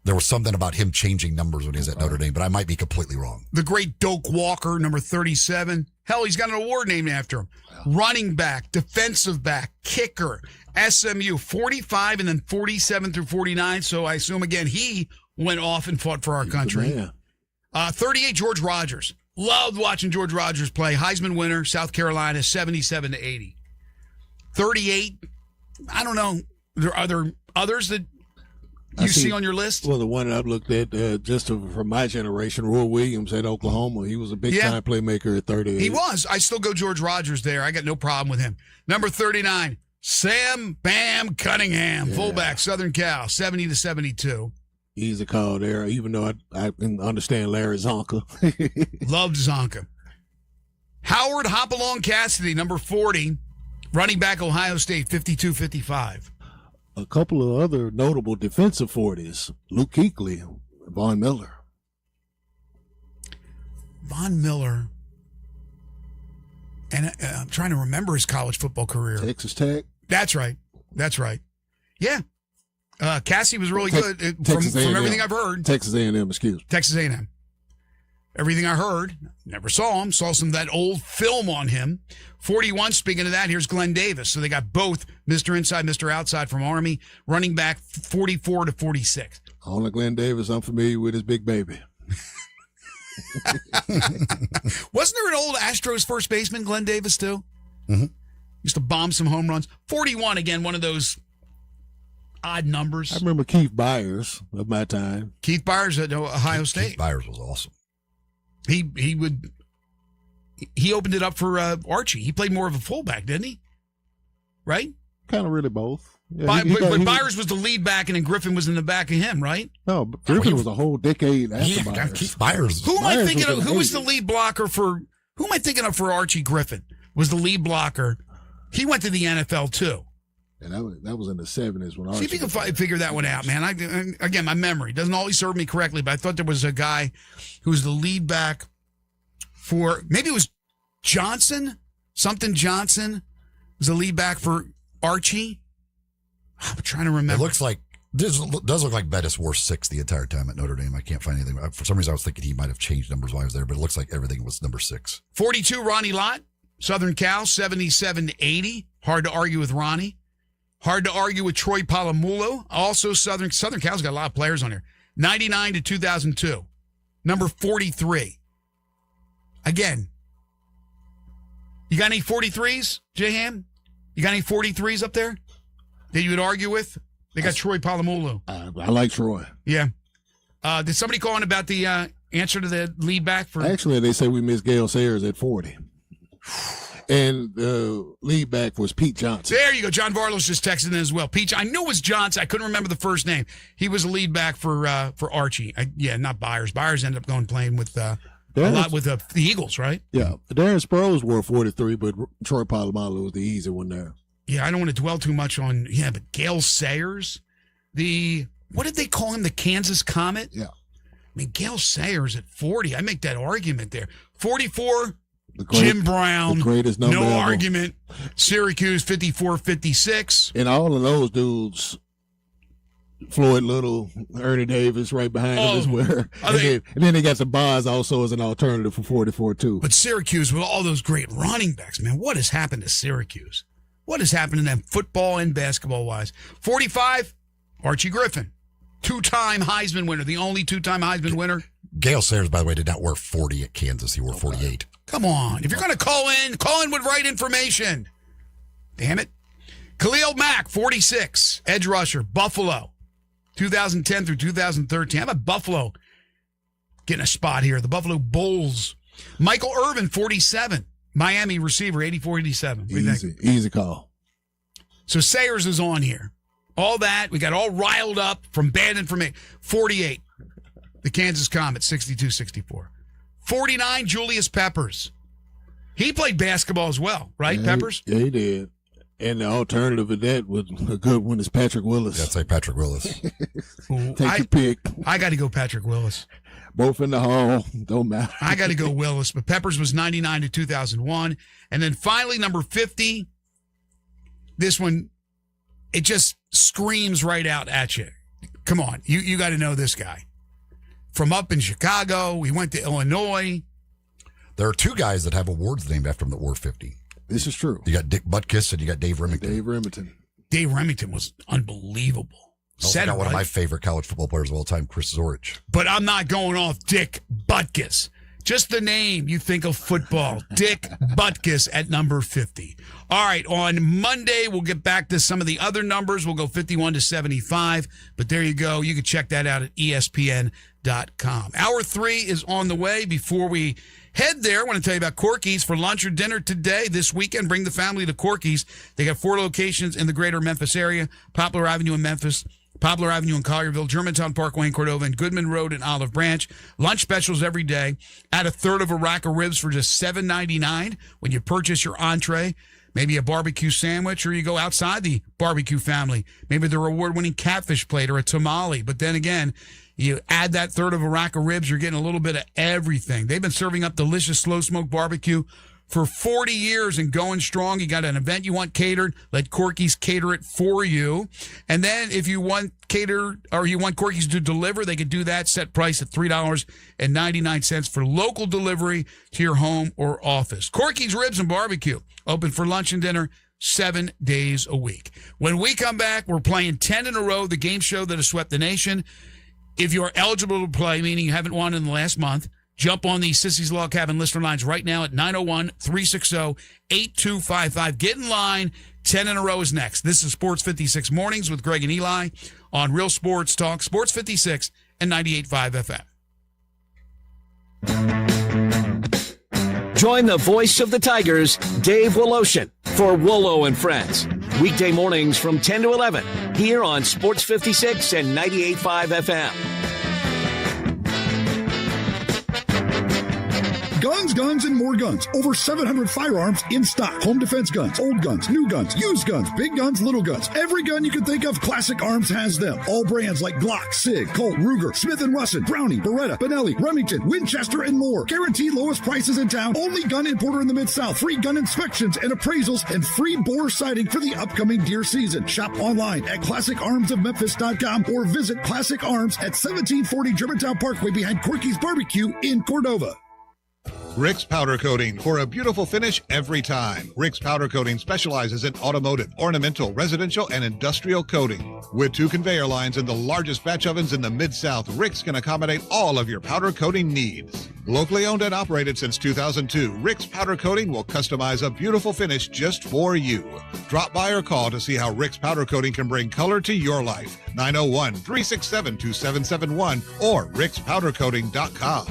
there was something about him changing numbers when he was at Notre Dame, but I might be completely wrong. The great Doak Walker, number 37. Hell, he's got an award named after him. Running back, defensive back, kicker, SMU, 45 and then 47 through 49. So I assume, again, he went off and fought for our country. 38, George Rogers. Loved watching George Rogers play. Heisman winner, South Carolina, 77-80. 38, I don't know. Are there others that you see on your list? Well, the one I've looked at from my generation, Roy Williams at Oklahoma. He was a big-time playmaker at 38. He was. I still go George Rogers there. I got no problem with him. Number 39, Sam Bam Cunningham, fullback, Southern Cal, 70-72. Easy call there, even though I can understand Larry Zonka. Loved Zonka. Howard Hopalong Cassidy, number 40, running back, Ohio State, 52-55. A couple of other notable defensive 40s, Luke Kuechly, Von Miller. Von Miller. And I'm trying to remember his college football career. Texas Tech. That's right. Yeah. Cassie was really good from everything I've heard. Texas A&M, excuse me. Texas A&M. Everything I heard, never saw him, saw some of that old film on him. 41, speaking of that, here's Glenn Davis. So they got both Mr. Inside, Mr. Outside from Army, running back 44-46. Only Glenn Davis I'm familiar with his big baby. Wasn't there an old Astros first baseman, Glenn Davis, too? Mm-hmm. Used to bomb some home runs. 41, again, one of those odd numbers. I remember Keith Byers of my time. Keith Byers at Ohio State. Keith Byers was awesome. He opened it up for Archie. He played more of a fullback, didn't he? Right? Kind of really both. Yeah, but Byers was the lead back, and then Griffin was in the back of him, right? No, but Griffin was a whole decade after Byers. Keith Byers. Who am I thinking of? Who was the lead blocker for? Who am I thinking of for Archie Griffin? Was the lead blocker? He went to the NFL too. And that was in the 70s when Archie. See if you can figure that one out, man. Again, my memory doesn't always serve me correctly, but I thought there was a guy who was the lead back for, maybe it was Johnson, was the lead back for Archie. I'm trying to remember. It looks like, does look like Bettis wore 6 the entire time at Notre Dame. I can't find anything. For some reason, I was thinking he might have changed numbers while I was there, but it looks like everything was number 6. 42, Ronnie Lott, Southern Cal, 77-80. Hard to argue with Ronnie. Hard to argue with Troy Polamalu. Also, Southern Cal's got a lot of players on here. 99 to 2002. Number 43. Again, you got any 43s, J-Ham? You got any 43s up there that you would argue with? They got Troy Polamalu. I like Troy. Yeah. Did somebody call in about the answer to the lead back for? Actually, they say we missed Gale Sayers at 40. And the lead back was Pete Johnson. There you go. John Varlow's just texted in as well. Pete, I knew it was Johnson. I couldn't remember the first name. He was a lead back for Archie. Not Byers. Byers ended up playing with a lot with the Eagles, right? Yeah. Darren Sproles wore 43, but Troy Polamalu was the easy one there. Yeah, I don't want to dwell too much on, but Gale Sayers, what did they call him? The Kansas Comet? Yeah. I mean, Gale Sayers at 40. I make that argument there. 44, Jim Brown, the greatest number no ever. Argument. Syracuse, 54-56. And all of those dudes Floyd Little, Ernie Davis right behind him as well. And then they got the Bonds also as an alternative for 44 too. But Syracuse with all those great running backs, man, what has happened to Syracuse? What has happened to them football and basketball wise? 45, Archie Griffin, 2-time Heisman winner, the only 2-time Heisman winner. Gale Sayers, by the way, did not wear 40 at Kansas. He wore 48. Come on. If you're going to call in with right information. Damn it. Khalil Mack, 46, edge rusher, Buffalo, 2010 through 2013. How about Buffalo getting a spot here? The Buffalo Bulls. Michael Irvin, 47, Miami receiver, 84-87. Easy call. So Sayers is on here. All that, we got all riled up from bad information. 48, the Kansas Comet, 62-64. 49, Julius Peppers. He played basketball as well, right, Peppers? Yeah, he did. And the alternative of that was a good one is Patrick Willis. I'd say Patrick Willis. Take your pick. I got to go Patrick Willis. Both in the hall. Don't matter. I got to go Willis. But Peppers was 99 to 2001. And then finally, number 50, this one, it just screams right out at you. Come on. You got to know this guy. From up in Chicago, he went to Illinois. There are two guys that have awards named after him that wore 50. This is true. You got Dick Butkus and you got Dave Remington. Dave Remington was unbelievable. Also got one of my favorite college football players of all time, Chris Zorich. But I'm not going off Dick Butkus. Just the name, you think of football. Dick Butkus at number 50. All right, on Monday, we'll get back to some of the other numbers. We'll go 51 to 75. But there you go. You can check that out at ESPN.com. Hour 3 is on the way. Before we head there, I want to tell you about Corky's for lunch or dinner today, this weekend. Bring the family to Corky's. They got 4 locations in the greater Memphis area. Poplar Avenue in Memphis, Poplar Avenue in Collierville, Germantown Parkway in Cordova, and Goodman Road in Olive Branch. Lunch specials every day. Add a third of a rack of ribs for just $7.99 when you purchase your entree. Maybe a barbecue sandwich, or you go outside the barbecue family. Maybe the award-winning catfish plate or a tamale. But then again, you add that third of a rack of ribs, you're getting a little bit of everything. They've been serving up delicious slow-smoked barbecue for 40 years and going strong. You got an event you want catered, let Corky's cater it for you. And then if you want you want Corky's to deliver, they can do that. Set price at $3.99 for local delivery to your home or office. Corky's Ribs and Barbecue, open for lunch and dinner 7 days a week. When we come back, we're playing 10 in a row, the game show that has swept the nation. If you're eligible to play, meaning you haven't won in the last month, jump on the Sissy's Log Cabin listener lines right now at 901-360-8255. Get in line. 10 in a row is next. This is Sports 56 Mornings with Greg and Eli on Real Sports Talk, Sports 56 and 98.5 FM. Join the voice of the Tigers, Dave Woloshin, for Wolo and Friends. Weekday mornings from 10 to 11 here on Sports 56 and 98.5 FM. Guns, and more guns. Over 700 firearms in stock. Home defense guns, old guns, new guns, used guns, big guns, little guns. Every gun you can think of, Classic Arms has them. All brands like Glock, Sig, Colt, Ruger, Smith & Wesson, Browning, Beretta, Benelli, Remington, Winchester, and more. Guaranteed lowest prices in town. Only gun importer in the Mid-South. Free gun inspections and appraisals and free bore sighting for the upcoming deer season. Shop online at ClassicArmsOfMemphis.com or visit Classic Arms at 1740 Germantown Parkway behind Corky's Barbecue in Cordova. Rick's Powder Coating for a beautiful finish every time. Rick's Powder Coating specializes in automotive, ornamental, residential, and industrial coating. With 2 conveyor lines and the largest batch ovens in the Mid-South, Rick's can accommodate all of your powder coating needs. Locally owned and operated since 2002, Rick's Powder Coating will customize a beautiful finish just for you. Drop by or call to see how Rick's Powder Coating can bring color to your life. 901-367-2771 or rickspowdercoating.com.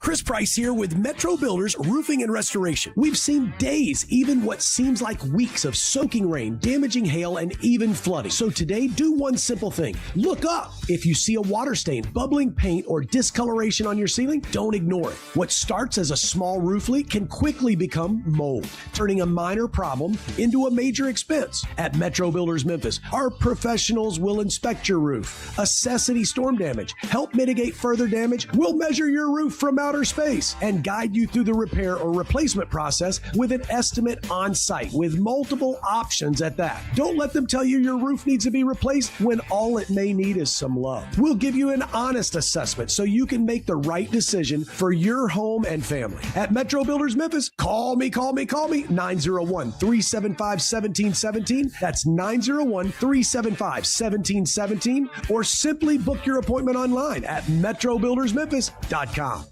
Chris Price here with Metro Builders Roofing and Restoration. We've seen days, even what seems like weeks of soaking rain, damaging hail, and even flooding. So today, do one simple thing. Look up. If you see a water stain, bubbling paint, or discoloration on your ceiling, don't ignore it. What starts as a small roof leak can quickly become mold, turning a minor problem into a major expense. At Metro Builders Memphis, our professionals will inspect your roof, assess any storm damage, help mitigate further damage. We'll measure your roof from outer outer space and guide you through the repair or replacement process with an estimate on site with multiple options at that. Don't let them tell you your roof needs to be replaced when all it may need is some love. We'll give you an honest assessment so you can make the right decision for your home and family. At Metro Builders Memphis, call me, 901-375-1717. That's 901-375-1717, or simply book your appointment online at metrobuildersmemphis.com.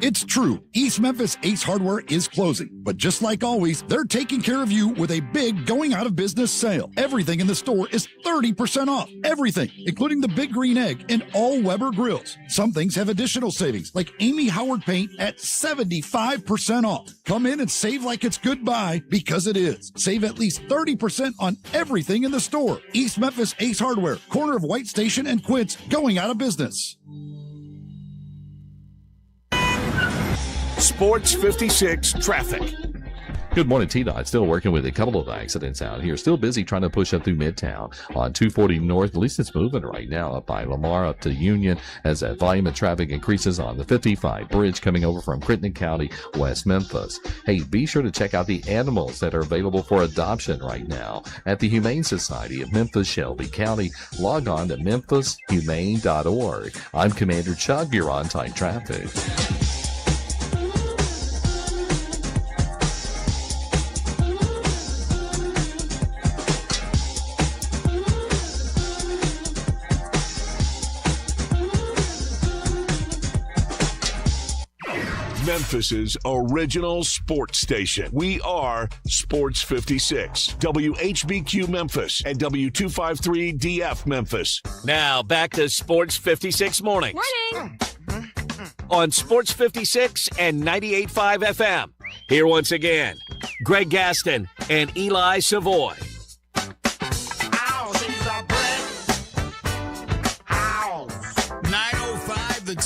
It's true. East Memphis Ace Hardware is closing. But just like always, they're taking care of you with a big going out of business sale. Everything in the store is 30% off. Everything, including the Big Green Egg and all Weber grills. Some things have additional savings, like Amy Howard paint at 75% off. Come in and save like it's goodbye, because it is. Save at least 30% on everything in the store. East Memphis Ace Hardware, corner of White Station and Quince, going out of business. Sports 56 traffic. Good morning, T-Dot. Still working with a couple of accidents out here. Still busy trying to push up through Midtown on 240 North. At least it's moving right now up by Lamar up to Union as that volume of traffic increases on the 55 bridge coming over from Crittenden County, West Memphis. Hey, be sure to check out the animals that are available for adoption right now at the Humane Society of Memphis, Shelby County. Log on to memphisHumane.org. I'm Commander Chuck. You're on Time Traffic. Memphis's original sports station. We are Sports 56, WHBQ Memphis and W253DF Memphis. Now back to Sports 56 Mornings. Morning. On Sports 56 and 98.5 FM. Here once again, Greg Gaston and Eli Savoy.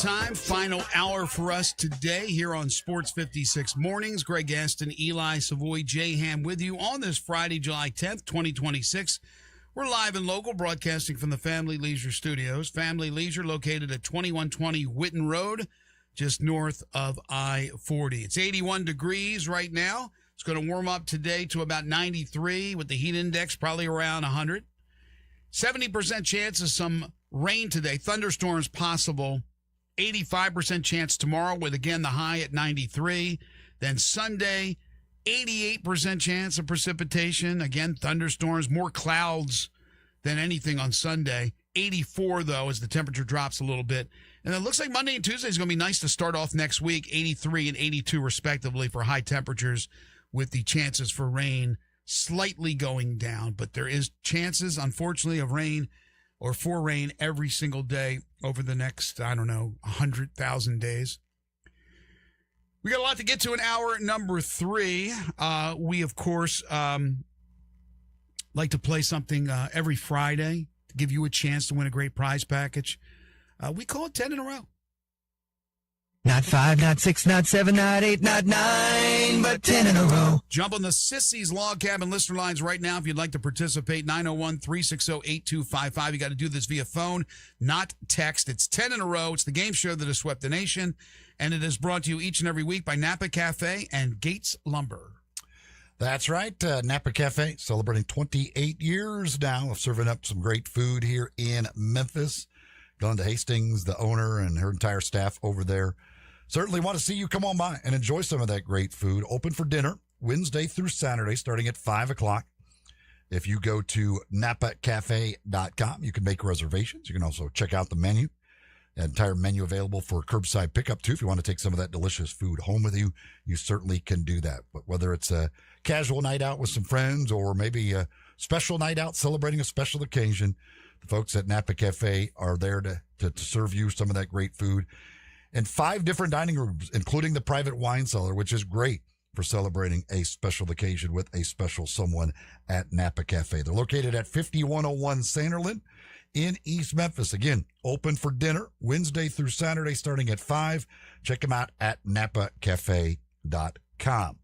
Time, final hour for us today here on Sports 56 Mornings. Greg Gaston, Eli Savoy, Jay Ham with you on this Friday, July 10th, 2026. We're live and local, broadcasting from the Family Leisure Studios. Family Leisure located at 2120 Whitten Road, just north of I-40. It's 81 degrees right now. It's going to warm up today to about 93 with the heat index probably around 100. 70% chance of some rain today. Thunderstorms possible. 85% chance tomorrow with, again, the high at 93. Then Sunday, 88% chance of precipitation. Again, thunderstorms, more clouds than anything on Sunday. 84, though, as the temperature drops a little bit. And it looks like Monday and Tuesday is going to be nice to start off next week, 83 and 82 respectively for high temperatures, with the chances for rain slightly going down. But there is chances, unfortunately, of rain or for rain every single day over the next, 100,000 days. We got a lot to get to in hour number 3. We, of course, like to play something every Friday to give you a chance to win a great prize package. We call it 10 in a row. Not 5, not 6, not 7, not 8, not 9, but 10 in a row. Jump on the Sissy's Log Cabin listener lines right now if you'd like to participate. 901-360-8255. You got to do this via phone, not text. It's 10 in a row. It's the game show that has swept the nation, and it is brought to you each and every week by Napa Cafe and Gates Lumber. That's right. Napa Cafe celebrating 28 years now of serving up some great food here in Memphis. Glenda Hastings, the owner, and her entire staff over there, certainly want to see you come on by and enjoy some of that great food. Open for dinner Wednesday through Saturday, starting at 5 o'clock. If you go to napacafe.com, you can make reservations. You can also check out the menu. The entire menu available for curbside pickup, too. If you want to take some of that delicious food home with you, you certainly can do that. But whether it's a casual night out with some friends or maybe a special night out celebrating a special occasion, the folks at Napa Cafe are there to serve you some of that great food. And 5 different dining rooms, including the private wine cellar, which is great for celebrating a special occasion with a special someone at Napa Cafe. They're located at 5101 Sanderlin in East Memphis. Again, open for dinner Wednesday through Saturday starting at 5. Check them out at napacafe.com.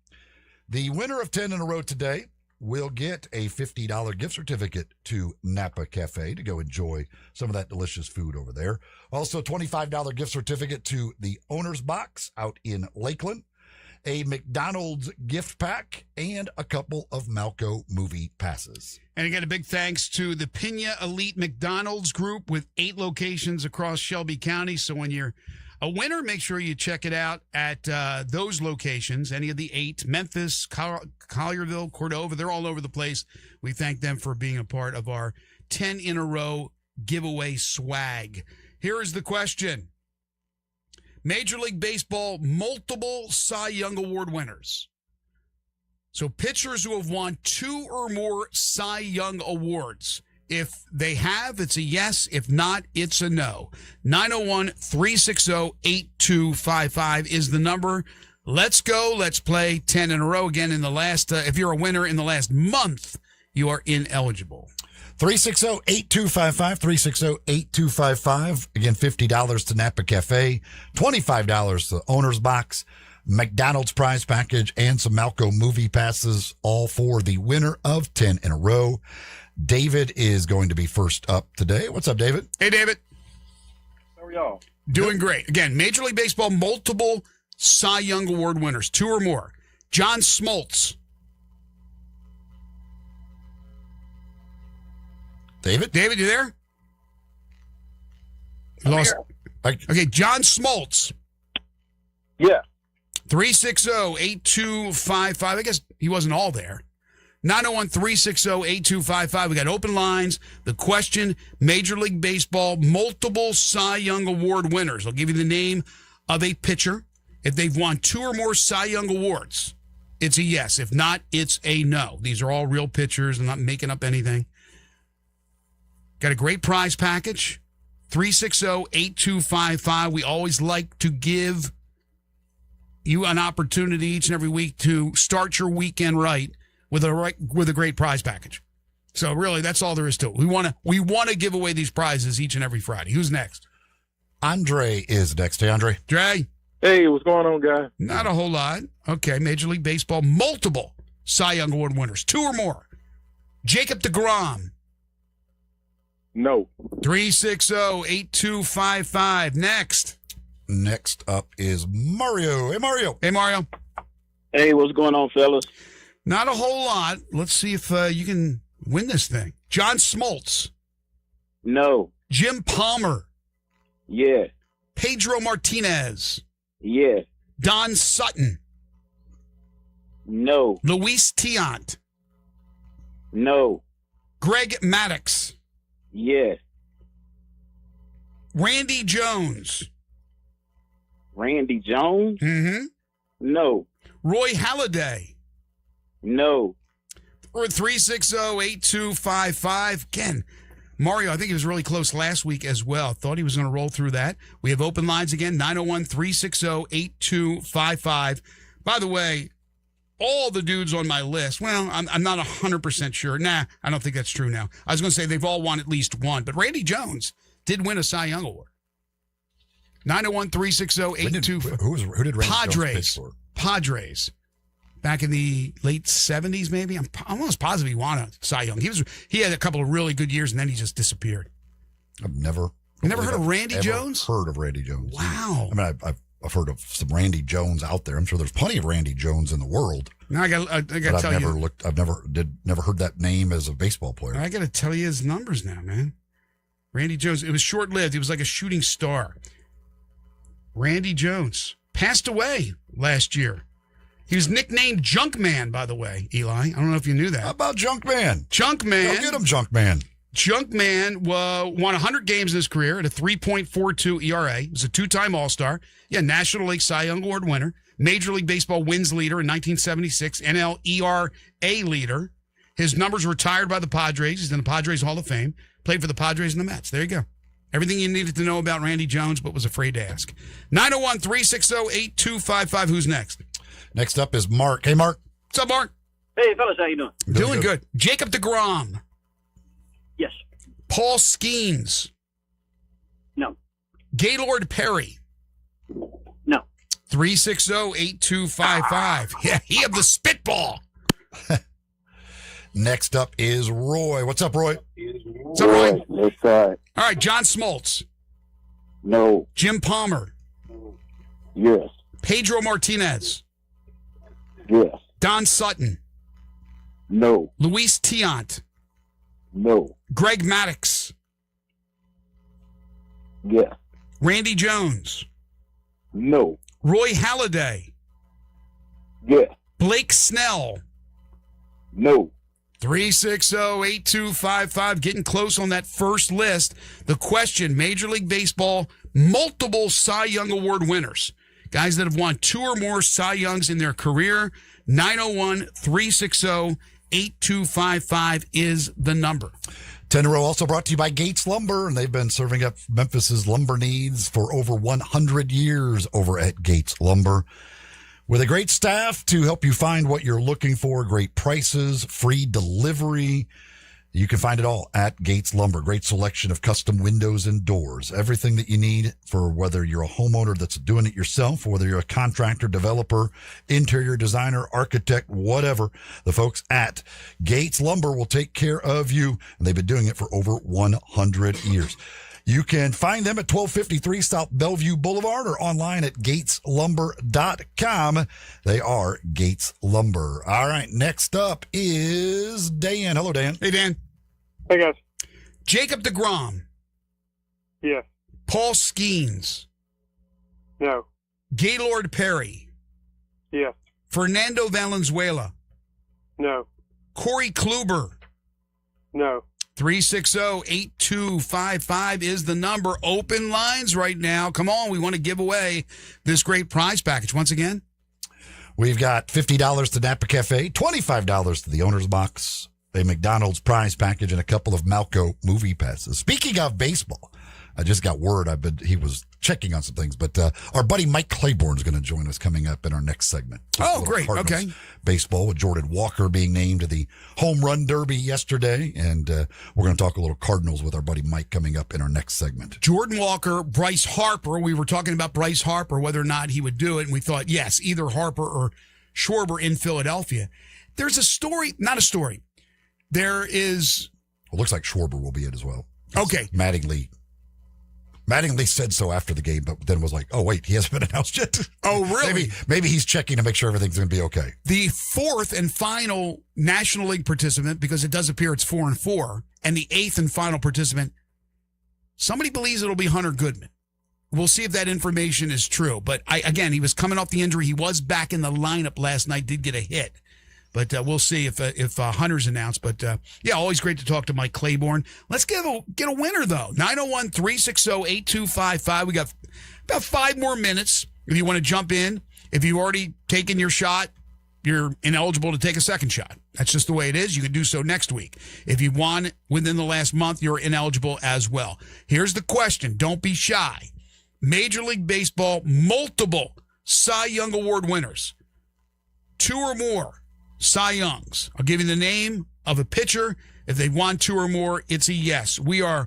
The winner of 10 in a row today will get a $50 gift certificate to Napa Cafe to go enjoy some of that delicious food over there. Also, a $25 gift certificate to the Owner's Box out in Lakeland, a McDonald's gift pack, and a couple of Malco movie passes. And again, a big thanks to the Pina Elite McDonald's group with 8 locations across Shelby County. So when you're a winner, make sure you check it out at those locations, any of the 8, Memphis, Collierville, Cordova. They're all over the place. We thank them for being a part of our 10 in a row giveaway swag. Here is the question. Major League Baseball, multiple Cy Young Award winners. So pitchers who have won 2 or more Cy Young Awards. If they have, it's a yes. If not, it's a no. 901-360-8255 is the number. Let's go. Let's play 10 in a row. Again, in the last, if you're a winner in the last month, you are ineligible. 360-8255, 360-8255. Again, $50 to Napa Cafe, $25 to the Owner's Box, McDonald's prize package, and some Malco movie passes, all for the winner of 10 in a row. David is going to be first up today. What's up, David? Hey, David. How are y'all? Doing great. Again, Major League Baseball, multiple Cy Young Award winners, 2 or more. John Smoltz. David? David, you there? Lost. Okay, John Smoltz. Yeah. 360-8255. I guess he wasn't all there. 901-360-8255. We got open lines. The question, Major League Baseball, multiple Cy Young Award winners. I'll give you the name of a pitcher. If they've won 2 or more Cy Young Awards, it's a yes. If not, it's a no. These are all real pitchers. I'm not making up anything. Got a great prize package. 360-8255. We always like to give you an opportunity each and every week to start your weekend right with a great prize package. So really, that's all there is to it. We want to give away these prizes each and every Friday. Who's next? Andre is next. Hey, Andre. Dre. Hey, what's going on, guys? Not a whole lot. Okay, Major League Baseball, multiple Cy Young Award winners, 2 or more. Jacob deGrom. No. 360-8255. Next. Next up is Mario. Hey, Mario. Hey, Mario. Hey, what's going on, fellas? Not a whole lot. Let's see if you can win this thing. John Smoltz. No. Jim Palmer. Yeah. Pedro Martinez. Yeah. Don Sutton. No. Luis Tiant. No. Greg Maddux. Yeah. Randy Jones. Randy Jones? Mm-hmm. No. Roy Halladay. No. Or 360-8255. Again, Mario, I think he was really close last week as well. Thought he was going to roll through that. We have open lines again, 901-360-8255. By the way, all the dudes on my list, well, I'm not 100% sure. Nah, I don't think that's true now. I was going to say they've all won at least one, but Randy Jones did win a Cy Young Award. 901-360-8255. Who did Randy Padres. Jones pitch for? Padres. Back in the late 70s, maybe. I'm almost positive he won a Cy Young. He had a couple of really good years, and then he just disappeared. I've never heard of Randy Jones? Heard of Randy Jones? Wow. I mean, I've heard of some Randy Jones out there. I'm sure there's plenty of Randy Jones in the world. Now I got to tell you. I've never heard that name as a baseball player. I got to tell you his numbers now, man. Randy Jones. It was short lived. He was like a shooting star. Randy Jones passed away last year. He was nicknamed Junkman, by the way, Eli. I don't know if you knew that. How about Junkman? Junkman. Go get him, Junkman. Junkman won 100 games in his career at a 3.42 ERA. He was a 2-time All-Star. Yeah, National League Cy Young Award winner. Major League Baseball wins leader in 1976. NL ERA leader. His numbers retired by the Padres. He's in the Padres Hall of Fame. Played for the Padres and the Mets. There you go. Everything you needed to know about Randy Jones, but was afraid to ask. 901-360-8255. Who's next? Next up is Mark. Hey, Mark. What's up, Mark? Hey, fellas, how you doing? Doing good. Jacob deGrom. Yes. Paul Skeens. No. Gaylord Perry. No. 360-8255. Yeah, he had the spitball. Next up is Roy. What's up, Roy? What's up, Roy? That's right. All right, John Smoltz. No. Jim Palmer. Yes. Pedro Martinez. Yes. Don Sutton. No. Luis Tiant. No. Greg Maddux. Yes. Randy Jones. No. Roy Halladay. Yes. Blake Snell. No. 360-8255, getting close on that first list. The question, Major League Baseball, multiple Cy Young Award winners. Guys that have won 2 or more Cy Youngs in their career. 901-360-8255 is the number. 10 in a row also brought to you by Gates Lumber, and they've been serving up Memphis's lumber needs for over 100 years over at Gates Lumber. With a great staff to help you find what you're looking for, great prices, free delivery. You can find it all at Gates Lumber. Great selection of custom windows and doors. Everything that you need for whether you're a homeowner that's doing it yourself, or whether you're a contractor, developer, interior designer, architect, whatever. The folks at Gates Lumber will take care of you, and they've been doing it for over 100 years. You can find them at 1253 South Bellevue Boulevard or online at gateslumber.com. They are Gates Lumber. All right, next up is Dan. Hello, Dan. Hey, Dan. Hey, guys. Jacob deGrom. Yes. Paul Skeens. No. Gaylord Perry. Yes. Fernando Valenzuela. No. Corey Kluber. No. 360-8255 is the number. Open lines right now. Come on, we want to give away this great prize package. Once again, we've got $50 to Napa Cafe, $25 to the Owner's Box, a McDonald's prize package, and a couple of Malco movie passes. Speaking of baseball, I just got word. He was checking on some things, but our buddy Mike Claiborne is going to join us coming up in our next segment. Oh, great. Cardinals Okay. Baseball with Jordan Walker being named to the Home Run Derby yesterday, and we're going to talk a little Cardinals with our buddy Mike coming up in our next segment. Jordan Walker, Bryce Harper. We were talking about Bryce Harper, whether or not he would do it, and we thought, yes, either Harper or Schwarber in Philadelphia. There's a story, not a story. There is... Well, it looks like Schwarber will be it as well. Okay. Mattingly said so after the game, but then was like, oh, wait, he hasn't been announced yet. Oh, really? Maybe he's checking to make sure everything's going to be okay. The fourth and final National League participant, because it does appear it's 4 and 4, and the eighth and final participant, somebody believes it'll be Hunter Goodman. We'll see if that information is true. But again, he was coming off the injury. He was back in the lineup last night, did get a hit. But we'll see if Hunter's announced. But, yeah, always great to talk to Mike Claiborne. Let's get a winner, though. 901-360-8255. We got about 5 more minutes if you want to jump in. If you've already taken your shot, you're ineligible to take a second shot. That's just the way it is. You can do so next week. If you won within the last month, you're ineligible as well. Here's the question. Don't be shy. Major League Baseball, multiple Cy Young Award winners. 2 or more Cy Youngs. I'll give you the name of a pitcher. If they won 2 or more, it's a yes. We are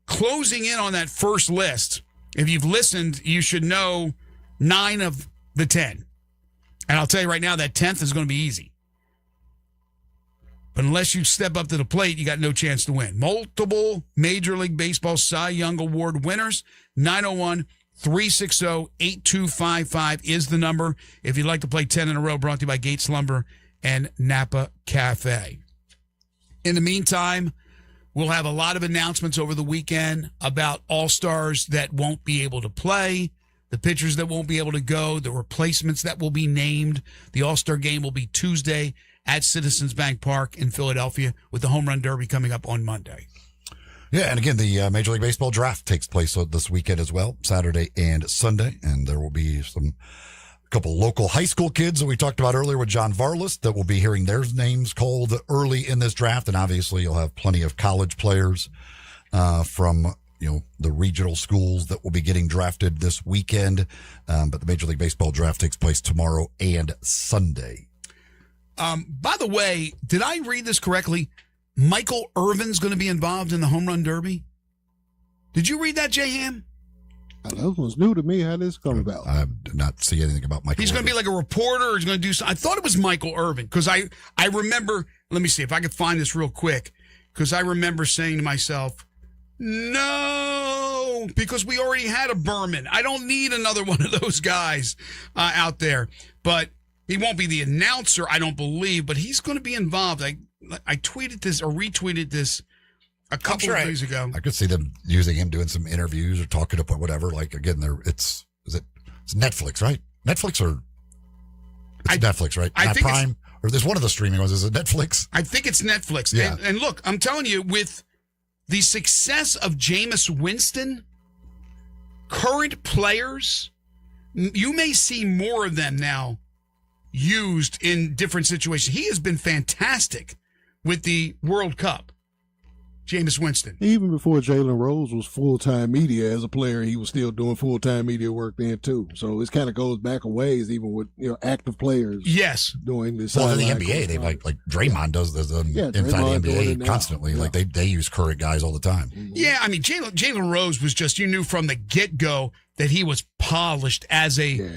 closing in on that first list. If you've listened, you should know 9 of the 10. And I'll tell you right now, that 10th is going to be easy. But unless you step up to the plate, you got no chance to win. Multiple Major League Baseball Cy Young Award winners. 901-360-8255 is the number. If you'd like to play 10 in a row, brought to you by Gates Lumber and Napa Cafe. In the meantime, we'll have a lot of announcements over the weekend about all-stars that won't be able to play, the pitchers that won't be able to go, the replacements that will be named. The all-star game will be Tuesday at Citizens Bank Park in Philadelphia, with the Home Run Derby coming up on Monday. Yeah, and again, the Major League Baseball draft takes place this weekend as well, Saturday and Sunday, and there will be a couple local high school kids that we talked about earlier with John Varlas that will be hearing their names called early in this draft, and obviously you'll have plenty of college players from the regional schools that will be getting drafted this weekend. But the Major League Baseball draft takes place tomorrow and Sunday. By the way, did I read this correctly? Michael Irvin's going to be involved in the Home Run Derby. Did you read that, Jay Ham? That was new to me. How this come about? I did not see anything about Michael. He's going to be like a reporter. Or he's going to do something. I thought it was Michael Irvin because I remember let me see if I can find this real quick, because I remember saying to myself, no, because we already had a Berman. I don't need another one of those guys out there. But he won't be the announcer, I don't believe, but he's going to be involved. I tweeted this or retweeted this a couple of days ago. I could see them using him doing some interviews or talking about whatever. Like, again, it's Netflix, right? Netflix or it's Netflix, right? I Not think Prime, or there's one of the streaming ones. Is it Netflix? I think it's Netflix. Yeah. And look, I'm telling you, with the success of Jameis Winston, current players, you may see more of them now used in different situations. He has been fantastic with the World Cup. Jameis Winston. Even before Jalen Rose was full-time media as a player, he was still doing full-time media work then too. So it kind of goes back a ways, even with active players. Yes, doing this. Well, in the NBA, they like Draymond does this inside Draymond the NBA constantly. Yeah. Like they use current guys all the time. Yeah, I mean Jalen Rose was just, you knew from the get-go that he was polished as a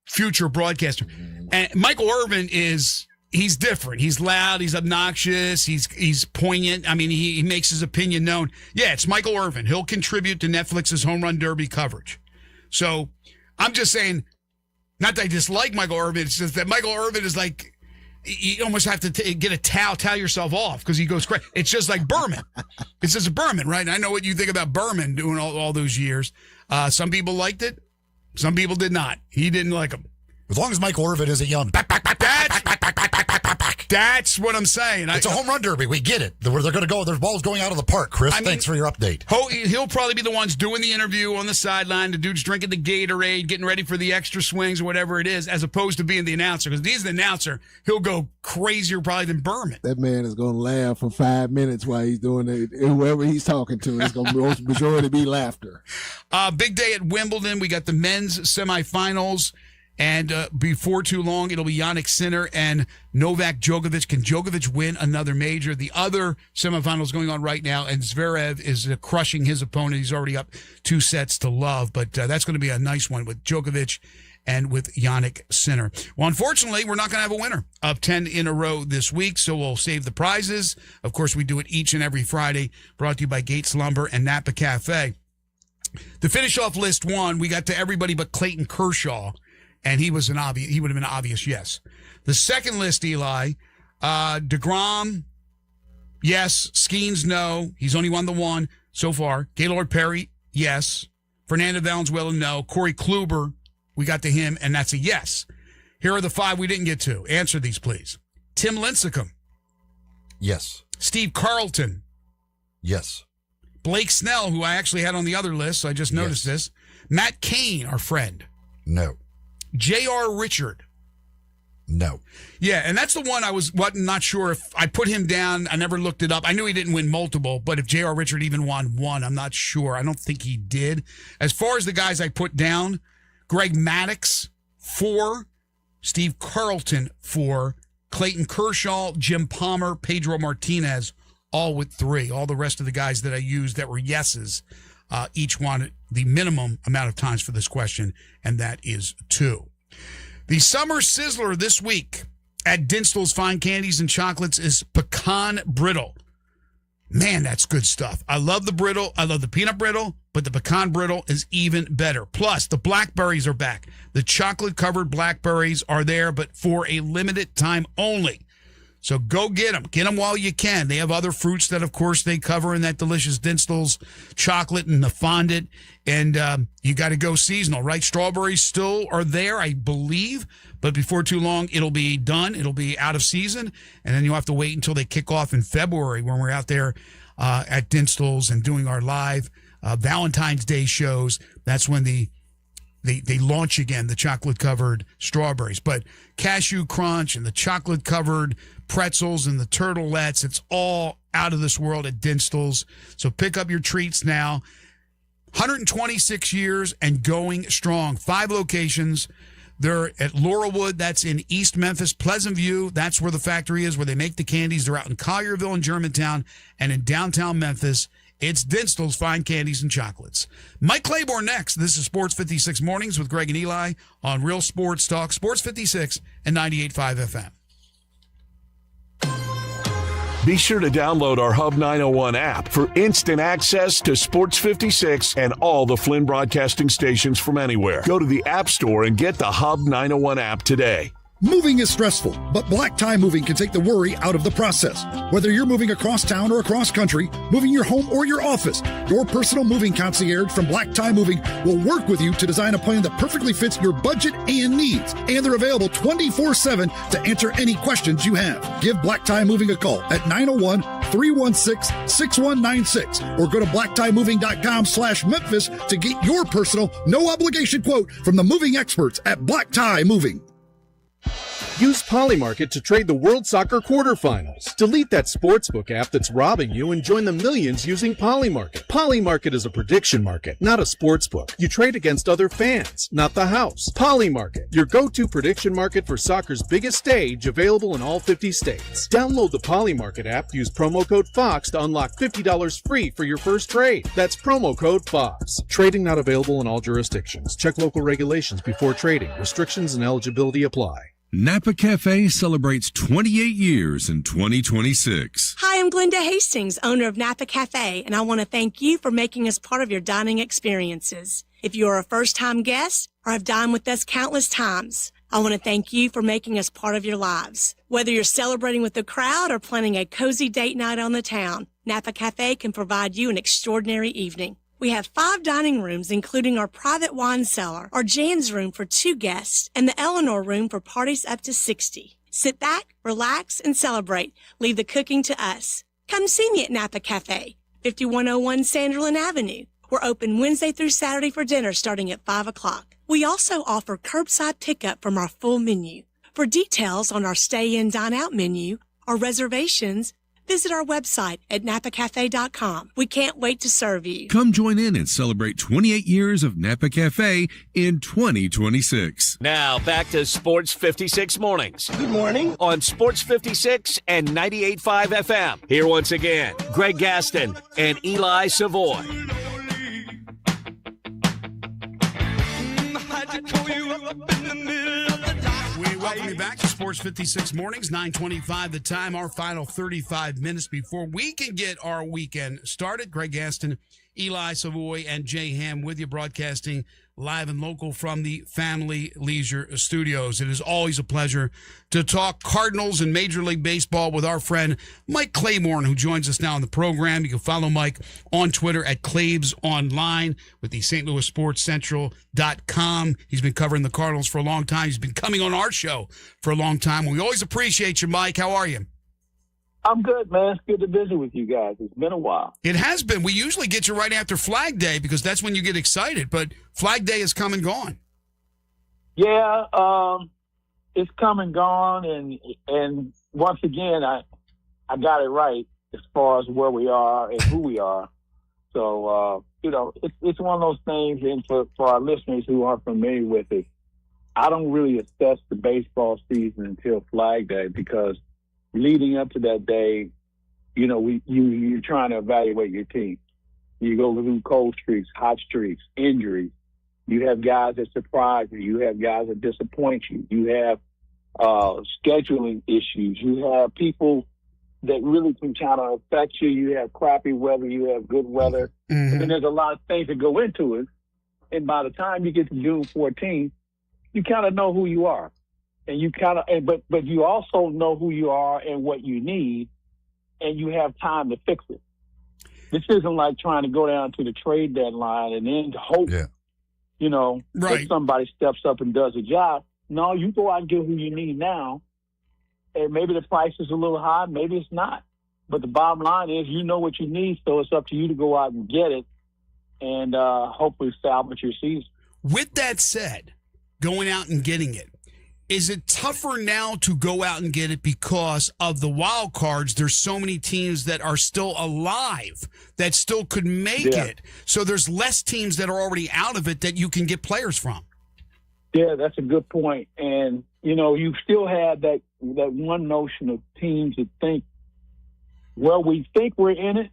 future broadcaster. And Michael Irvin he's different. He's loud. He's obnoxious. He's poignant. I mean, he makes his opinion known. Yeah, it's Michael Irvin. He'll contribute to Netflix's Home Run Derby coverage. So I'm just saying, not that I dislike Michael Irvin. It's just that Michael Irvin is like, you almost have to get a towel yourself off because he goes crazy. It's just like Berman. It's just Berman, right? And I know what you think about Berman doing all those years. Some people liked it. Some people did not. He didn't like him. As long as Michael Irvin isn't yelling, that's what I'm saying. It's a home run derby. We get it. They're going to go. There's balls going out of the park. Chris, thanks for your update. He'll probably be the ones doing the interview on the sideline. The dude's drinking the Gatorade, getting ready for the extra swings or whatever it is, as opposed to being the announcer. Because he's the announcer, he'll go crazier probably than Berman. That man is going to laugh for 5 minutes while he's doing it. Whoever he's talking to, it's going to majority be laughter. Big day at Wimbledon. We got the men's semifinals. And before too long, it'll be Jannik Sinner and Novak Djokovic. Can Djokovic win another major? The other semifinals going on right now, and Zverev is crushing his opponent. He's already up 2-0. But that's going to be a nice one with Djokovic and with Jannik Sinner. Well, unfortunately, we're not going to have a winner of 10 in a row this week, so we'll save the prizes. Of course, we do it each and every Friday, brought to you by Gates Lumber and Napa Cafe. To finish off list one, we got to everybody but Clayton Kershaw. And he would have been an obvious yes. The second list, Eli, DeGrom, yes. Skeens, no. He's only won the one so far. Gaylord Perry, yes. Fernando Valenzuela, no. Corey Kluber, we got to him, and that's a yes. Here are the 5 we didn't get to. Answer these, please. Tim Lincecum. Yes. Steve Carlton. Yes. Blake Snell, who I actually had on the other list, so I just noticed this. Matt Cain, our friend. No. J.R. Richard. No. Yeah, and that's the one I wasn't not sure if I put him down. I never looked it up. I knew he didn't win multiple, but if J.R. Richard even won one, I'm not sure. I don't think he did. As far as the guys I put down, Greg Maddux, 4. Steve Carlton, 4. Clayton Kershaw, Jim Palmer, Pedro Martinez, all with 3. All the rest of the guys that I used that were yeses, each wanted the minimum amount of times for this question, and that is 2. The summer sizzler this week at Dinstall's Fine Candies and Chocolates is pecan brittle. Man, that's good stuff. I love the brittle. I love the peanut brittle, but the pecan brittle is even better. Plus, the blackberries are back. The chocolate-covered blackberries are there, but for a limited time only. So go get them. Get them while you can. They have other fruits that, of course, they cover in that delicious Dinstall's chocolate and the fondant. And you got to go seasonal, right? Strawberries still are there, I believe. But before too long, it'll be done. It'll be out of season. And then you'll have to wait until they kick off in February when we're out there at Dinstall's and doing our live Valentine's Day shows. That's when they launch again, the chocolate-covered strawberries. But Cashew Crunch and the chocolate-covered pretzels and the turtlettes, it's all out of this world at Dinstall's. So pick up your treats now. 126 years and going strong. 5 locations. They're at Laurelwood, that's in East Memphis. Pleasant View, that's where the factory is, where they make the candies. They're out in Collierville and Germantown and in downtown Memphis. It's Dinstall's Fine Candies and Chocolates. Mike Claiborne next. This is Sports 56 Mornings with Greg and Eli on Real Sports Talk, Sports 56 and 98.5 FM. Be sure to download our Hub 901 app for instant access to Sports 56 and all the Flynn Broadcasting stations from anywhere. Go to the App Store and get the Hub 901 app today. Moving is stressful, but Black Tie Moving can take the worry out of the process. Whether you're moving across town or across country, moving your home or your office, your personal moving concierge from Black Tie Moving will work with you to design a plan that perfectly fits your budget and needs. And they're available 24/7 to answer any questions you have. Give Black Tie Moving a call at 901-316-6196 or go to blacktiemoving.com/Memphis to get your personal, no obligation quote from the moving experts at Black Tie Moving. Use Polymarket to trade the World Soccer quarterfinals. Delete that sportsbook app that's robbing you and join the millions using Polymarket. Polymarket is a prediction market, not a sportsbook. You trade against other fans, not the house. Polymarket, your go-to prediction market for soccer's biggest stage, available in all 50 states. Download the Polymarket app, use promo code FOX to unlock $50 free for your first trade. That's promo code FOX. Trading not available in all jurisdictions. Check local regulations before trading. Restrictions and eligibility apply. Napa Cafe celebrates 28 years in 2026. Hi, I'm Glenda Hastings, owner of Napa Cafe, and I want to thank you for making us part of your dining experiences. If you are a first-time guest or have dined with us countless times, I want to thank you for making us part of your lives. Whether you're celebrating with the crowd or planning a cozy date night on the town, Napa Cafe can provide you an extraordinary evening. We have 5 dining rooms, including our private wine cellar, our Jan's room for 2 guests, and the Eleanor room for parties up to 60. Sit back, relax, and celebrate. Leave the cooking to us. Come see me at Napa Cafe, 5101 Sanderlin Avenue. We're open Wednesday through Saturday for dinner starting at 5 o'clock. We also offer curbside pickup from our full menu. For details on our stay-in, dine-out menu or reservations, visit our website at napacafe.com. We can't wait to serve you. Come join in and celebrate 28 years of Napa Cafe in 2026. Now back to Sports 56 Mornings. Good morning. On Sports 56 and 98.5 FM. Here once again, Greg Gaston and Eli Savoy. We welcome you back to Sports 56 Mornings, 9:25 the time, our final 35 minutes before we can get our weekend started. Greg Gaston, Eli Savoy, and Jay Ham with you, broadcasting live and local from the Family Leisure Studios. It is always a pleasure to talk Cardinals and Major League Baseball with our friend Mike Claiborne, who joins us now on the program. You can follow Mike on Twitter at Claibs Online with the St. Louis Sports Central.com. He's been covering the Cardinals for a long time. He's been coming on our show for a long time. We always appreciate you, Mike. How are you? I'm good, man. It's good to visit with you guys. It's been a while. It has been. We usually get you right after Flag Day because that's when you get excited, but Flag Day has come and gone. Yeah, it's come and gone, and once again, I got it right as far as where we are and who we are. So, it's one of those things, and for our listeners who aren't familiar with it, I don't really assess the baseball season until Flag Day because leading up to that day, you're trying to evaluate your team. You go through cold streaks, hot streaks, injuries. You have guys that surprise you. You have guys that disappoint you. You have scheduling issues. You have people that really can kind of affect you. You have crappy weather. You have good weather. Mm-hmm. And there's a lot of things that go into it. And by the time you get to June 14th, you kind of know who you are. And you kind of, but you also know who you are and what you need, and you have time to fix it. This isn't like trying to go down to the trade deadline and then hope, right, that somebody steps up and does a job. No, you go out and get who you need now, and maybe the price is a little high, maybe it's not. But the bottom line is you know what you need, so it's up to you to go out and get it and hopefully salvage your season. With that said, going out and getting it, is it tougher now to go out and get it because of the wild cards? There's so many teams that are still alive that still could make it. So there's less teams that are already out of it that you can get players from. Yeah, that's a good point. And, you still have that one notion of teams that think, well, we think we're in it,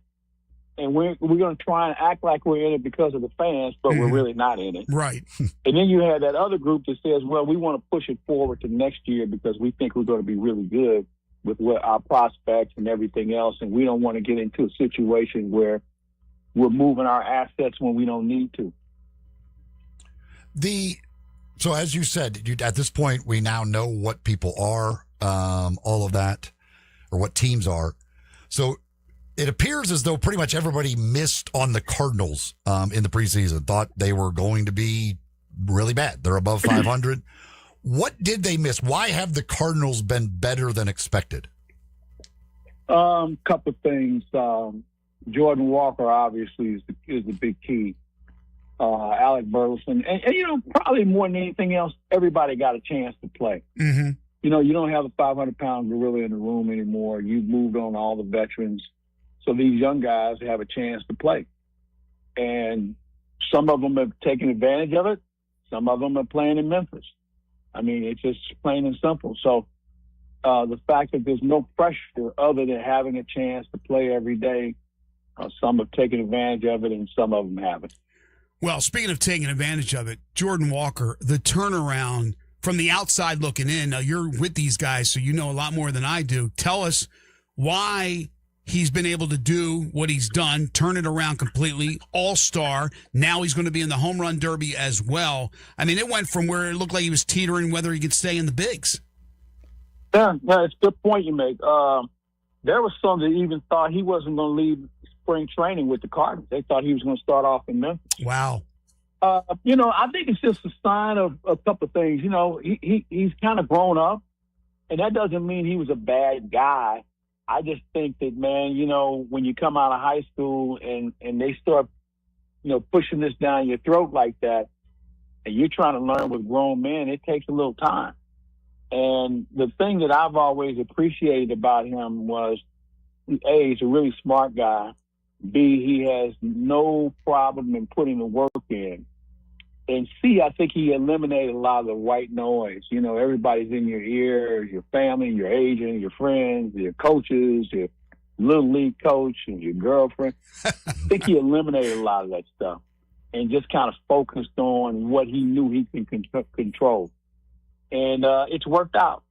and we're going to try and act like we're in it because of the fans, but we're really not in it. Right. And then you have that other group that says, well, we want to push it forward to next year because we think we're going to be really good. with what our prospects and everything else, and we don't want to get into a situation where we're moving our assets when we don't need to. So as you said, at this point, we now know what people are, all of that, or what teams are. So it appears as though pretty much everybody missed on the Cardinals in the preseason, thought they were going to be really bad. They're above 500. What did they miss? Why have the Cardinals been better than expected? Couple of things. Jordan Walker obviously is the big key. Alec Burleson, and probably more than anything else, everybody got a chance to play. Mm-hmm. You don't have a 500-pound gorilla in the room anymore. You've moved on all the veterans, so these young guys have a chance to play. And some of them have taken advantage of it. Some of them are playing in Memphis. I mean, it's just plain and simple. So the fact that there's no pressure other than having a chance to play every day, some have taken advantage of it and some of them haven't. Well, speaking of taking advantage of it, Jordan Walker, the turnaround from the outside looking in. Now, you're with these guys, so you know a lot more than I do. Tell us why he's been able to do what he's done, turn it around completely, all-star. Now he's going to be in the home run derby as well. I mean, it went from where it looked like he was teetering whether he could stay in the bigs. Yeah, it's a good point you make. There was some that even thought he wasn't going to leave spring training with the Cardinals. They thought he was going to start off in Memphis. Wow. I think it's just a sign of a couple of things. He's kind of grown up, and that doesn't mean he was a bad guy. I just think that, man, when you come out of high school and they start, pushing this down your throat like that, and you're trying to learn with grown men, it takes a little time. And the thing that I've always appreciated about him was, A, he's a really smart guy. B, he has no problem in putting the work in. And C, I think he eliminated a lot of the white noise. Everybody's in your ear, your family, your agent, your friends, your coaches, your little league coach, and your girlfriend. I think he eliminated a lot of that stuff and just kind of focused on what he knew he can control. And it's worked out.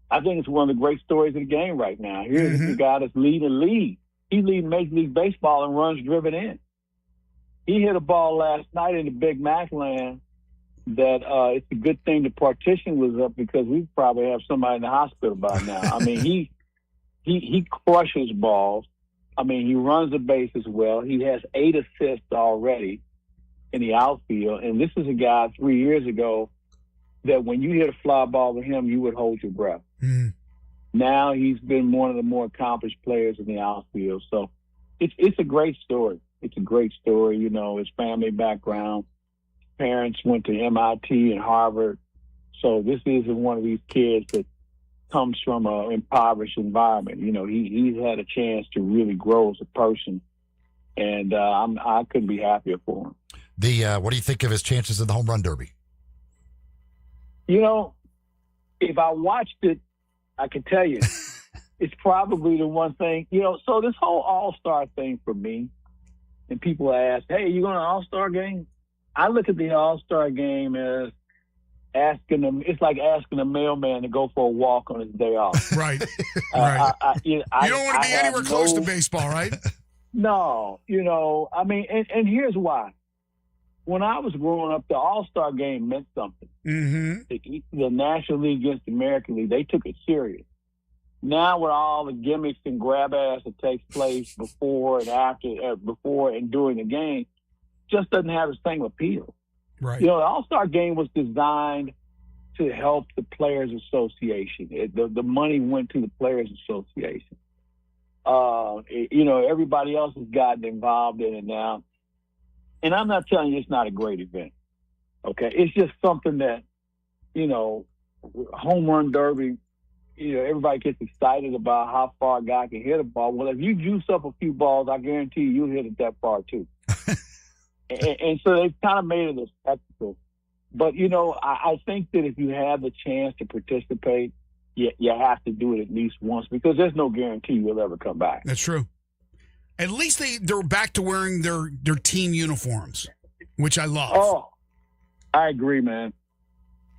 I think it's one of the great stories of the game right now. Here's the guy that's leading the league. He leads Major League Baseball in runs driven in. He hit a ball last night in the Big Mac land that it's a good thing the partition was up because we probably have somebody in the hospital by now. I mean, he crushes balls. I mean, he runs the bases well. He has 8 assists already in the outfield. And this is a guy 3 years ago that when you hit a fly ball with him, you would hold your breath. Mm. Now he's been one of the more accomplished players in the outfield. So it's a great story. It's a great story. His family background. Parents went to MIT and Harvard. So this isn't one of these kids that comes from an impoverished environment. He's had a chance to really grow as a person. And I couldn't be happier for him. What do you think of his chances in the home run derby? If I watched it, I can tell you, it's probably the one thing, so this whole all-star thing for me, and people ask, hey, you going to an all-star game? I look at the all-star game as it's like asking a mailman to go for a walk on his day off. Right. Right. You don't want to be anywhere close to baseball, right? No, I mean, and here's why. When I was growing up, the All-Star game meant something. Mm-hmm. The National League against the American League, they took it serious. Now with all the gimmicks and grab ass that takes place before and after, before and during the game, just doesn't have the same appeal. Right. The All-Star game was designed to help the Players Association. The money went to the Players Association. Everybody else has gotten involved in it now. And I'm not telling you it's not a great event, okay? It's just something that, home run derby, everybody gets excited about how far a guy can hit a ball. Well, if you juice up a few balls, I guarantee you'll hit it that far too. and so they've kind of made it a spectacle. But, I think that if you have the chance to participate, you have to do it at least once because there's no guarantee you'll ever come back. That's true. At least they're back to wearing their team uniforms, which I love. Oh, I agree, man.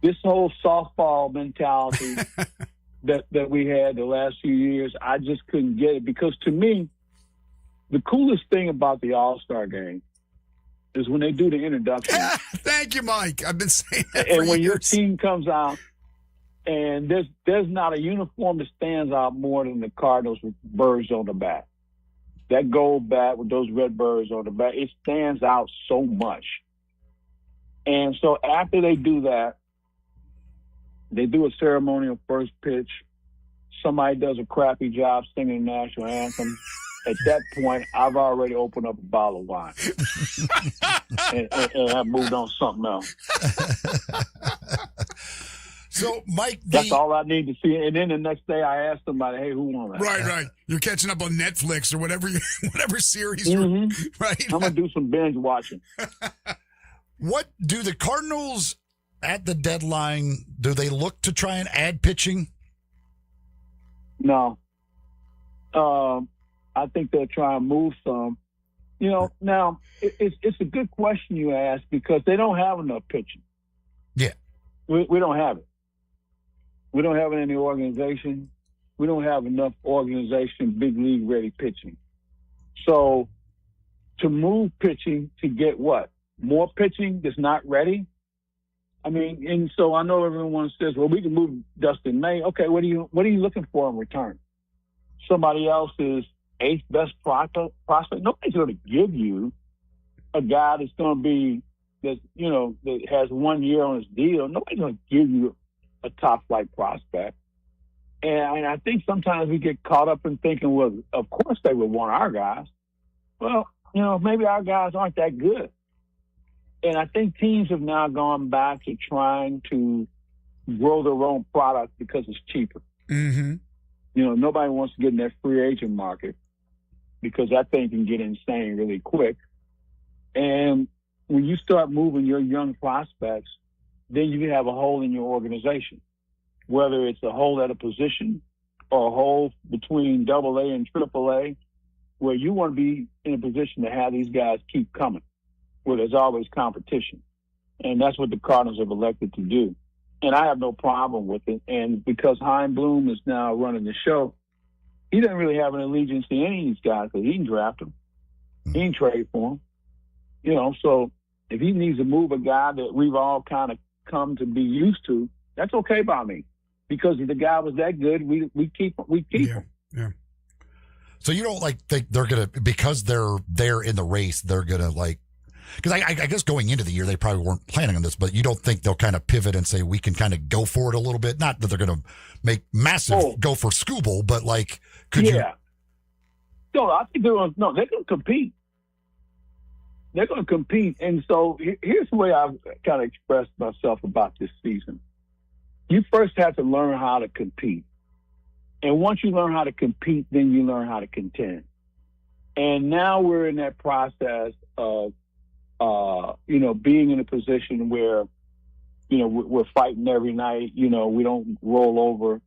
This whole softball mentality that we had the last few years. I just couldn't get it because to me, the coolest thing about the All-Star game is when they do the introduction. Thank you, Mike. I've been saying that for And when your years. team comes out, and there's not a uniform that stands out more than the Cardinals with birds on the back. That gold bat with those red birds on the back, it stands out so much. And so after they do that, they do a ceremonial first pitch. Somebody does a crappy job singing the national anthem. At that point, I've already opened up a bottle of wine. and I've moved on to something else. So, Mike, that's all I need to see. And then the next day, I ask somebody, "Hey, who won that?" Right. You're catching up on Netflix or whatever series. Right. I'm gonna do some binge watching. What do the Cardinals at the deadline? Do they look to try and add pitching? No. I think they'll try and move some. Now it's a good question you ask because they don't have enough pitching. Yeah, we don't have it. We don't have it in the organization. We don't have enough organization, big league ready pitching. So to move pitching to get what? More pitching that's not ready? I mean, and so I know everyone says, well, we can move Dustin May. Okay, what are you looking for in return? Somebody else's eighth best prospect? Nobody's going to give you a guy that's going to be, that has 1 year on his deal. Nobody's going to give you a top flight prospect. And I think sometimes we get caught up in thinking, well, of course they would want our guys. Well, maybe our guys aren't that good. And I think teams have now gone back to trying to grow their own product because it's cheaper. Mm-hmm. Nobody wants to get in that free agent market because that thing can get insane really quick. And when you start moving your young prospects, then you have a hole in your organization, whether it's a hole at a position or a hole between AA and AAA, where you want to be in a position to have these guys keep coming, where there's always competition. And that's what the Cardinals have elected to do. And I have no problem with it. And because Chaim Bloom is now running the show, he doesn't really have an allegiance to any of these guys because he can draft them. He can trade for them. So if he needs to move a guy that we've all kind of come to be used to, that's okay by me. Because if the guy was that good, we keep him. Yeah. So you don't think they're going to, because they're in the race, they're going to because I guess going into the year, they probably weren't planning on this, but you don't think they'll kind of pivot and say, we can kind of go for it a little bit? Not that they're going to make massive go for Scooble, but could you? No, I think they're going to compete. They're going to compete. And so here's the way I've kind of expressed myself about this season. You first have to learn how to compete. And once you learn how to compete, then you learn how to contend. And now we're in that process of, being in a position where, we're fighting every night. We don't roll over.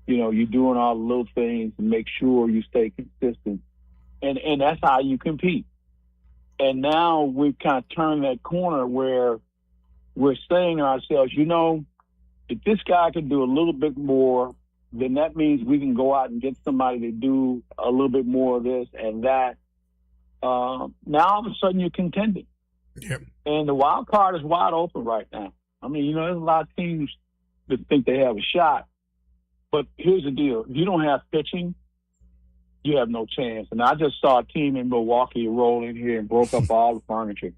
You're doing all the little things to make sure you stay consistent. And that's how you compete. And now we've kind of turned that corner where we're saying to ourselves, if this guy can do a little bit more, then that means we can go out and get somebody to do a little bit more of this and that. Now all of a sudden you're contending. Yep. And the wild card is wide open right now. I mean, there's a lot of teams that think they have a shot. But here's the deal. If you don't have pitching, you have no chance. And I just saw a team in Milwaukee roll in here and broke up all the furniture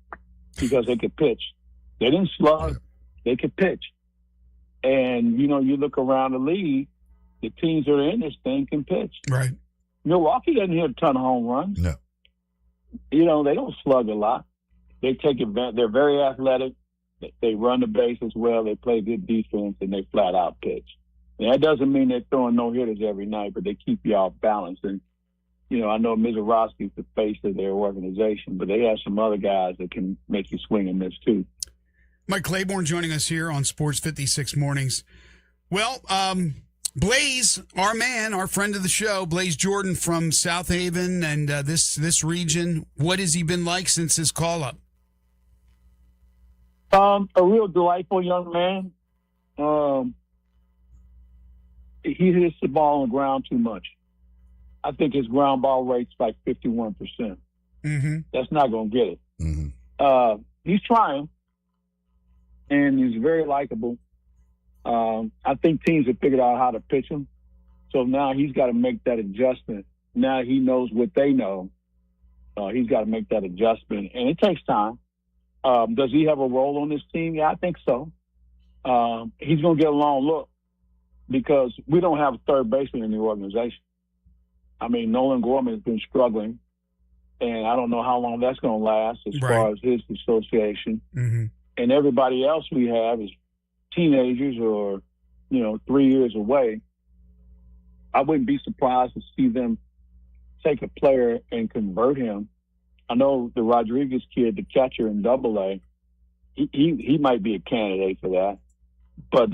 because they could pitch. They didn't slug. They could pitch. And, you look around the league, the teams that are in this thing can pitch. Right. Milwaukee doesn't hit a ton of home runs. No. They don't slug a lot. They take advantage. They're very athletic. They run the bases well. They play good defense, and they flat out pitch. And that doesn't mean they're throwing no hitters every night, but they keep you off balance. And I know Mizorowski's the face of their organization, but they have some other guys that can make you swing and miss too. Mike Claiborne joining us here on Sports 56 Mornings. Well, Blaze, our man, our friend of the show, Blaze Jordan from South Haven and this region. What has he been like since his call up? A real delightful young man. he hits the ball on the ground too much. I think his ground ball rate's like 51%. Mm-hmm. That's not going to get it. He's trying, and he's very likable. I think teams have figured out how to pitch him. So now he's got to make that adjustment. Now he knows what they know. He's got to make that adjustment, and it takes time. Does he have a role on this team? Yeah, I think so. He's going to get a long look because we don't have a third baseman in the organization. I mean, Nolan Gorman has been struggling, and I don't know how long that's going to last as far as his association. Mm-hmm. And everybody else we have is teenagers or, 3 years away. I wouldn't be surprised to see them take a player and convert him. I know the Rodriguez kid, the catcher in Double-A, he might be a candidate for that. But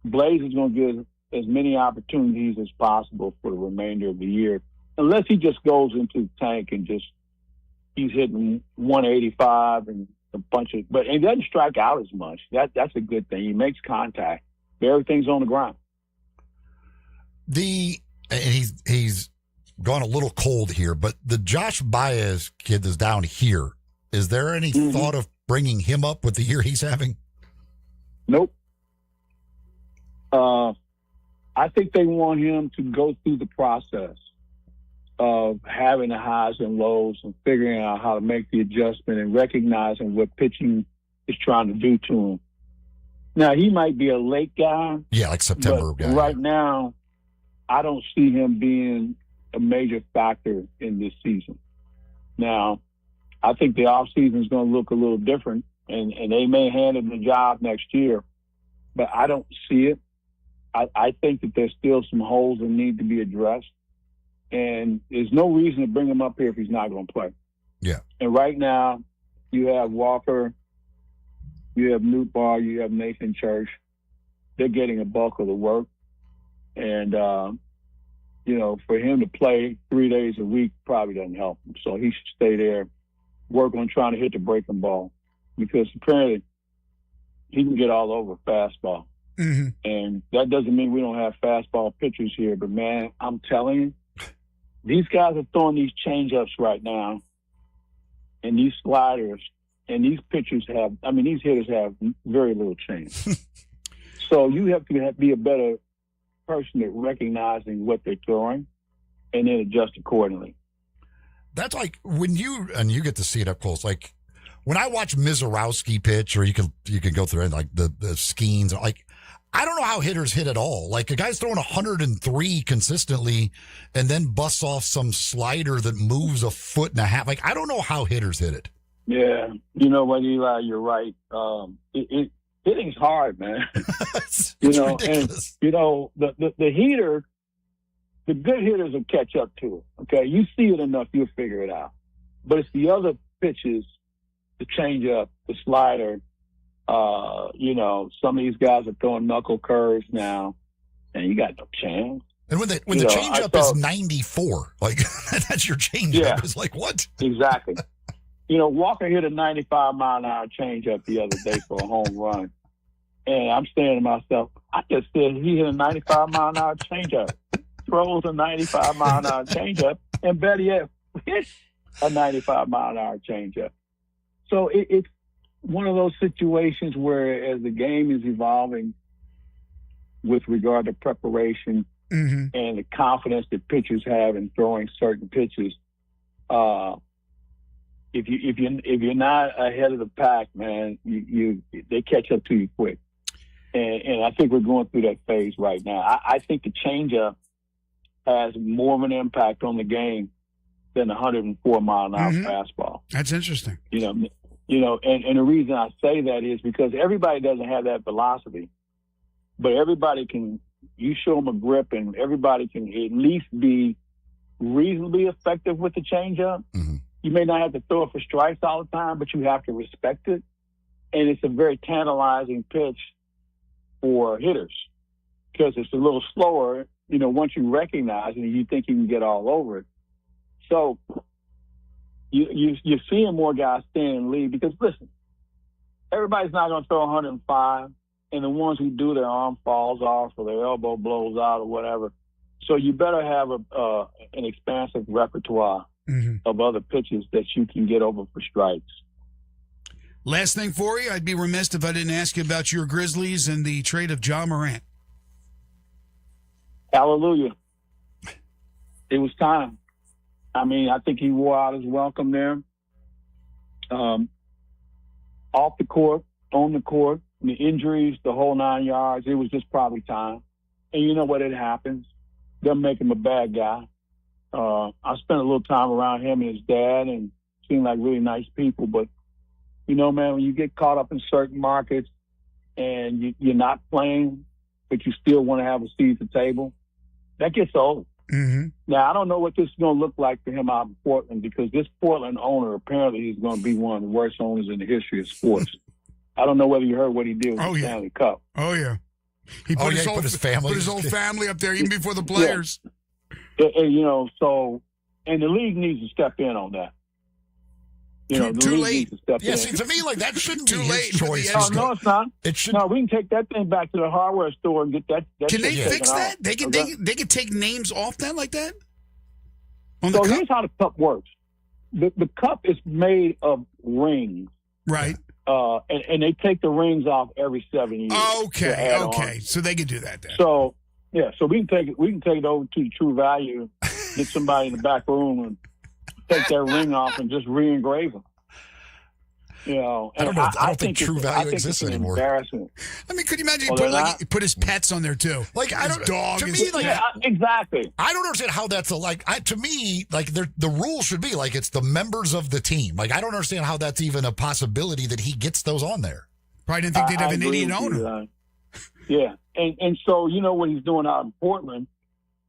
Blaze is going to get as many opportunities as possible for the remainder of the year, unless he just goes into the tank and he's hitting 185 and a bunch of, but he doesn't strike out as much. That's a good thing. He makes contact. Everything's on the ground. And he's gone a little cold here, but the Josh Baez kid is down here. Is there any thought of bringing him up with the year he's having? Nope. I think they want him to go through the process of having the highs and lows and figuring out how to make the adjustment and recognizing what pitching is trying to do to him. Now, he might be a late guy. Yeah, like September guy. Right now, I don't see him being a major factor in this season. Now, I think the offseason is going to look a little different, and they may hand him the job next year, but I don't see it. I think that there's still some holes that need to be addressed, and there's no reason to bring him up here if he's not going to play. Yeah. And right now, you have Walker, you have Nootbaar, you have Nathan Church. They're getting a bulk of the work. And, for him to play 3 days a week probably doesn't help him. So he should stay there, work on trying to hit the breaking ball, because apparently he can get all over fastball. Mm-hmm. And that doesn't mean we don't have fastball pitchers here. But, man, I'm telling you, these guys are throwing these changeups right now and these sliders, and these pitchers these hitters have very little change. So you have to be a better person at recognizing what they're throwing and then adjust accordingly. That's like when you get to see it up close, like when I watch Mizorowski pitch, or you can go through it, like the Skeens, like I don't know how hitters hit at all. Like a guy's throwing 103 consistently and then busts off some slider that moves a foot and a half. Like I don't know how hitters hit it. Yeah, you know what, Eli, you're right. Hitting's hard, man. It's ridiculous. And the heater, the good hitters will catch up to it. Okay, you see it enough, you'll figure it out. But it's the other pitches, the changeup, the slider. Some of these guys are throwing knuckle curves now, and you got no chance. And when the changeup is 94, like that's your changeup. Yeah. It's like what? Exactly. Walker hit a 95-mile-an-hour changeup the other day for a home run. And I'm saying to myself, I just said he hit a 95-mile-an-hour changeup, throws a 95-mile-an-hour changeup, and better yet, hits a 95-mile-an-hour changeup. So it's one of those situations where as the game is evolving with regard to preparation and the confidence that pitchers have in throwing certain pitches, if you're not ahead of the pack, man, they catch up to you quick. And I think we're going through that phase right now. I think the changeup has more of an impact on the game than a 104-mile-an-hour fastball. That's interesting. And the reason I say that is because everybody doesn't have that velocity, but everybody can. You show them a grip, and everybody can at least be reasonably effective with the changeup. You may not have to throw it for strikes all the time, but you have to respect it. And it's a very tantalizing pitch for hitters because it's a little slower, once you recognize it and you think you can get all over it. So you're seeing more guys staying in the lead because, listen, everybody's not going to throw 105, and the ones who do, their arm falls off or their elbow blows out or whatever. So you better have an expansive repertoire of other pitches that you can get over for strikes. Last thing for you, I'd be remiss if I didn't ask you about your Grizzlies and the trade of Ja Morant. Hallelujah. It was time. I mean, I think he wore out his welcome there. Off the court, on the court, the injuries, the whole 9 yards, it was just probably time. And you know what? It happens. They'll make him a bad guy. I spent a little time around him and his dad and seemed like really nice people. But, you know, man, when you get caught up in certain markets and you're not playing, but you still want to have a seat at the table, that gets old. Now, I don't know what this is going to look like for him out in Portland, because this Portland owner, apparently is going to be one of the worst owners in the history of sports. I don't know whether you heard what he did with the Stanley Cup. Oh, yeah. He put his whole family up there even before the players. Yeah. You know, so, and the league needs to step in on that. You know, too late. Yeah, see, to me, like, that shouldn't be his choice. No, it's not. It should. No, we can take that thing back to the hardware store and get that. Can they shit fix taken that? out. They can take names off that like that? So here's how the cup works. The cup is made of rings. Right. And they take the rings off every 7 years. Okay. So they can do that then. So, yeah, so we can take it over to True Value, get somebody in the back room and take their ring off and just re-engrave them. You know, I don't think True Value exists anymore. Embarrassing. I mean, could you imagine he put his pets on there too? Like, I don't. His dog. To me, like, exactly. I don't understand how that's to me, like, the rule should be like it's the members of the team. Like, I don't understand how that's even a possibility that he gets those on there. Probably didn't think they'd have an idiot owner. Yeah, and so you know what he's doing out in Portland.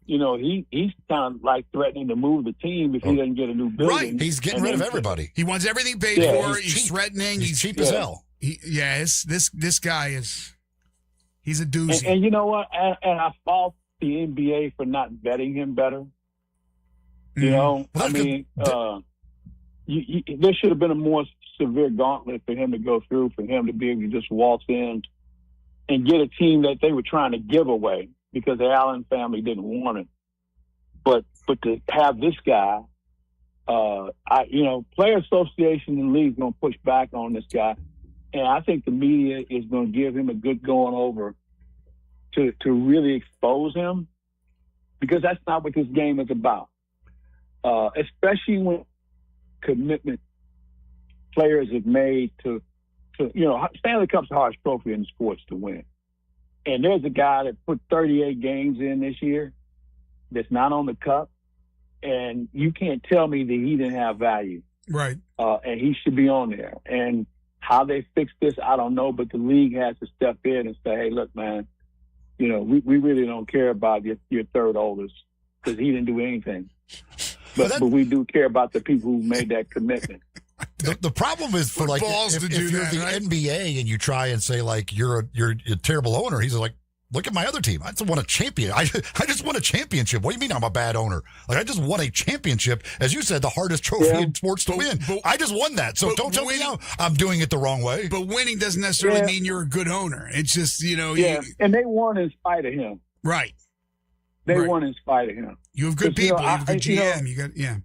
You know, he's kind of like threatening to move the team if he doesn't get a new building. Right, he's getting rid of everybody. He wants everything paid for. He's threatening. He's cheap as hell. This guy he's a doozy. And you know what? And I fault the NBA for not vetting him better. You know, I mean, there should have been a more severe gauntlet for him to go through, for him to be able to just waltz in and get a team that they were trying to give away, because the Allen family didn't want it. But to have this guy, Player Association and league going to push back on this guy, and I think the media is going to give him a good going over to really expose him, because that's not what this game is about. Especially when commitment players have made to Stanley Cup's the hardest trophy in sports to win. And there's a guy that put 38 games in this year that's not on the cup, and you can't tell me that he didn't have value. Right. And he should be on there. And how they fix this, I don't know, but the league has to step in and say, hey, look, man, you know, we really don't care about your third oldest, because he didn't do anything. But we do care about the people who made that commitment. The problem is for, like, if you're the NBA and you try and say, like, you're a terrible owner, he's like, look at my other team. I just won a champion. I just won a championship. What do you mean I'm a bad owner? Like, I just won a championship. As you said, the hardest trophy in sports to win. I just won that. So don't tell me now I'm doing it the wrong way. But winning doesn't necessarily mean you're a good owner. It's just, you know. Yeah, and they won in spite of him. Right. They won in spite of him. You have good people. You have a good GM.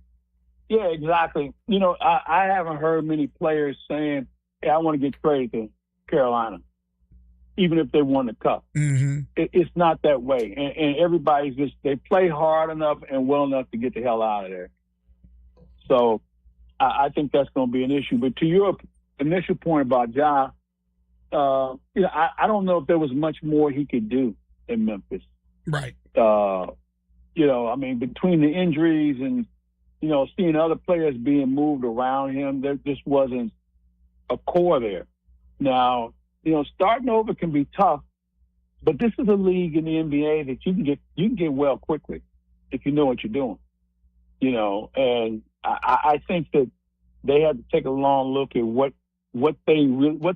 Yeah, exactly. You know, I haven't heard many players saying, hey, I want to get traded to Carolina, even if they won the cup. Mm-hmm. It's not that way. And everybody's just, they play hard enough and well enough to get the hell out of there. So I think that's going to be an issue. But to your initial point about Ja, I don't know if there was much more he could do in Memphis. Right. I mean, between the injuries and, seeing other players being moved around him, there just wasn't a core there. Now, starting over can be tough, but this is a league in the NBA that you can get well quickly if you know what you're doing. And I think that they had to take a long look at what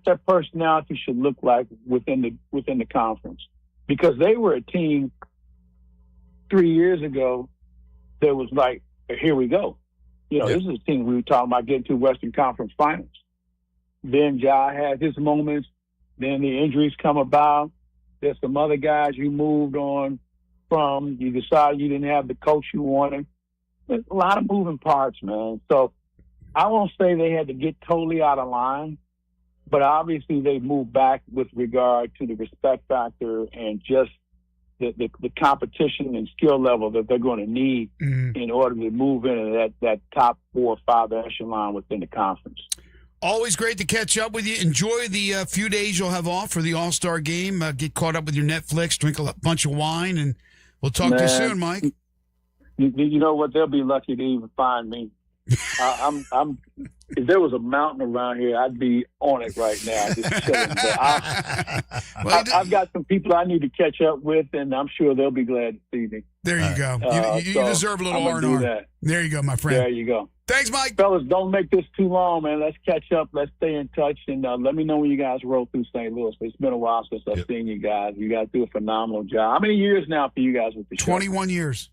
their personality should look like within the conference, because they were a team 3 years ago that was like, here we go. This is a team we were talking about getting to Western Conference Finals. Then Ja had his moments. Then the injuries come about. There's some other guys you moved on from. You decided you didn't have the coach you wanted. There's a lot of moving parts, man. So I won't say they had to get totally out of line, but obviously they moved back with regard to the respect factor and just the competition and skill level that they're going to need in order to move into that top 4 or 5 echelon within the conference. Always great to catch up with you. Enjoy the few days you'll have off for the All-Star game. Get caught up with your Netflix, drink a bunch of wine, and we'll talk to you soon, Mike. You know what? They'll be lucky to even find me. I'm. If there was a mountain around here, I'd be on it right now, just chilling. But I've got some people I need to catch up with, and I'm sure they'll be glad to see me. There you go. You deserve a little R&R. There you go, my friend. There you go. Thanks, Mike. Fellas, don't make this too long, man. Let's catch up. Let's stay in touch, and let me know when you guys roll through St. Louis. It's been a while since I've seen you guys. You guys do a phenomenal job. How many years now for you guys with the show? 21 years.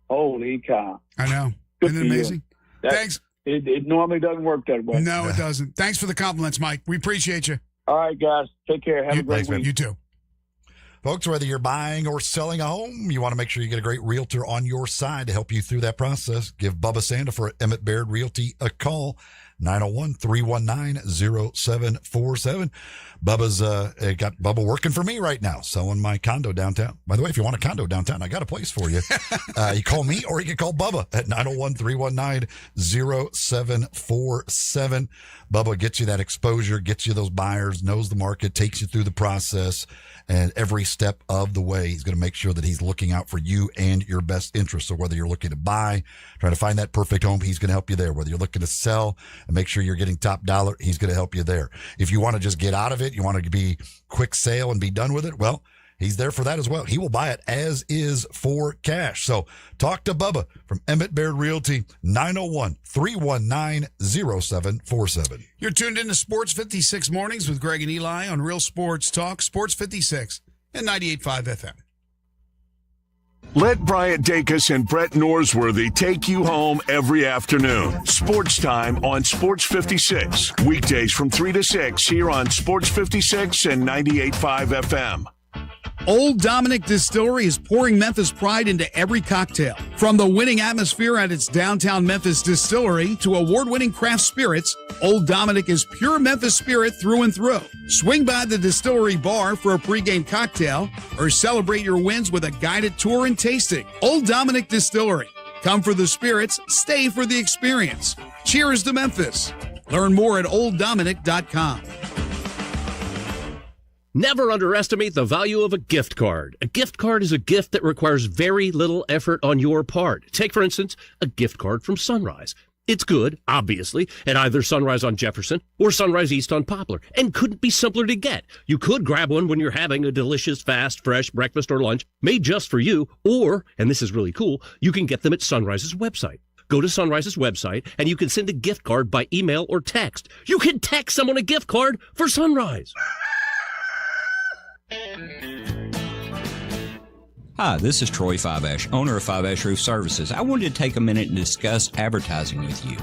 Holy cow. I know. Good Isn't it amazing? Thanks. It normally doesn't work that way. No, it doesn't. Thanks for the compliments, Mike. We appreciate you. All right, guys. Take care. Have a great week. You too. Folks, whether you're buying or selling a home, you want to make sure you get a great realtor on your side to help you through that process. Give Bubba Sandifer at Emmett Baird Realty a call, 901-319-0747. Bubba's got Bubba working for me right now, selling my condo downtown. By the way, if you want a condo downtown, I got a place for you. You call me or you can call Bubba at 901-319-0747. Bubba gets you that exposure, gets you those buyers, knows the market, takes you through the process, and every step of the way, he's going to make sure that he's looking out for you and your best interest. So whether you're looking to buy, trying to find that perfect home, he's going to help you there. Whether you're looking to sell and make sure you're getting top dollar, he's going to help you there. If you want to just get out of it, you want to be quick sale and be done with it, well, he's there for that as well. He will buy it as is for cash. So talk to Bubba from Emmett Baird Realty, 901-319-0747. You're tuned into Sports 56 Mornings with Greg and Eli on Real Sports Talk, Sports 56 and 98.5 FM. Let Bryant Dacus and Brett Norsworthy take you home every afternoon. Sports Time on Sports 56. Weekdays from 3 to 6 here on Sports 56 and 98.5 FM. Old Dominick Distillery is pouring Memphis pride into every cocktail. From the winning atmosphere at its downtown Memphis distillery to award-winning craft spirits, Old Dominick is pure Memphis spirit through and through. Swing by the distillery bar for a pregame cocktail or celebrate your wins with a guided tour and tasting. Old Dominick Distillery. Come for the spirits, stay for the experience. Cheers to Memphis. Learn more at OldDominick.com. Never underestimate the value of a gift card. A gift card is a gift that requires very little effort on your part. Take, for instance, a gift card from Sunrise. It's good, obviously, at either Sunrise on Jefferson or Sunrise East on Poplar, and couldn't be simpler to get. You could grab one when you're having a delicious, fast, fresh breakfast or lunch made just for you, or, and this is really cool, you can get them at Sunrise's website. Go to Sunrise's website, and you can send a gift card by email or text. You can text someone a gift card for Sunrise. Hi, this is Troy Fiveash, owner of Fiveash Roof Services. I wanted to take a minute and discuss advertising with you.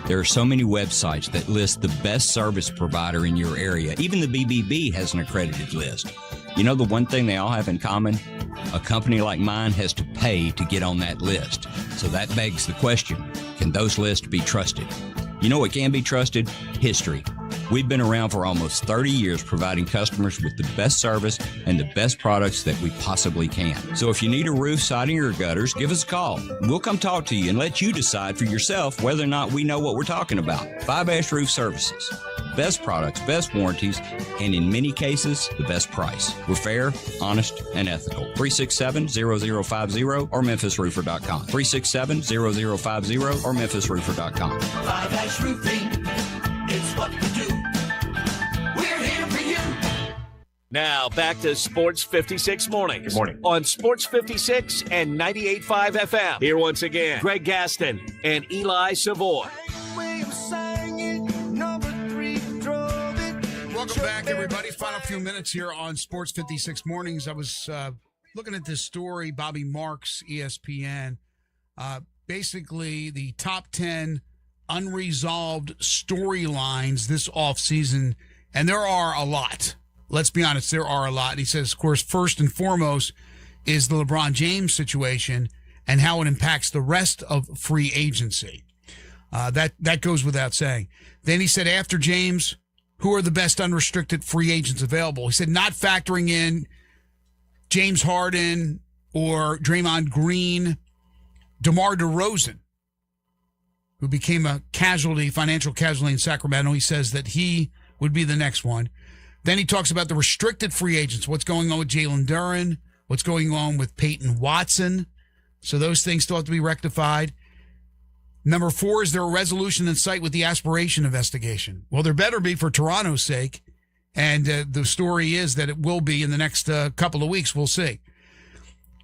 There are so many websites that list the best service provider in your area. Even the BBB has an accredited list. You know the one thing they all have in common? A company like mine has to pay to get on that list. So that begs the question, can those lists be trusted? You know what can be trusted? History. We've been around for almost 30 years providing customers with the best service and the best products that we possibly can. So if you need a roof, siding, or gutters, give us a call. We'll come talk to you and let you decide for yourself whether or not we know what we're talking about. Fiveash Roof Services. Best products, best warranties, and in many cases, the best price. We're fair, honest, and ethical. 367-0050 or memphisroofer.com. 367-0050 or memphisroofer.com. Fiveash Roofing, it's what we do. We're here for you. Now back to Sports 56 Mornings. Good morning. On Sports 56 and 98.5 FM. Here once again, Greg Gaston and Eli Savoy. Welcome back, everybody. Final few minutes here on Sports 56 Mornings. I was looking at this story, Bobby Marks, ESPN. Basically, the top 10 unresolved storylines this offseason And there are a lot. Let's be honest, there are a lot. And he says, of course, first and foremost is the LeBron James situation and how it impacts the rest of free agency. That goes without saying. Then he said, after James, who are the best unrestricted free agents available? He said, not factoring in James Harden or Draymond Green, DeMar DeRozan, who became a financial casualty in Sacramento. He says that he would be the next one. Then he talks about the restricted free agents, what's going on with Jalen Duren, what's going on with Peyton Watson. So those things still have to be rectified. Number 4, is there a resolution in sight with the aspiration investigation? Well, there better be for Toronto's sake. And the story is that it will be in the next couple of weeks. We'll see.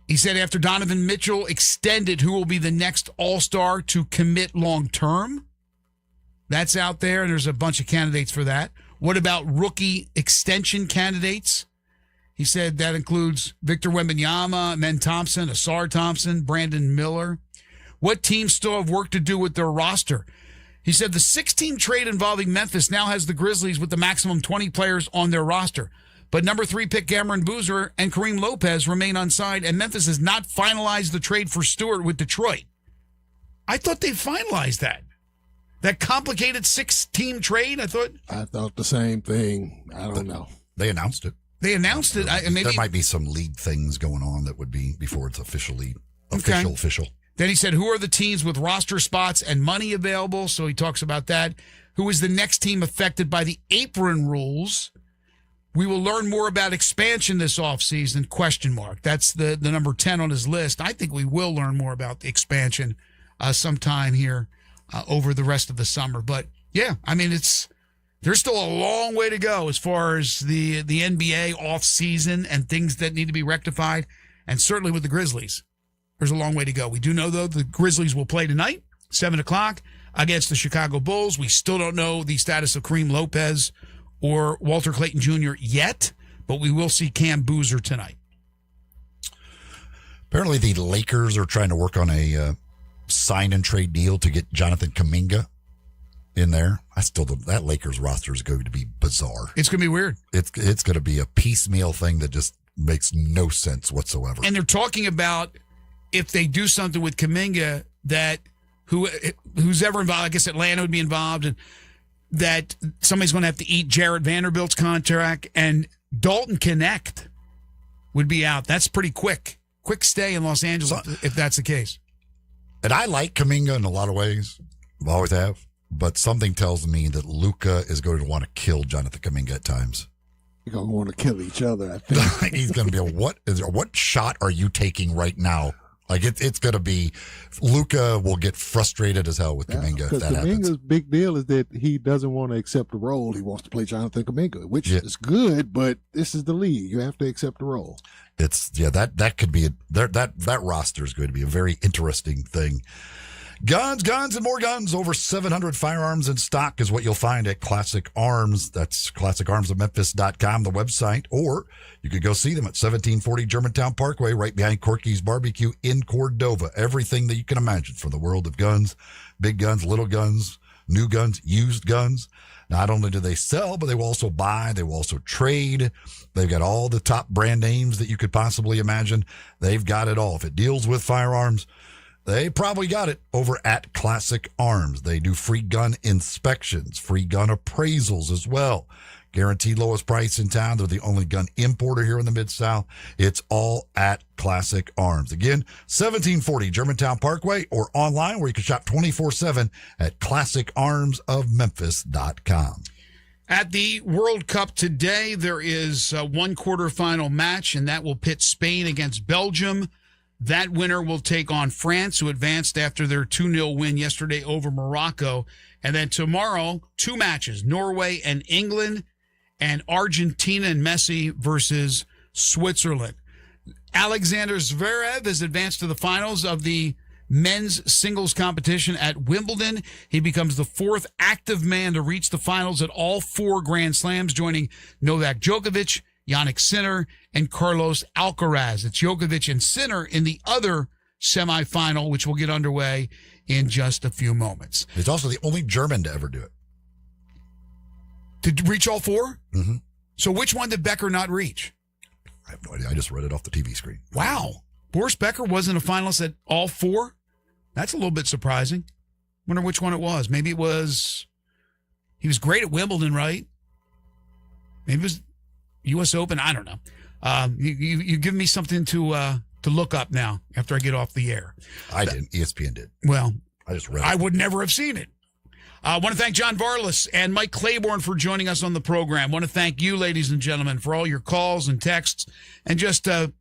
He said after Donovan Mitchell extended, who will be the next All-Star to commit long-term? That's out there, and there's a bunch of candidates for that. What about rookie extension candidates? He said that includes Victor Wembanyama, Men Thompson, Asar Thompson, Brandon Miller. What teams still have work to do with their roster? He said the 6-team trade involving Memphis now has the Grizzlies with the maximum 20 players on their roster. But number 3 pick Cameron Boozer and Kareem Lopez remain unsigned, and Memphis has not finalized the trade for Stewart with Detroit. I thought they finalized that. That complicated 6-team trade, I thought the same thing. I don't know. They announced it. They announced it. Maybe there might be some league things going on that would be before it's official. Then he said, who are the teams with roster spots and money available? So he talks about that. Who is the next team affected by the apron rules? We will learn more about expansion this offseason, ? That's the number 10 on his list. I think we will learn more about the expansion sometime here over the rest of the summer. But, yeah, I mean, there's still a long way to go as far as the NBA offseason and things that need to be rectified, and certainly with the Grizzlies. There's a long way to go. We do know, though, the Grizzlies will play tonight, 7 o'clock, against the Chicago Bulls. We still don't know the status of Kareem Lopez or Walter Clayton Jr. yet, but we will see Cam Boozer tonight. Apparently the Lakers are trying to work on a sign and trade deal to get Jonathan Kuminga in there. That Lakers roster is going to be bizarre. It's going to be weird. It's going to be a piecemeal thing that just makes no sense whatsoever. And they're talking about if they do something with Kuminga, that who's ever involved, I guess Atlanta would be involved, and that somebody's going to have to eat Jarrett Vanderbilt's contract, and Dalton Connect would be out. That's pretty quick stay in Los Angeles if that's the case. And I like Kuminga in a lot of ways. I always have. But something tells me that Luka is going to want to kill Jonathan Kuminga at times. They're going to want to kill each other, I think. He's going to be what shot are you taking right now? Like it's going to be, Luka will get frustrated as hell with Kuminga if that happens. Kuminga's big deal is that he doesn't want to accept the role. He wants to play Jonathan Kuminga, which is good, but this is the league. You have to accept the role. That could be that roster is going to be a very interesting thing. Guns, and more guns. Over 700 firearms in stock is what you'll find at Classic Arms. That's classicarmsofmemphis.com, the website. Or you could go see them at 1740 Germantown Parkway, right behind Corky's Barbecue in Cordova. Everything that you can imagine for the world of guns. Big guns, little guns, new guns, used guns. Not only do they sell, but they will also buy. They will also trade. They've got all the top brand names that you could possibly imagine. They've got it all. If it deals with firearms, they probably got it over at Classic Arms. They do free gun inspections, free gun appraisals as well. Guaranteed lowest price in town. They're the only gun importer here in the Mid-South. It's all at Classic Arms. Again, 1740 Germantown Parkway, or online where you can shop 24/7 at classicarmsofmemphis.com. At the World Cup today, there is one quarterfinal match, and that will pit Spain against Belgium. That winner will take on France, who advanced after their 2-0 win yesterday over Morocco. And then tomorrow, 2 matches, Norway and England, and Argentina and Messi versus Switzerland. Alexander Zverev has advanced to the finals of the men's singles competition at Wimbledon. He becomes the 4th active man to reach the finals at all 4 Grand Slams, joining Novak Djokovic, Jannik Sinner, and Carlos Alcaraz. It's Djokovic and Sinner in the other semifinal, which will get underway in just a few moments. He's also the only German to ever do it. To reach all four? Mm-hmm. So which one did Becker not reach? I have no idea. I just read it off the TV screen. Wow. Boris Becker wasn't a finalist at all four? That's a little bit surprising. Wonder which one it was. Maybe it was, he was great at Wimbledon, right? Maybe it was U.S. Open. I don't know. You give me something to look up now after I get off the air. I didn't. ESPN did. Well, I just read it. I would never have seen it. I want to thank John Varlas and Mike Claiborne for joining us on the program. I want to thank you, ladies and gentlemen, for all your calls and texts and just being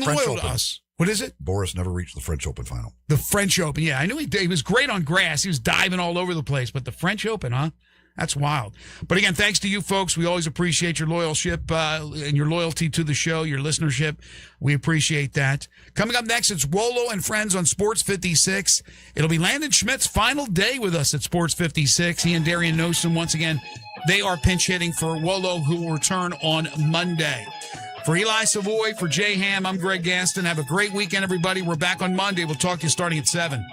French loyal Open. to us. What is it? Boris never reached the French Open final. The French Open. Yeah, I knew he was great on grass. He was diving all over the place. But the French Open, huh? That's wild. But again, thanks to you folks. We always appreciate your loyalship and your loyalty to the show, your listenership. We appreciate that. Coming up next, it's Wolo and Friends on Sports 56. It'll be Landon Schmidt's final day with us at Sports 56. He and Darian Newsom, once again, they are pinch hitting for Wolo, who will return on Monday. For Eli Savoy, for Jay Ham, I'm Greg Gaston. Have a great weekend, everybody. We're back on Monday. We'll talk to you starting at 7.